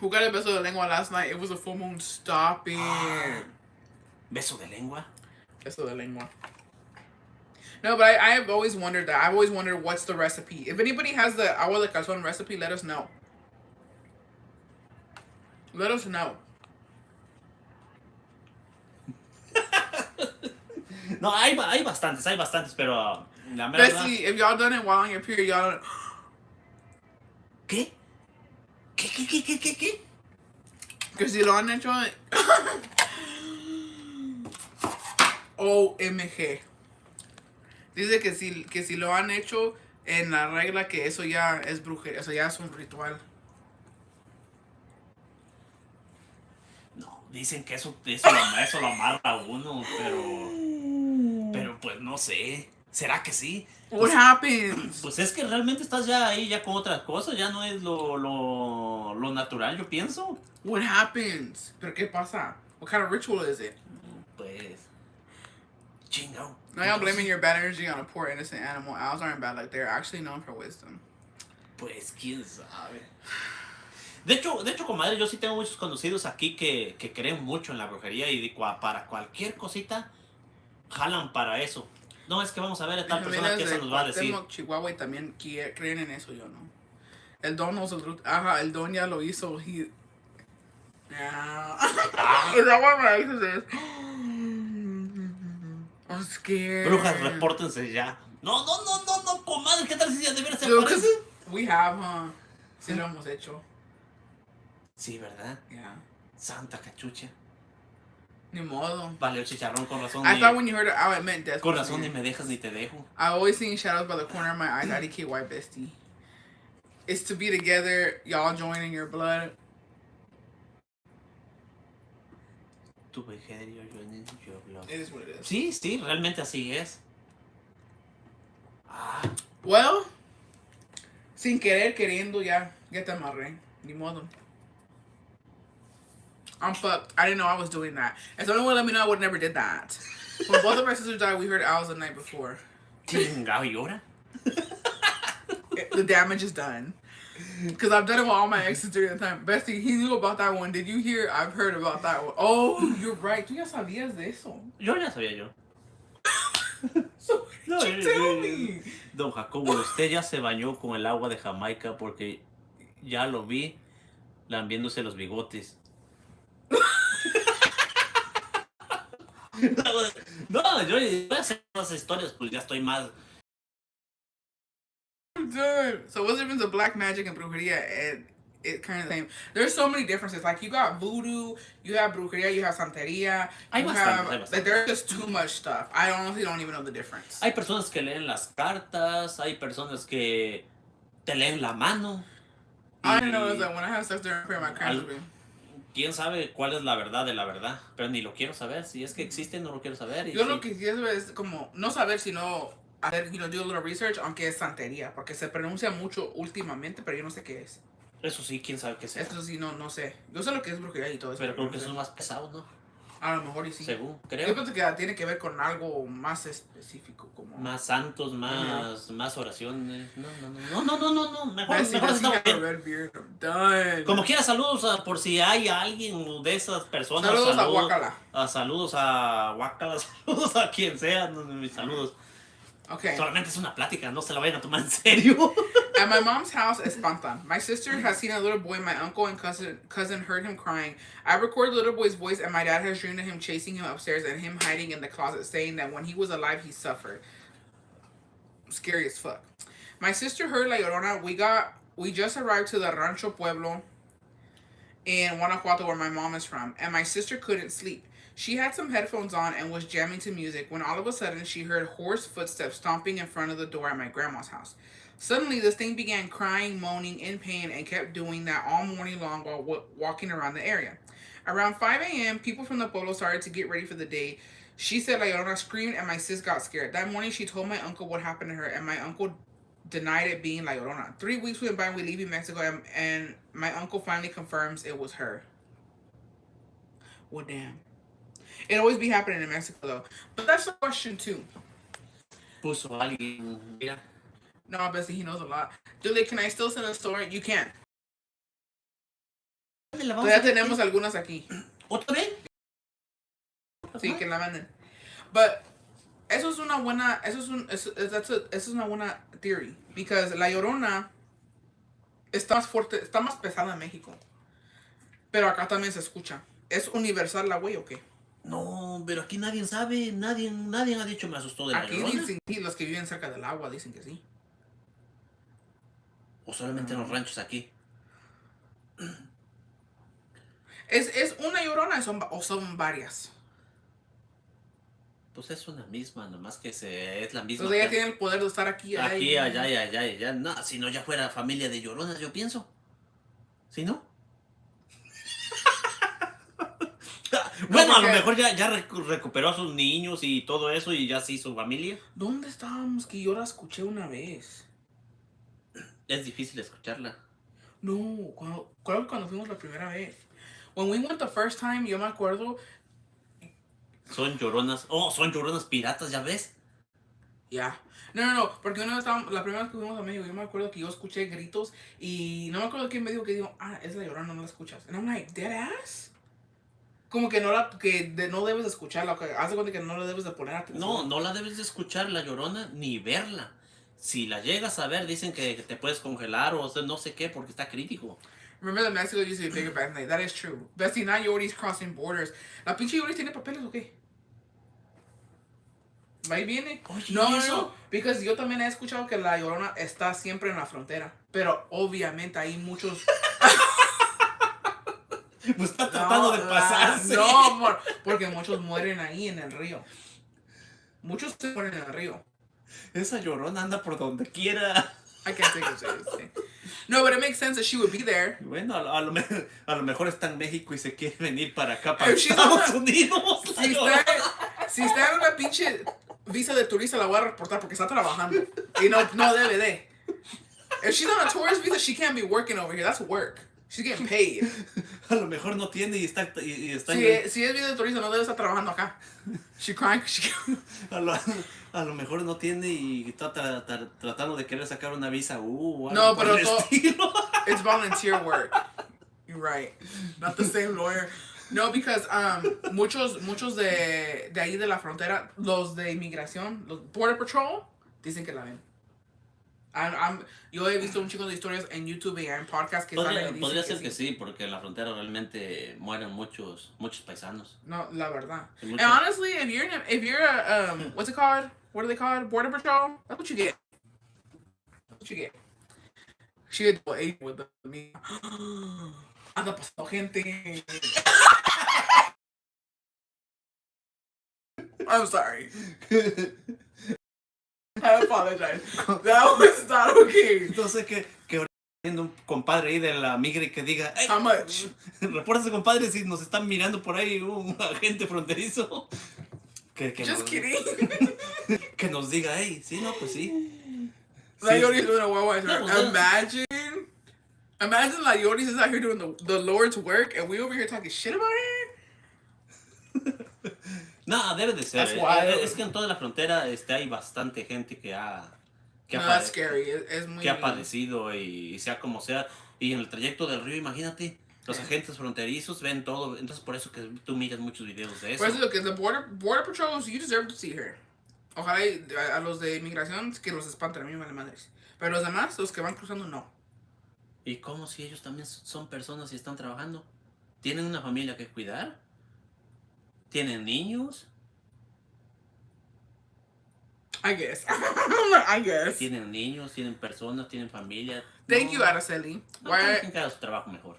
Jugar el beso de lengua last night. It was a full moon. Stop it. ¿Beso de lengua? Beso de lengua. No, but I have always wondered that. I've always wondered what's the recipe. If anybody has the agua de calzón recipe, let us know. Let us know. No, hay bastantes, pero la mera verdad. Especially if y'all done it while on your period, y'all. ¿Qué? ¿Qué? Que si lo han hecho. OMG. Dice que si lo han hecho en la regla, que eso ya es brujería, eso ya es un ritual. No, dicen que eso lo amarra a uno, pero pues no sé. ¿Será que sí? What happens? Pues es que realmente estás ya ahí ya con otras cosas, ya no es lo natural, yo pienso. What happens? ¿Pero qué pasa? What kind of ritual is it? Pues chingado. Now y'all blaming your bad energy on a poor innocent animal. Owls aren't bad, like they're actually known for wisdom. Pues quién sabe. De hecho, comadre, yo sí tengo muchos conocidos aquí que creen mucho en la brujería y para cualquier cosita jalan para eso. No, es que vamos a ver a tal persona que eso nos va a decir. Chihuahua y también creen en eso, yo no. El don no se lo... Ajá, el don ya lo hizo. He... Yeah. Is that what my ex says? I'm scared. Brujas, repórtense ya. No, comadre, ¿qué tal si ya de veras se Dude, aparece? 'cause we have, huh? Sí lo hemos hecho. Sí, ¿verdad? Yeah. Santa cachucha. Ni modo. Vale, el chicharrón, con razón. I thought when you heard it out, it meant death. Con razón ni me dejas ni te dejo. I always seen shadows by the corner of my eyes. IDKY bestie. It's to be together, y'all joining your blood. Tu vejerio, yo en your blood. It is what it is. Sí, realmente así es. Well, sin querer, queriendo, ya te amarré. Ni modo. I'm fucked. I didn't know I was doing that. If someone would let me know, I would never did that. When both of our sisters died, we heard owls the night before. Chingado, ¿y ahora? The damage is done. Because I've done it with all my exes during the time. Bestie, he knew about that one. Did you hear? I've heard about that one. Oh, you're right. Tú ya sabías de eso. Yo ya sabía yo. So, No, you tell me. Don Jacobo, usted ya se bañó con el agua de Jamaica porque ya lo vi lambiéndose los bigotes. No, yo voy a hacer las historias, pues ya estoy más. Dude. So what's the difference of black magic and brujeria? And it kind of same. There's so many differences. Like you got voodoo, you have brujeria, you have santeria. Hay You bastante, have hay bastante. like there's just too much stuff. I honestly don't even know the difference. Hay personas que leen las cartas, hay personas que te leen la mano. I didn't know that when I have sex during prayer, my cramps Al- would be. quién sabe cuál es la verdad de la verdad, pero ni lo quiero saber. Si es que existe, no lo quiero saber. Y Yo si... lo que quiero es como no saber, sino hacer, do a little research, aunque es santería, porque se pronuncia mucho últimamente, pero yo no sé qué es. Eso sí, quién sabe qué sea. Esto sí, no sé. Yo sé lo que es brujería y todo eso. Pero creo no que sé. son más pesados, ¿no? A lo mejor y sí. Según, Yo creo. pienso que tiene que ver con algo más específico, como... Más santos, más oraciones. No. Mejor, Bessie, mejor does he estamos have a bien. red beard? I'm done. Como quiera, saludos por si hay alguien de esas personas. Saludos a Guacala. Saludos a Guacala, saludos a quien sea. Mis saludos. Okay. Solamente es una plática, no se la vayan a tomar en serio. At my mom's house, espantan. My sister has seen a little boy. My uncle and cousin heard him crying. I recorded the little boy's voice, and my dad has dreamed of him chasing him upstairs and him hiding in the closet, saying that when he was alive, he suffered. Scary as fuck. My sister heard La Llorona. We just arrived to the Rancho Pueblo in Guanajuato, where my mom is from, and my sister couldn't sleep. She had some headphones on and was jamming to music when all of a sudden she heard hoarse footsteps stomping in front of the door at my grandma's house. Suddenly, this thing began crying, moaning, in pain, and kept doing that all morning long while walking around the area. Around 5 a.m., people from the pueblo started to get ready for the day. She said La Llorona screamed, and my sis got scared. That morning, she told my uncle what happened to her, and my uncle denied it being La Llorona. 3 weeks went by, we leaving Mexico, and my uncle finally confirms it was her. Well, damn. It always be happening in Mexico, though. But that's the question, too. Puso alguien, mira. No, Bessie, he knows a lot. Julie, can I still send a story? You can't. Todavía tenemos algunas aquí. ¿Otra vez? Sí, que la manden. But eso es una buena, eso es una buena theory. Because La Llorona está más fuerte, está más pesada en México. Pero acá también se escucha. ¿Es universal la güey o qué? No, pero aquí nadie sabe, nadie ha dicho me asustó de La Llorona. Aquí dicen, sí, los que viven cerca del agua dicen que sí. O solamente en los ranchos aquí. ¿Es una Llorona o son varias? Pues es una misma, nomás que es la misma. Entonces ella tiene el poder de estar aquí, aquí, allá. No, si no ya fuera familia de Lloronas, yo pienso. ¿Sí, no? Bueno, a lo mejor ya recuperó a sus niños y todo eso y ya sí su familia. ¿Dónde estábamos que yo la escuché una vez? Es difícil escucharla. No, cuando fuimos la primera vez. When we went the first time, yo me acuerdo. Son lloronas. Oh, son lloronas piratas, ¿ya ves? Ya. No, porque la primera vez que fuimos a México, yo me acuerdo que yo escuché gritos y no me acuerdo quién me dijo que dijo, es La Llorona, no la escuchas. And I'm like, dead ass? Como que no debes de escucharla, haz de cuenta que no le debes de poner atención. No la debes de escuchar, La Llorona, ni verla. Si la llegas a ver, dicen que te puedes congelar o no sé qué, porque está crítico. Remember that Mexico used to be bigger back then? That is true. Bessie, now Yori's crossing borders. ¿La pinche Yori tiene papeles o qué? ¿Va y viene? Oye, No. Because yo también he escuchado que La Llorona está siempre en la frontera. Pero obviamente hay muchos... Pues está tratando de pasarse. No, amor. Porque muchos mueren ahí en el río. Muchos se mueren en el río. Esa Llorona anda por donde quiera. I can't take it seriously. No, but it makes sense that she would be there. Bueno, a lo mejor está en México y se quiere venir para acá, para Estados Unidos. Si está en una pinche visa de turista, la voy a reportar porque está trabajando. Y no debe de. If she's on a tourist visa, she can't be working over here. That's work. She's getting paid. A lo mejor no tiene y está Si es visa de turista, no debe estar trabajando acá. She crying. A lo mejor no tiene y está tratando de querer sacar una visa. No, pero it's volunteer work. You're right. Not the same lawyer. No, because muchos de ahí de la frontera, los de inmigración, los Border Patrol, dicen que la ven. Yo he visto un chico de historias en YouTube y en podcasts que salen y dicen podría ser que sí, porque en la frontera realmente mueren muchos paisanos. No, la verdad. And honestly, if you're a what's it called? What are they called? Border Patrol? That's what you get. That's what you get. She had to eat with me. Anda pasando gente. I'm sorry. I apologize. That was not okay. Entonces, ¿qué Viendo un compadre ahí de la migre que diga, "Ey, How much? repórtese compadre si nos están mirando por ahí un agente fronterizo. Just kidding. Que nos diga, hey, sí, no, pues sí. Like Yodi's doing a worldwide No, tour. pues, Imagine like Yodi's is out here doing the Lord's work and we over here talking shit about her. no, debe de ser. That's wild. Es que en toda la frontera hay bastante gente No, that's scary. Es muy que ha padecido y sea como sea. Y en el trayecto del río, imagínate, los agentes fronterizos ven todo. Entonces, por eso que tú miras muchos videos de eso. Por eso lo que the border patrols, you deserve to see her. Ojalá a los de inmigración que los espanten, a mí me vale madres. Pero los demás, los que van cruzando, no. ¿Y cómo si ellos también son personas y están trabajando? ¿Tienen una familia que cuidar? ¿Tienen niños? I guess. I guess. ¿Tienen niños? ¿Tienen personas? ¿Tienen familia? Thank you, Araceli. No, cada quien haga su trabajo mejor.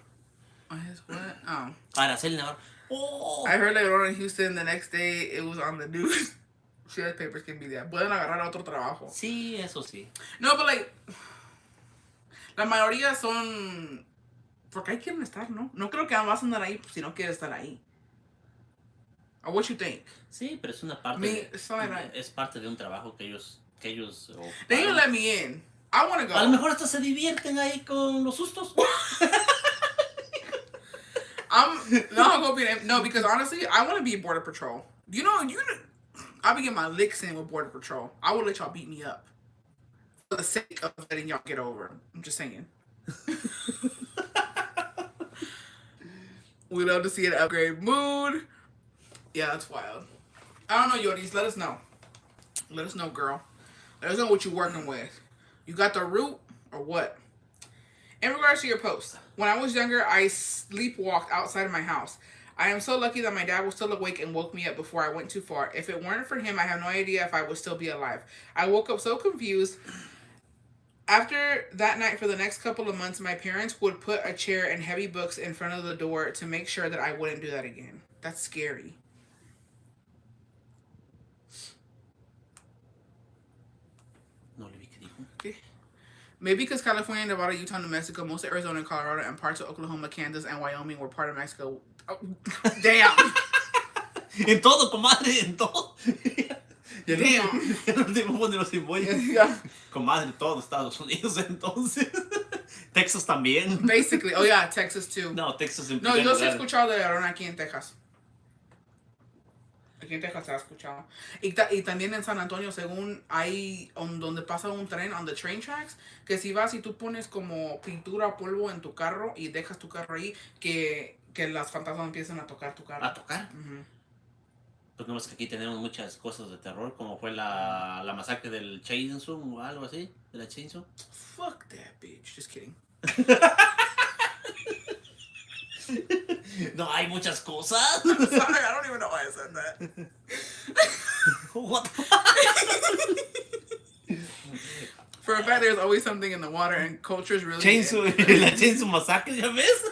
Oh. Araceli Navarro. Oh. I heard they were in Houston the next day. It was on the news. Shit papers can be there. Pueden agarrar otro trabajo. Sí, eso sí. No, but like, la mayoría son porque ahí quieren estar, ¿no? No creo que vas a andar ahí si no quieres estar ahí. Or what you think? Sí, pero es una parte. Es parte de un trabajo que ellos. They didn't let me in. I want to go. A lo mejor hasta se divierten ahí con los sustos. No, because honestly, I want to be Border Patrol. You know, I'll be getting my licks in with Border Patrol. I will let y'all beat me up for the sake of letting y'all get over. I'm just saying. We love to see an upgrade mood. Yeah, that's wild. I don't know, Yodis. Let us know. Let us know, girl. Let us know what you're working with. You got the root or what? In regards to your post, when I was younger, I sleepwalked outside of my house. I am so lucky that my dad was still awake and woke me up before I went too far. If it weren't for him, I have no idea if I would still be alive. I woke up so confused. After that night, for the next couple of months, my parents would put a chair and heavy books in front of the door to make sure that I wouldn't do that again. That's scary. No le vi que dijo. Okay. Maybe because California, Nevada, Utah, New Mexico, most of Arizona and Colorado, and parts of Oklahoma, Kansas, and Wyoming were part of Mexico. Oh, damn. En todo, comadre, en todo. Damn. Ya no te voy a poner los Yeah. Comadre, todo Estados Unidos, entonces. Texas también. Basically. Oh, yeah, Texas, too. No, Texas en No, primer yo sí he lugar. escuchado de Arizona aquí en Texas. Aquí en Texas se ha escuchado. Y también en San Antonio, según hay donde pasa un tren, on the train tracks, que si vas y tú pones como pintura o polvo en tu carro y dejas tu carro ahí, que las fantasmas empiezan a tocar tu carro. ¿A tocar? Pues no es que aquí tenemos muchas cosas de terror, como fue la masacre del Chainsaw o algo así, de la Chainsaw. Fuck that bitch, just kidding. No, hay muchas cosas. I'm sorry, I don't even know why I said that. What? For a fact, there's always something in the water, and culture is really... Chainsaw, la Chainsaw masacre, ¿ya ves?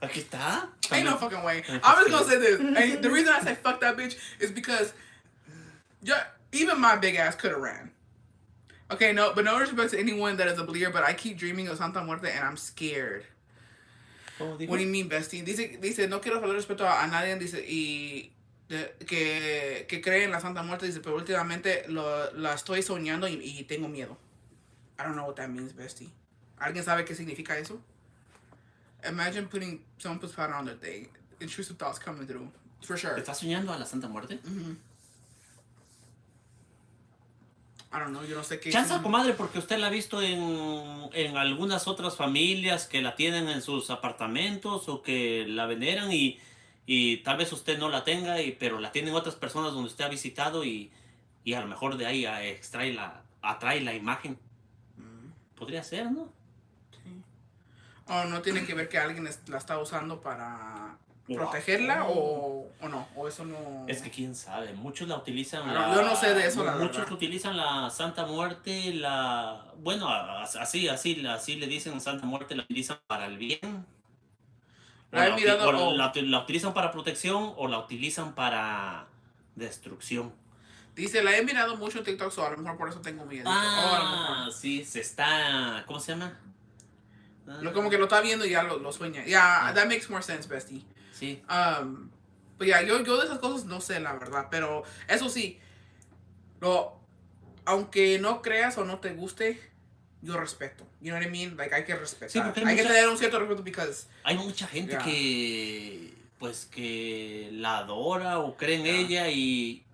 Aquí está. Ain't no fucking way. I'm just gonna say this. And the reason I say fuck that bitch is because even my big ass could have ran. Okay, no, but no respect to anyone that is a believer, but I keep dreaming of Santa Muerte and I'm scared. What do you mean, bestie? Dice, no quiero faltar respeto a nadie, dice, y que cree en la Santa Muerte, dice, pero últimamente la estoy soñando y tengo miedo. I don't know what that means, bestie. ¿Alguien sabe qué significa eso? Imagine someone puts powder on their thing. Intrusive thoughts coming through. For sure. ¿Estás soñando a la Santa Muerte? I don't know, yo no sé qué... Chanza, comadre, porque usted la ha visto en algunas otras familias que la tienen en sus apartamentos o que la veneran y tal vez usted no la tenga, pero la tienen otras personas donde usted ha visitado y a lo mejor de ahí atrae la imagen. Podría ser, ¿no? Sí. O no tiene que ver que alguien la está usando para protegerla o no, o eso no... Es que quién sabe, muchos la utilizan... yo no sé de eso, la verdad. Muchos utilizan la Santa Muerte, bueno, así le dicen Santa Muerte, la utilizan para el bien. La utilizan para protección o la utilizan para destrucción. Dice, la he mirado mucho en TikTok, a lo mejor por eso tengo miedo. Sí, ¿cómo se llama? Como que lo está viendo y ya lo sueña. Yeah, that makes more sense, bestie. Sí. Pues ya, yo de esas cosas no sé, la verdad. Pero eso sí, aunque no creas o no te guste, yo respeto. You know what I mean? Like, hay que Sí, respetar. porque Hay que tener un cierto respeto because... hay mucha gente Yeah. que la adora o cree en Yeah. ella y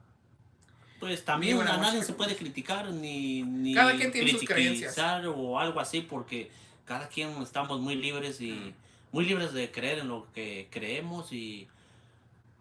pues Me, también when I a watch nadie se puede Paranormal. criticar Cada ni quien tiene sus creencias. criticizar o algo así porque cada quien estamos muy libres y muy libres de creer en lo que creemos y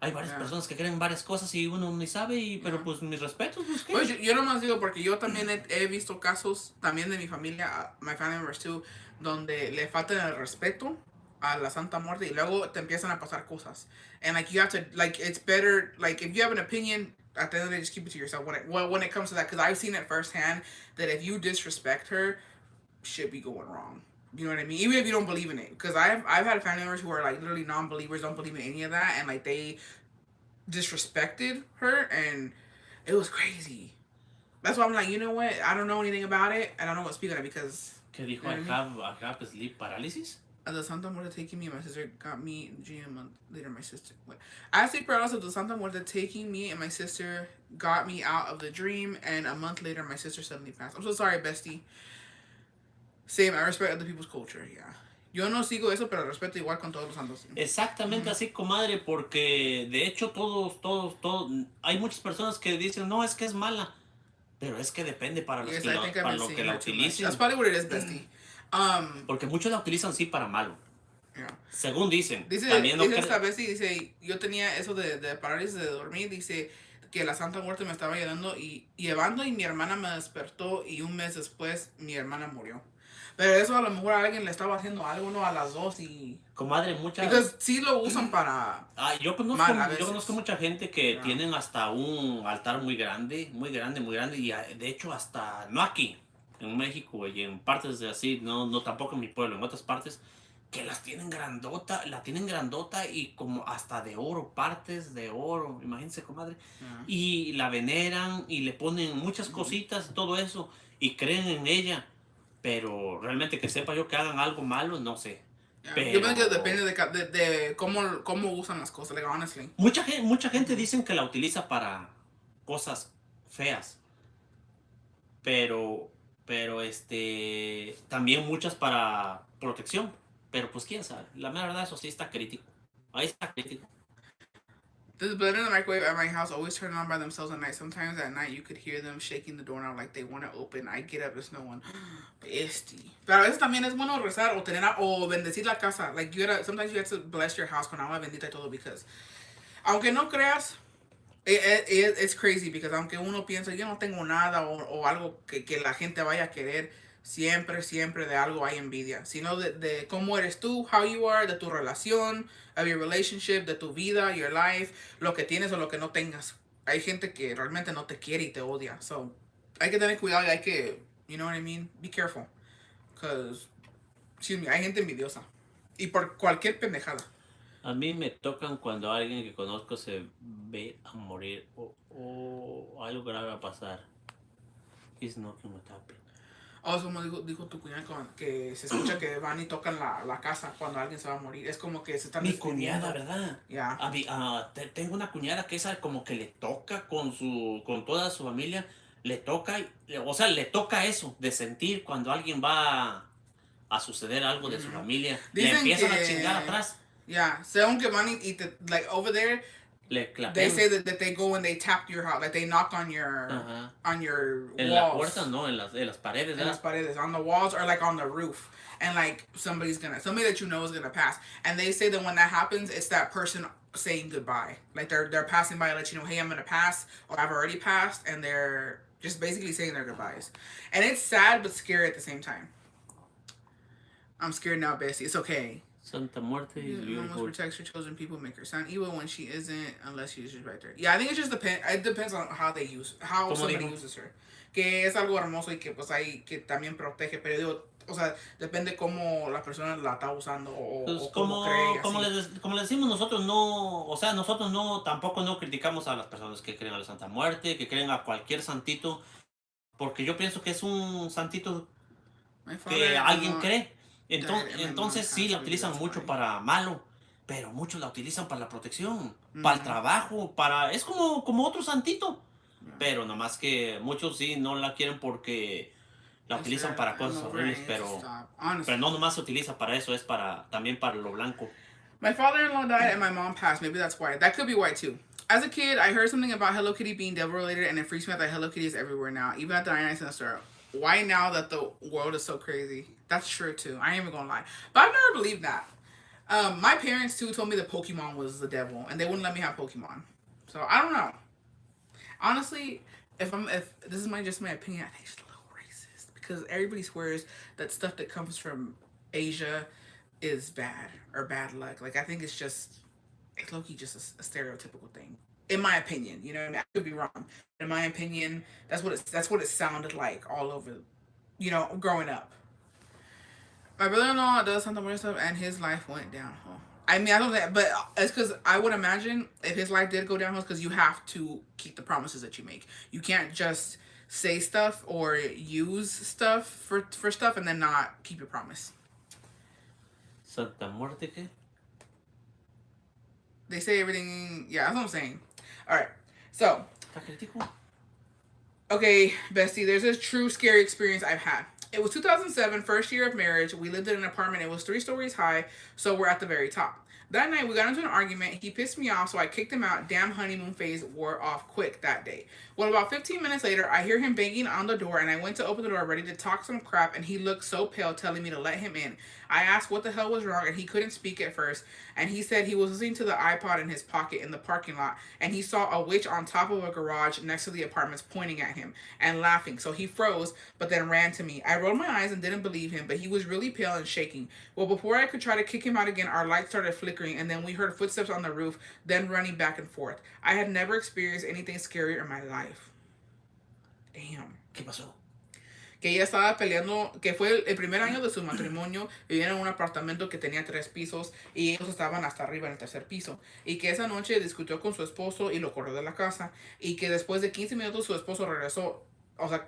hay varias Yeah. personas que creen varias cosas y uno ni sabe pero Yeah. pues mis respetos, pues qué. Pues yo nomás digo porque yo también he visto casos también de mi familia, my family members too, donde le faltan el respeto a la Santa Muerte y luego te empiezan a pasar cosas. And like you have to, like, it's better, like, if you have an opinion, at the end of the day, just keep it to yourself when it comes to that, because I've seen it firsthand that if you disrespect her, shit be going wrong. You know what I mean? Even if you don't believe in it, because I've had family members who are like literally non-believers, don't believe in any of that, and like they disrespected her, and it was crazy. That's why I'm like, you know what? I don't know anything about it, and I don't want to speak on it because, ¿Qué dijo? you know what I mean? I have sleep paralysis. The Santa Muerte taking me and my sister got me a month later. My sister, what? I sleep paralysis. The Santa Muerte taking me and my sister got me out of the dream, and a month later, my sister suddenly passed. I'm so sorry, bestie. Same, I respect other people's culture, yeah. Yo no sigo eso, pero respeto igual con todos los santos. Exactamente así, comadre, porque de hecho todos, hay muchas personas que dicen, no, es que es mala, pero es que depende Yes, I think I've para been lo que seeing la her too much. That's utilicen, probably what it is, bestie. porque muchos la utilizan sí para malo, Yeah. según dicen. Dice, También no dice esta bestie, dice, yo tenía eso de parálisis de dormir, dice que la Santa Muerte me estaba llevando y mi hermana me despertó y un mes después mi hermana murió. Pero eso a lo mejor a alguien le estaba haciendo algo, ¿no? A las dos y... Comadre, muchas... Because sí lo usan para... mal a yo veces. conozco mucha gente que Yeah. tienen hasta un altar muy grande, muy grande, muy grande, y de hecho hasta, no aquí, en México y en partes de así, no tampoco en mi pueblo, en otras partes, que la tienen grandota y como hasta de oro, partes de oro, imagínense, comadre, Yeah. y la veneran y le ponen muchas cositas, todo eso, y creen en ella, pero realmente que sepa yo que hagan algo malo, no sé. Yeah. Yo Pero creo que depende de cómo usan las cosas, like, honestly. mucha gente dicen que la utiliza para cosas feas, pero, también muchas para protección. Pero pues quién sabe, la mera verdad eso sí está crítico. Ahí está crítico. The blender in the microwave at my house always turn on by themselves at night. Sometimes at night you could hear them shaking the doorknob like they want to open. I get up, there's no one. Bestie. Pero a veces también es bueno rezar o bendecir la casa. Like sometimes you have to bless your house con agua bendita y todo because aunque no creas, it's crazy because aunque uno piensa yo no tengo nada o algo que la gente vaya a querer, siempre de algo hay envidia. Sino de cómo eres tú, how you are, de tu relación, of your relationship, de tu vida, your life, lo que tienes o lo que no tengas. Hay gente que realmente no te quiere y te odia. So, hay que tener cuidado y hay que, you know what I mean? Be careful. Because, excuse me, hay gente envidiosa. Y por cualquier pendejada. A mí me tocan cuando alguien que conozco se ve a morir o algo grave a pasar. He's knocking my tapping. O como dijo tu cuñada que se escucha que van y tocan la casa cuando alguien se va a morir. Es como que se están Mi despidiendo. cuñada, ¿verdad? Ya. Tengo una cuñada que esa como que le toca con toda su familia, le toca, o sea, le toca eso, de sentir cuando alguien va a suceder algo de su familia. Le Dicen empiezan a que... chingar atrás. Yeah, según que van y te, like, over there, Le they clapean. say that they go and they tap your house, like they knock on your En la walls. puerta, no, en las paredes, En ¿verdad? las paredes, on the walls or like on the roof. And like somebody that you know is gonna pass. And they say that when that happens, it's that person saying goodbye. Like they're passing by to let you know, hey, I'm gonna pass, or I've already passed, and they're just basically saying their goodbyes. And it's sad but scary at the same time. I'm scared now, Bessie. It's okay. Santa Muerte is Almost beautiful. protects her chosen people, make her sound evil when she isn't, unless she's just right there. Yeah, I think it just depends. It depends on how somebody uses her. Que es algo hermoso y que pues hay que también protege, pero digo, o sea, depende cómo la persona la está usando Pues o cómo cree. como le decimos nosotros no, o sea, nosotros no tampoco no criticamos a las personas que creen a la Santa Muerte, que creen a cualquier santito, porque yo pienso que es un santito que alguien cree. died in my mom's Entonces sí house. la Maybe utilizan that's mucho why. para malo, pero muchos la utilizan para la protección, para el trabajo, para... Es como otro santito. Yeah. Pero nomás que muchos sí no la quieren porque la utilizan para I'm cosas over it. horribles, I need to stop. Honestly. pero no nomás se utiliza para eso, es para también para lo blanco. My father-in-law died and my mom passed. Maybe that's why. That could be why too. As a kid, I heard something about Hello Kitty being devil related, and it freaks me out that Hello Kitty is everywhere now, even at the 99 cent store. Why now that the world is so crazy? That's true too. I ain't even gonna lie, but I've never believed that. My parents too told me that Pokemon was the devil, and they wouldn't let me have Pokemon. So I don't know. Honestly, if this is just my opinion, I think it's a little racist because everybody swears that stuff that comes from Asia is bad or bad luck. Like I think it's low-key just a stereotypical thing. In my opinion, you know what I mean? I could be wrong. In my opinion, that's what it sounded like all over, growing up. My brother-in-law does Santa Maria stuff, and his life went downhill. I mean, I don't think, but it's because I would imagine if his life did go downhill, because you have to keep the promises that you make. You can't just say stuff or use stuff for stuff and then not keep your promise. Santa Muerte, ¿qué? They say everything. Yeah, that's what I'm saying. All right, so. Okay, Bestie, there's a true scary experience I've had. It was 2007, first year of marriage. We lived in an apartment. It was 3 stories high, so we're at the very top. That night, we got into an argument. He pissed me off, so I kicked him out. Damn honeymoon phase wore off quick that day. Well, about 15 minutes later, I hear him banging on the door, and I went to open the door ready to talk some crap, and he looked so pale, telling me to let him in. I asked what the hell was wrong, and he couldn't speak at first, and he said he was listening to the iPod in his pocket in the parking lot, and he saw a witch on top of a garage next to the apartments pointing at him and laughing. So he froze, but then ran to me. I rolled my eyes and didn't believe him, but he was really pale and shaking. Well, before I could try to kick him out again, our lights started flickering, and then we heard footsteps on the roof, then running back and forth. I had never experienced anything scarier in my life. Damn. ¿Qué pasó? Que ella estaba peleando, que fue el primer año de su matrimonio, vivían en un apartamento que tenía 3 pisos y ellos estaban hasta arriba en el 3er piso. Y que esa noche discutió con su esposo y lo corrió de la casa. Y que después de 15 minutos su esposo regresó, o sea,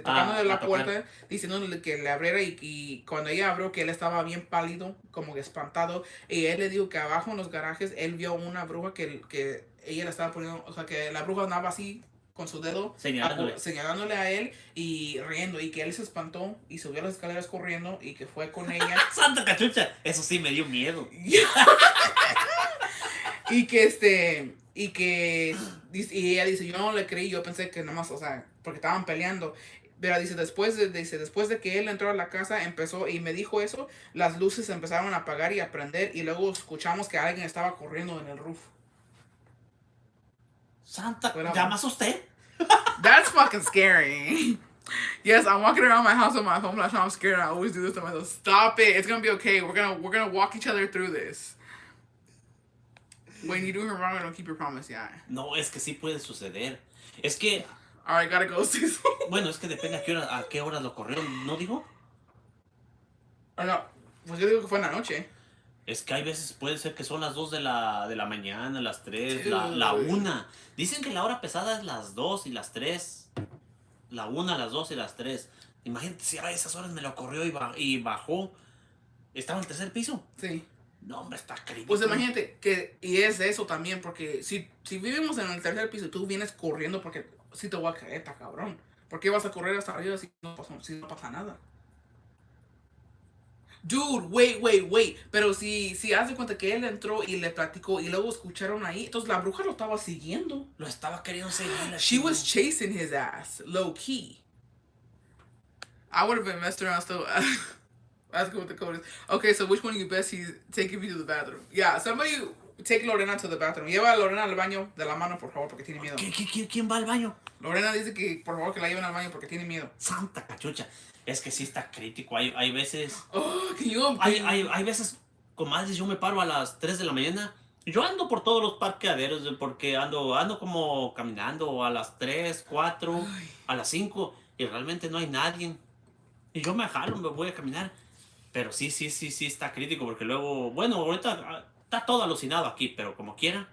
tocándole la puerta, diciéndole que le abriera y cuando ella abrió que él estaba bien pálido, como que espantado. Y él le dijo que abajo en los garajes él vio una bruja que ella le estaba poniendo, o sea, que la bruja andaba así con su dedo señalándole a él y riendo y que él se espantó y subió las escaleras corriendo y que fue con ella. ¡Santa cachucha! Eso sí me dio miedo. y que y ella dice, yo no le creí, yo pensé que nomás, o sea, porque estaban peleando. Pero dice, después de que él entró a la casa, empezó y me dijo eso, las luces se empezaron a apagar y a prender y luego escuchamos que alguien estaba corriendo en el roof. Santa, ¿ya me asusté? That's fucking scary. Yes, I'm walking around my house with my phone flash. I'm scared. I always do this to myself. Stop it. It's gonna be okay. We're gonna walk each other through this. When you do her wrong, don't keep your promise. Yeah. No, es que sí puede suceder. Es que. Alright, gotta go. Bueno, es que depende a qué hora lo corrieron, ¿no digo? No, pues yo digo que fue en la noche. Es que hay veces puede ser que son las 2 de la mañana, las 3, la 1. Dicen que la hora pesada es las 2 y las 3. La 1, las 2 y las 3. Imagínate si a esas horas me lo corrió y bajó. ¿Estaba en el 3er piso? Sí. No, hombre, está crítico. Pues imagínate que, y es eso también, porque si vivimos en el 3er piso y tú vienes corriendo, porque si te voy a caer, está cabrón. ¿Por qué vas a correr hasta arriba si no pasa nada? Dude, wait. Pero si haz de cuenta que él entró y le platicó y luego escucharon ahí, entonces la bruja lo estaba siguiendo. Lo estaba queriendo seguir. She was chasing his ass, low key. I would have been messed around still. Ask what the code is. Okay, so which one of you besties taking me to the bathroom? Yeah, somebody take Lorena to the bathroom. Lleva a Lorena al baño de la mano, por favor, porque tiene miedo. ¿Quién va al baño? Lorena dice que por favor que la lleven al baño porque tiene miedo. Santa cachucha. Es que sí está crítico. Hay veces. Oh, hay veces, comadres, yo me paro a las 3 de la mañana. Yo ando por todos los parqueaderos porque ando como caminando a las 3, 4, a las 5 y realmente no hay nadie. Y yo me jalo, me voy a caminar. Pero sí está crítico porque luego, bueno, ahorita está todo alucinado aquí, pero como quiera.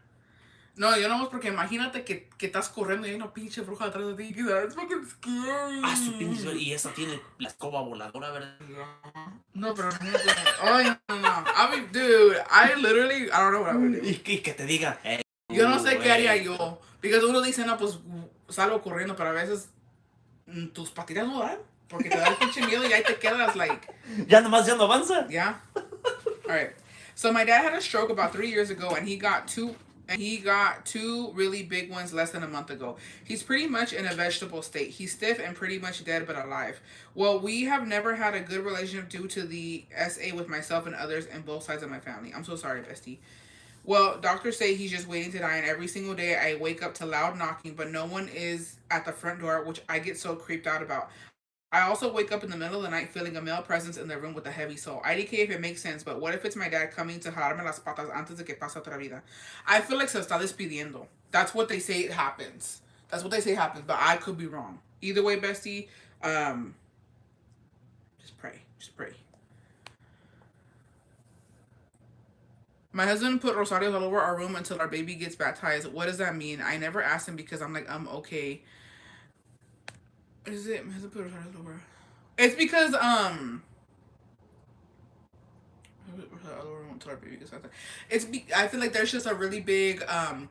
No, yo no, porque imagínate que estás corriendo y hay una pinche bruja atrás de ti. That's fucking Ah, su pinche. scary. Y esa tiene la escoba voladora, ¿verdad? No, pero imagínate. Ay, no, no. I mean, dude, I literally, I don't know what I would do. Y que te diga, Yo no sé qué haría güey. yo. Porque uno dice, no, pues salgo corriendo, pero a veces tus patitas no dan. Porque te da el pinche miedo y ahí te quedas, like, Ya nomás ya no avanza. yeah. All right. So my dad had a stroke about 3 years ago, and he got two really big ones less than a month ago. He's pretty much in a vegetable state. He's stiff and pretty much dead but alive. Well, we have never had a good relationship due to the SA with myself and others and both sides of my family. I'm so sorry, bestie. Well, doctors say he's just waiting to die, and every single day I wake up to loud knocking, but no one is at the front door, which I get so creeped out about. I also wake up in the middle of the night feeling a male presence in the room with a heavy soul. IDK if it makes sense, but what if it's my dad coming to jalarme las patas antes de que pase otra vida? I feel like se está despidiendo. That's what they say happens. That's what they say happens, but I could be wrong. Either way, bestie, just pray. Just pray. My husband put rosarios all over our room until our baby gets baptized. What does that mean? I never asked him because I'm like, okay. Is it my husband put rosarios all over? It's because I feel like there's just a really big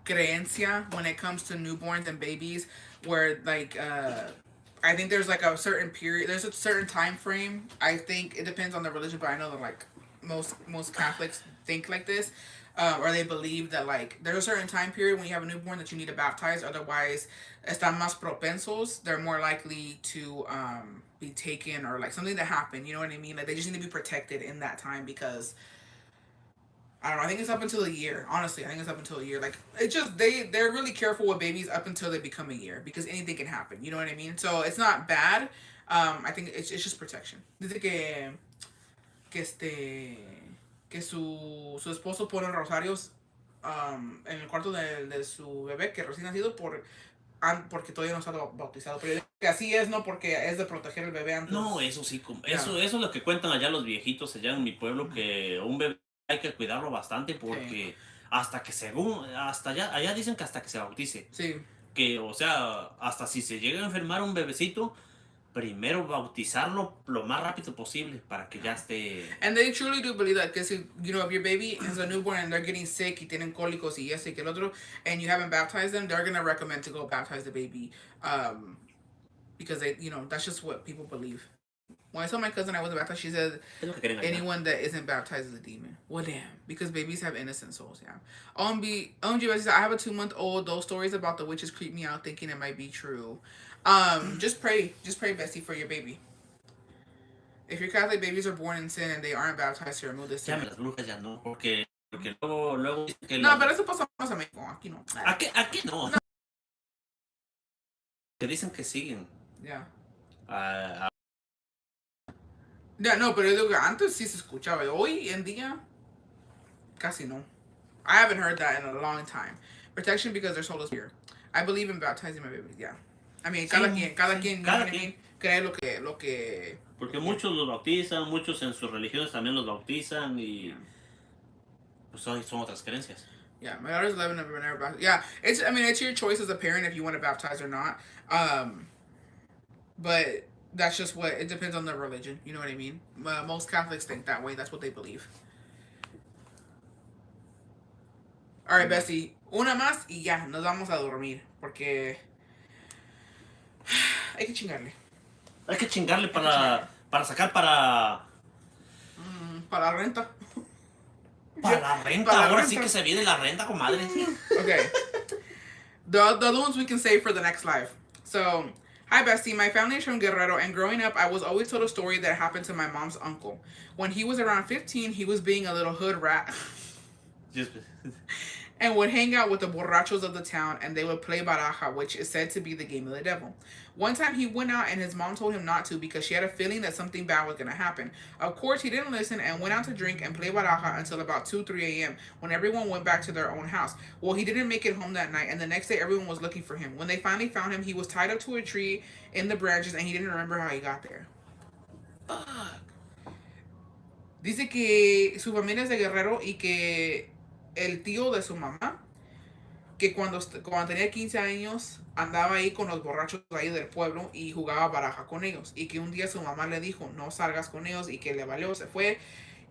creencia when it comes to newborns and babies where like I think there's like a certain period, there's a certain time frame. I think it depends on the religion, but I know that like most Catholics think like this, or they believe that like there's a certain time period when you have a newborn that you need to baptize. Otherwise, están más propensos. They're more likely to be taken or like something that happened. You know what I mean? Like they just need to be protected in that time because I don't know. I think it's up until a year. Honestly, I think it's up until a year. Like it just they're really careful with babies up until they become a year because anything can happen. You know what I mean? So it's not bad. I think it's just protection. Dice que este que su esposo pone rosarios en el cuarto de su bebé que recién nacido porque todavía no está bautizado. Pero que así es, no porque es de proteger el bebé antes. No, eso sí, Ya. eso es lo que cuentan allá los viejitos allá en mi pueblo, que un bebé hay que cuidarlo bastante porque hasta que hasta allá dicen que hasta que se bautice. Sí. Que, o sea, hasta si se llega a enfermar un bebecito, primero bautizarlo lo más rápido posible para que ya esté. And they truly do believe that because, you know, if your baby is a newborn and they're getting sick y tienen cólicos y eso y que el otro, and you haven't baptized them, they're going to recommend to go baptize the baby because they, you know, that's just what people believe. When I told my cousin I wasn't baptized, she said anyone that isn't baptized is a demon. Well, damn, because babies have innocent souls. Yeah. OMG, said I have a 2-month-old. Those stories about the witches creep me out, thinking it might be true. Just pray, Bessie, for your baby. If your Catholic babies are born in sin and they aren't baptized to remove this sin. Llame las brujas ya no, porque luego dicen que no, pero eso pasa más a México, aquí no. Aquí no. Que dicen que siguen. Yeah. Ya, no, pero yo digo que antes sí se escuchaba. Hoy en día, casi no. I haven't heard that in a long time. Protection because their soul is pure. I believe in baptizing my babies, yeah. I mean, cada quien cree lo que... Porque muchos los bautizan, muchos en sus religiones también los bautizan y... Pues son otras creencias. Yeah, my daughter's 11 and I've never baptized. Yeah, it's your choice as a parent if you want to baptize or not. But that's just what it depends on the religion. You know what I mean? Most Catholics think that way. That's what they believe. All right, Bessie. Una más y ya, nos vamos a dormir. Porque hay que chingarle. Hay que chingarle para sacar para la renta. Para la renta. Ahora sí que se viene la renta, comadre. Okay. The other ones we can save for the next live. So, hi, Bestie. My family is from Guerrero, and growing up, I was always told a story that happened to my mom's uncle. When he was around 15, he was being a little hood rat. And would hang out with the borrachos of the town, and they would play baraja, which is said to be the game of the devil. One time he went out and his mom told him not to because she had a feeling that something bad was going to happen. Of course, he didn't listen and went out to drink and play baraja until about 2, 3 a.m. when everyone went back to their own house. Well, he didn't make it home that night, and the next day everyone was looking for him. When they finally found him, he was tied up to a tree in the branches, and he didn't remember how he got there. Fuck. Dice que su familia es de Guerrero y que el tío de su mamá, que cuando tenía 15 años andaba ahí con los borrachos ahí del pueblo y jugaba baraja con ellos. Y que un día su mamá le dijo, no salgas con ellos, y que le valió, se fue.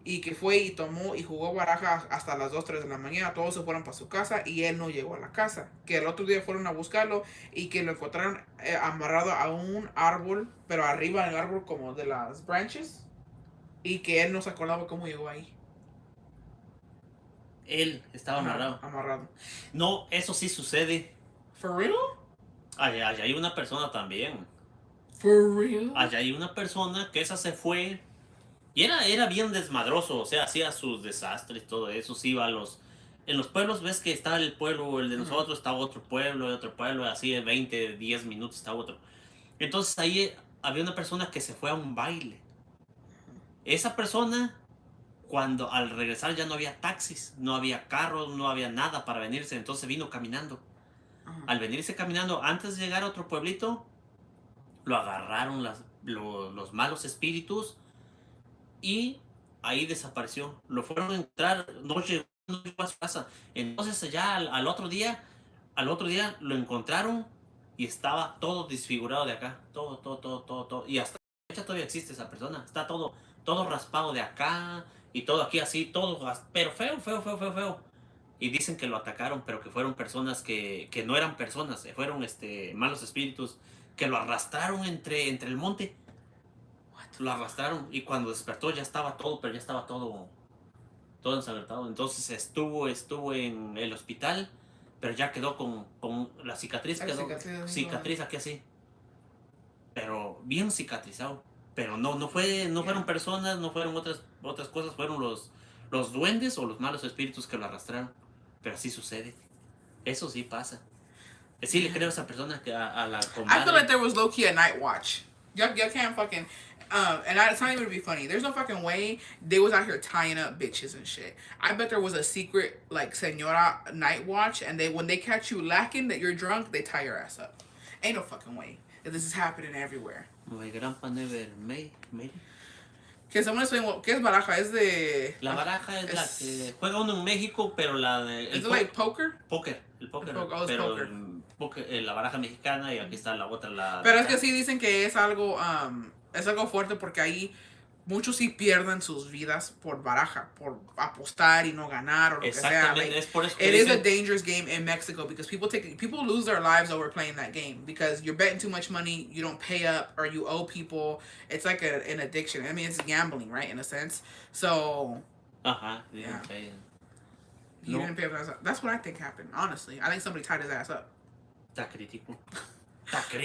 Y que fue y tomó y jugó baraja hasta las 2 3 de la mañana. Todos se fueron para su casa y él no llegó a la casa. Que el otro día fueron a buscarlo y que lo encontraron amarrado a un árbol, pero arriba del árbol como de las branches. Y que él no se acordaba cómo llegó ahí. Él estaba amarrado. Amarrado. No, eso sí sucede. ¿For real? Allá hay una persona también. ¿For real? Allá hay una persona que esa se fue. Y era bien desmadroso, o sea, hacía sus desastres, todo eso. Sí, iba a los... En los pueblos ves que está el pueblo, el de nosotros, está otro pueblo, así de 20, 10 minutos está otro. Entonces ahí había una persona que se fue a un baile. Esa persona, cuando al regresar ya no había taxis, no había carros, no había nada para venirse, entonces vino caminando. Al venirse caminando, antes de llegar a otro pueblito, lo agarraron los malos espíritus y ahí desapareció. Lo fueron a entrar, no llegó a su casa. Entonces ya al otro día lo encontraron y estaba todo desfigurado de acá. Todo. Y hasta la fecha todavía existe esa persona. Está todo raspado de acá y todo aquí así, pero feo. Y dicen que lo atacaron, pero que fueron personas que no eran personas, fueron malos espíritus que lo arrastraron entre el monte. Lo arrastraron y cuando despertó ya estaba todo, pero ya estaba todo ensangrentado. Entonces estuvo en el hospital, pero ya quedó con la cicatriz, cicatriz aquí así. Pero bien cicatrizado. Pero no fueron personas, no fueron otras cosas, fueron los duendes o los malos espíritus que lo arrastraron. Pero así sucede. Eso sí pasa. Sí le creo a esa persona que a la comadre. I feel like there was low key a night watch. Y'all can't fucking. And it's not even to be funny. There's no fucking way they was out here tying up bitches and shit. I bet there was a secret like senora night watch, and when they catch you lacking that you're drunk, they tie your ass up. Ain't no fucking way that this is happening everywhere. My grandpa never made. Que someone explain ¿qué es baraja? Es de... La baraja es la que juega uno en México, pero la de... ¿Es like poker? El póker. Pero la baraja mexicana y aquí está la otra, Pero es que sí dicen que es algo fuerte porque ahí muchos sí pierden sus vidas por baraja, por apostar y no ganar o lo que sea. Like, es por eso que it is a dangerous game in Mexico because people lose their lives over playing that game because you're betting too much money, you don't pay up, or you owe people. It's like an addiction. I mean, it's gambling, right, in a sense. So. Yeah. He didn't pay up. That's what I think happened. Honestly, I think somebody tied his ass up. Está crítico.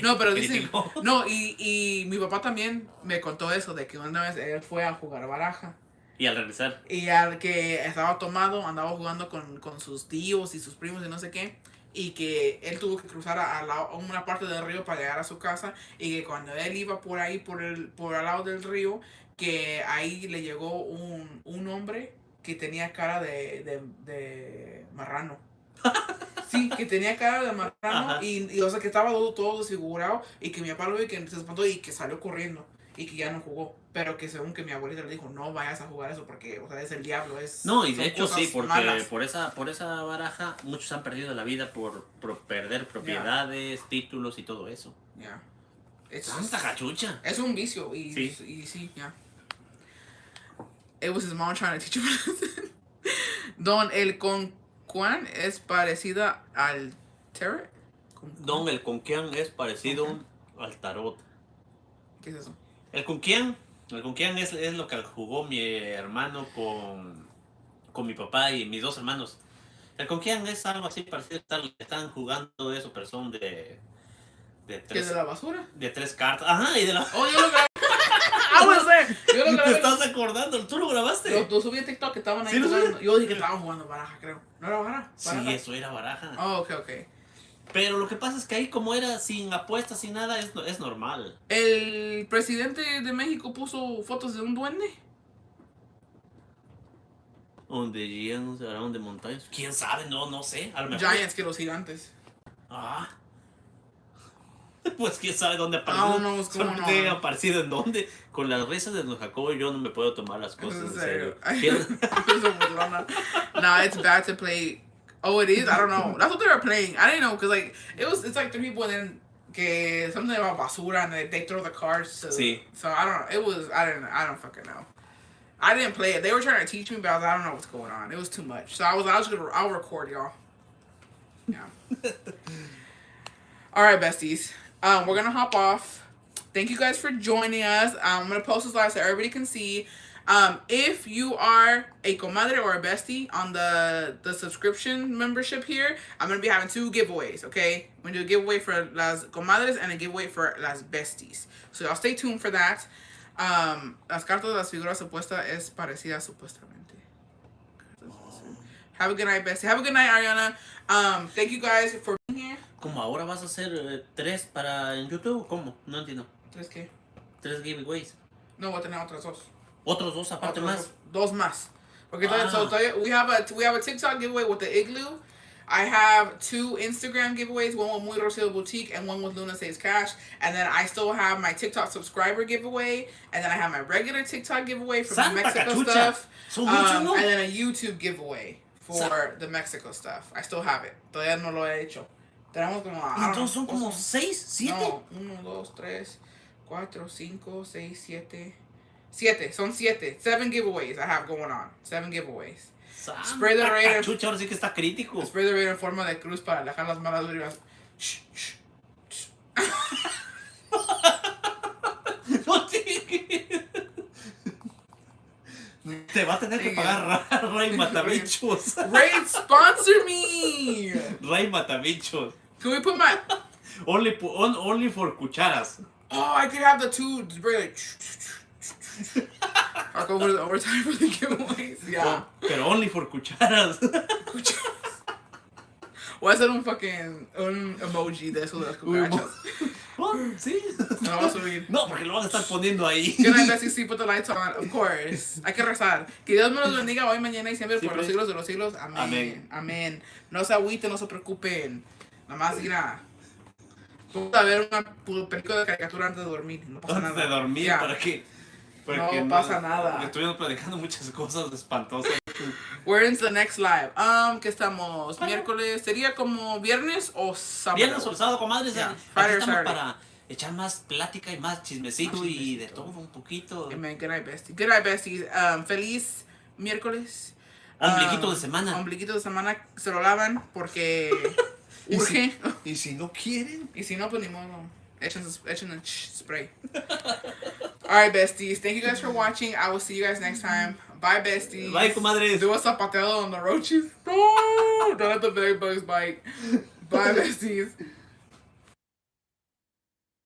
No, pero dicen, no, y mi papá también me contó eso, de que una vez él fue a jugar baraja. Y al regresar. Y al que estaba tomado, andaba jugando con sus tíos y sus primos y no sé qué. Y que él tuvo que cruzar a una parte del río para llegar a su casa. Y que cuando él iba por ahí, por al lado del río, que ahí le llegó un hombre que tenía cara de marrano. Sí, que tenía cara de marrano y o sea que estaba todo desfigurado y que mi papá lo vio y que se espantó y que salió corriendo y que ya no jugó, pero que según que mi abuelita le dijo, no vayas a jugar eso porque, o sea, es el diablo, No, y de hecho sí, porque malas. por esa baraja muchos han perdido la vida por perder propiedades, títulos y todo eso. Ya. Santa cachucha. Es un vicio y sí, ya. It was his mom trying to teach him. Don, el Conquian es parecida al tarot. Don, el Conquian es parecido al tarot. ¿Qué es eso? El Conquian es lo que jugó mi hermano con mi papá y mis dos hermanos. El Conquian es algo así parecido, están jugando eso, pero son de tres. ¿Qué de la basura? De 3 cartas. Ajá, y de la... Oh, yo lo grabé. Yo lo grabé. ¿Te estás acordando? ¿Tú lo grabaste? Lo subí a TikTok que estaban ahí jugando. Yo dije que estaban jugando baraja, creo. ¿No era baraja? Sí, eso era baraja. Oh, ok. Pero lo que pasa es que ahí como era sin apuestas, sin nada, es normal. ¿El presidente de México puso fotos de un duende? ¿Donde Giants hablaron de montañas? ¿Quién sabe? No sé. A lo mejor... Giants, que los gigantes. Pues quién sabe dónde apareció. No, aparecido en dónde. Con las risas de Don Jacobo yo no me puedo tomar las cosas en serio. No, it's bad to play Oh, it is. I don't know. That's what they were playing. I didn't know because like it's like three people and then que something about basura and they throw the cards. To, Sí. So I don't know. It was I don't fucking know. I didn't play it. They were trying to teach me, but I don't know what's going on. It was too much. So I'll record y'all. Yeah. All right, besties. We're gonna hop off. Thank you guys for joining us. I'm gonna post this live so everybody can see. If you are a comadre or a bestie on the subscription membership here, I'm gonna be having 2 giveaways. Okay, I'm gonna do a giveaway for las comadres and a giveaway for las besties. So y'all stay tuned for that. Las cartas de las figuras supuestas es parecida supuestamente. Have a good night, bestie. Have a good night, Ariana. Thank you guys for being here. ¿Cómo ahora vas a hacer 3 para en YouTube? ¿Cómo? No entiendo. ¿3 qué? 3 giveaways. No, voy a tener otras 2. Otros 2 aparte más. 2 más. Porque todavía, we have a TikTok giveaway with the igloo. I have 2 Instagram giveaways, one with Muy Rocío Boutique and one with Luna Saves Cash. And then I still have my TikTok subscriber giveaway. And then I have my regular TikTok giveaway for the Mexico cachucha. stuff. And then a YouTube giveaway for the Mexico stuff. I still have it. Todavía no lo he hecho. Tenemos como... Entonces son como 6, 7. No, 1, 2, 3, 4, 5, 6, 7... 7, son 7. 7 giveaways I have going on. 7 giveaways. Spray the raid. Chucha, ahora sí que está crítico. Spray the raid en forma de cruz para alejar las malas vibras. Shh, shh, shh. No te va a tener que pagar Ray Matabichos. Raid, sponsor me. Ray Matabichos. Can we put my... Only for cucharas. Oh, I could have the 2 spray like... I'll go over the overtime for the giveaways. Yeah. Pero only for cucharas. Voy a hacer un emoji de eso de las cucarachas. Sí. No, vamos a subir. No, porque lo van a estar poniendo ahí. Good night, besties. Sí, put the lights on. Of course. Hay que rezar. Que Dios me los bendiga hoy, mañana y siempre por los siglos de los siglos. Amén. Amén. No se agüiten, no se preocupen. Nada más mira. Vamos a ver una película de caricatura antes de dormir. No pasa nada. Antes de dormir, Yeah. ¿para qué? No pasa nada. Estuvimos platicando muchas cosas espantosas. We're into the next live. ¿Qué estamos? Miércoles. ¿Sería como viernes o sábado? Viernes o sábado, comadres. Yeah. Aquí Friday or estamos Saturday. para echar más plática y más chismecito y de todo un poquito. Amen. Good night, besties. Good night, besties. Feliz miércoles. Ombliguito de semana. Ombliguito de semana. Se lo lavan porque urge. ¿Y si no quieren? Y si no, pues ni modo. Echen el spray. Alright, besties. Thank you guys for watching. I will see you guys next time. Bye, besties. Bye, comadres. Do a zapateado on the roaches. No! Don't let the bed bugs bite. Bye, besties.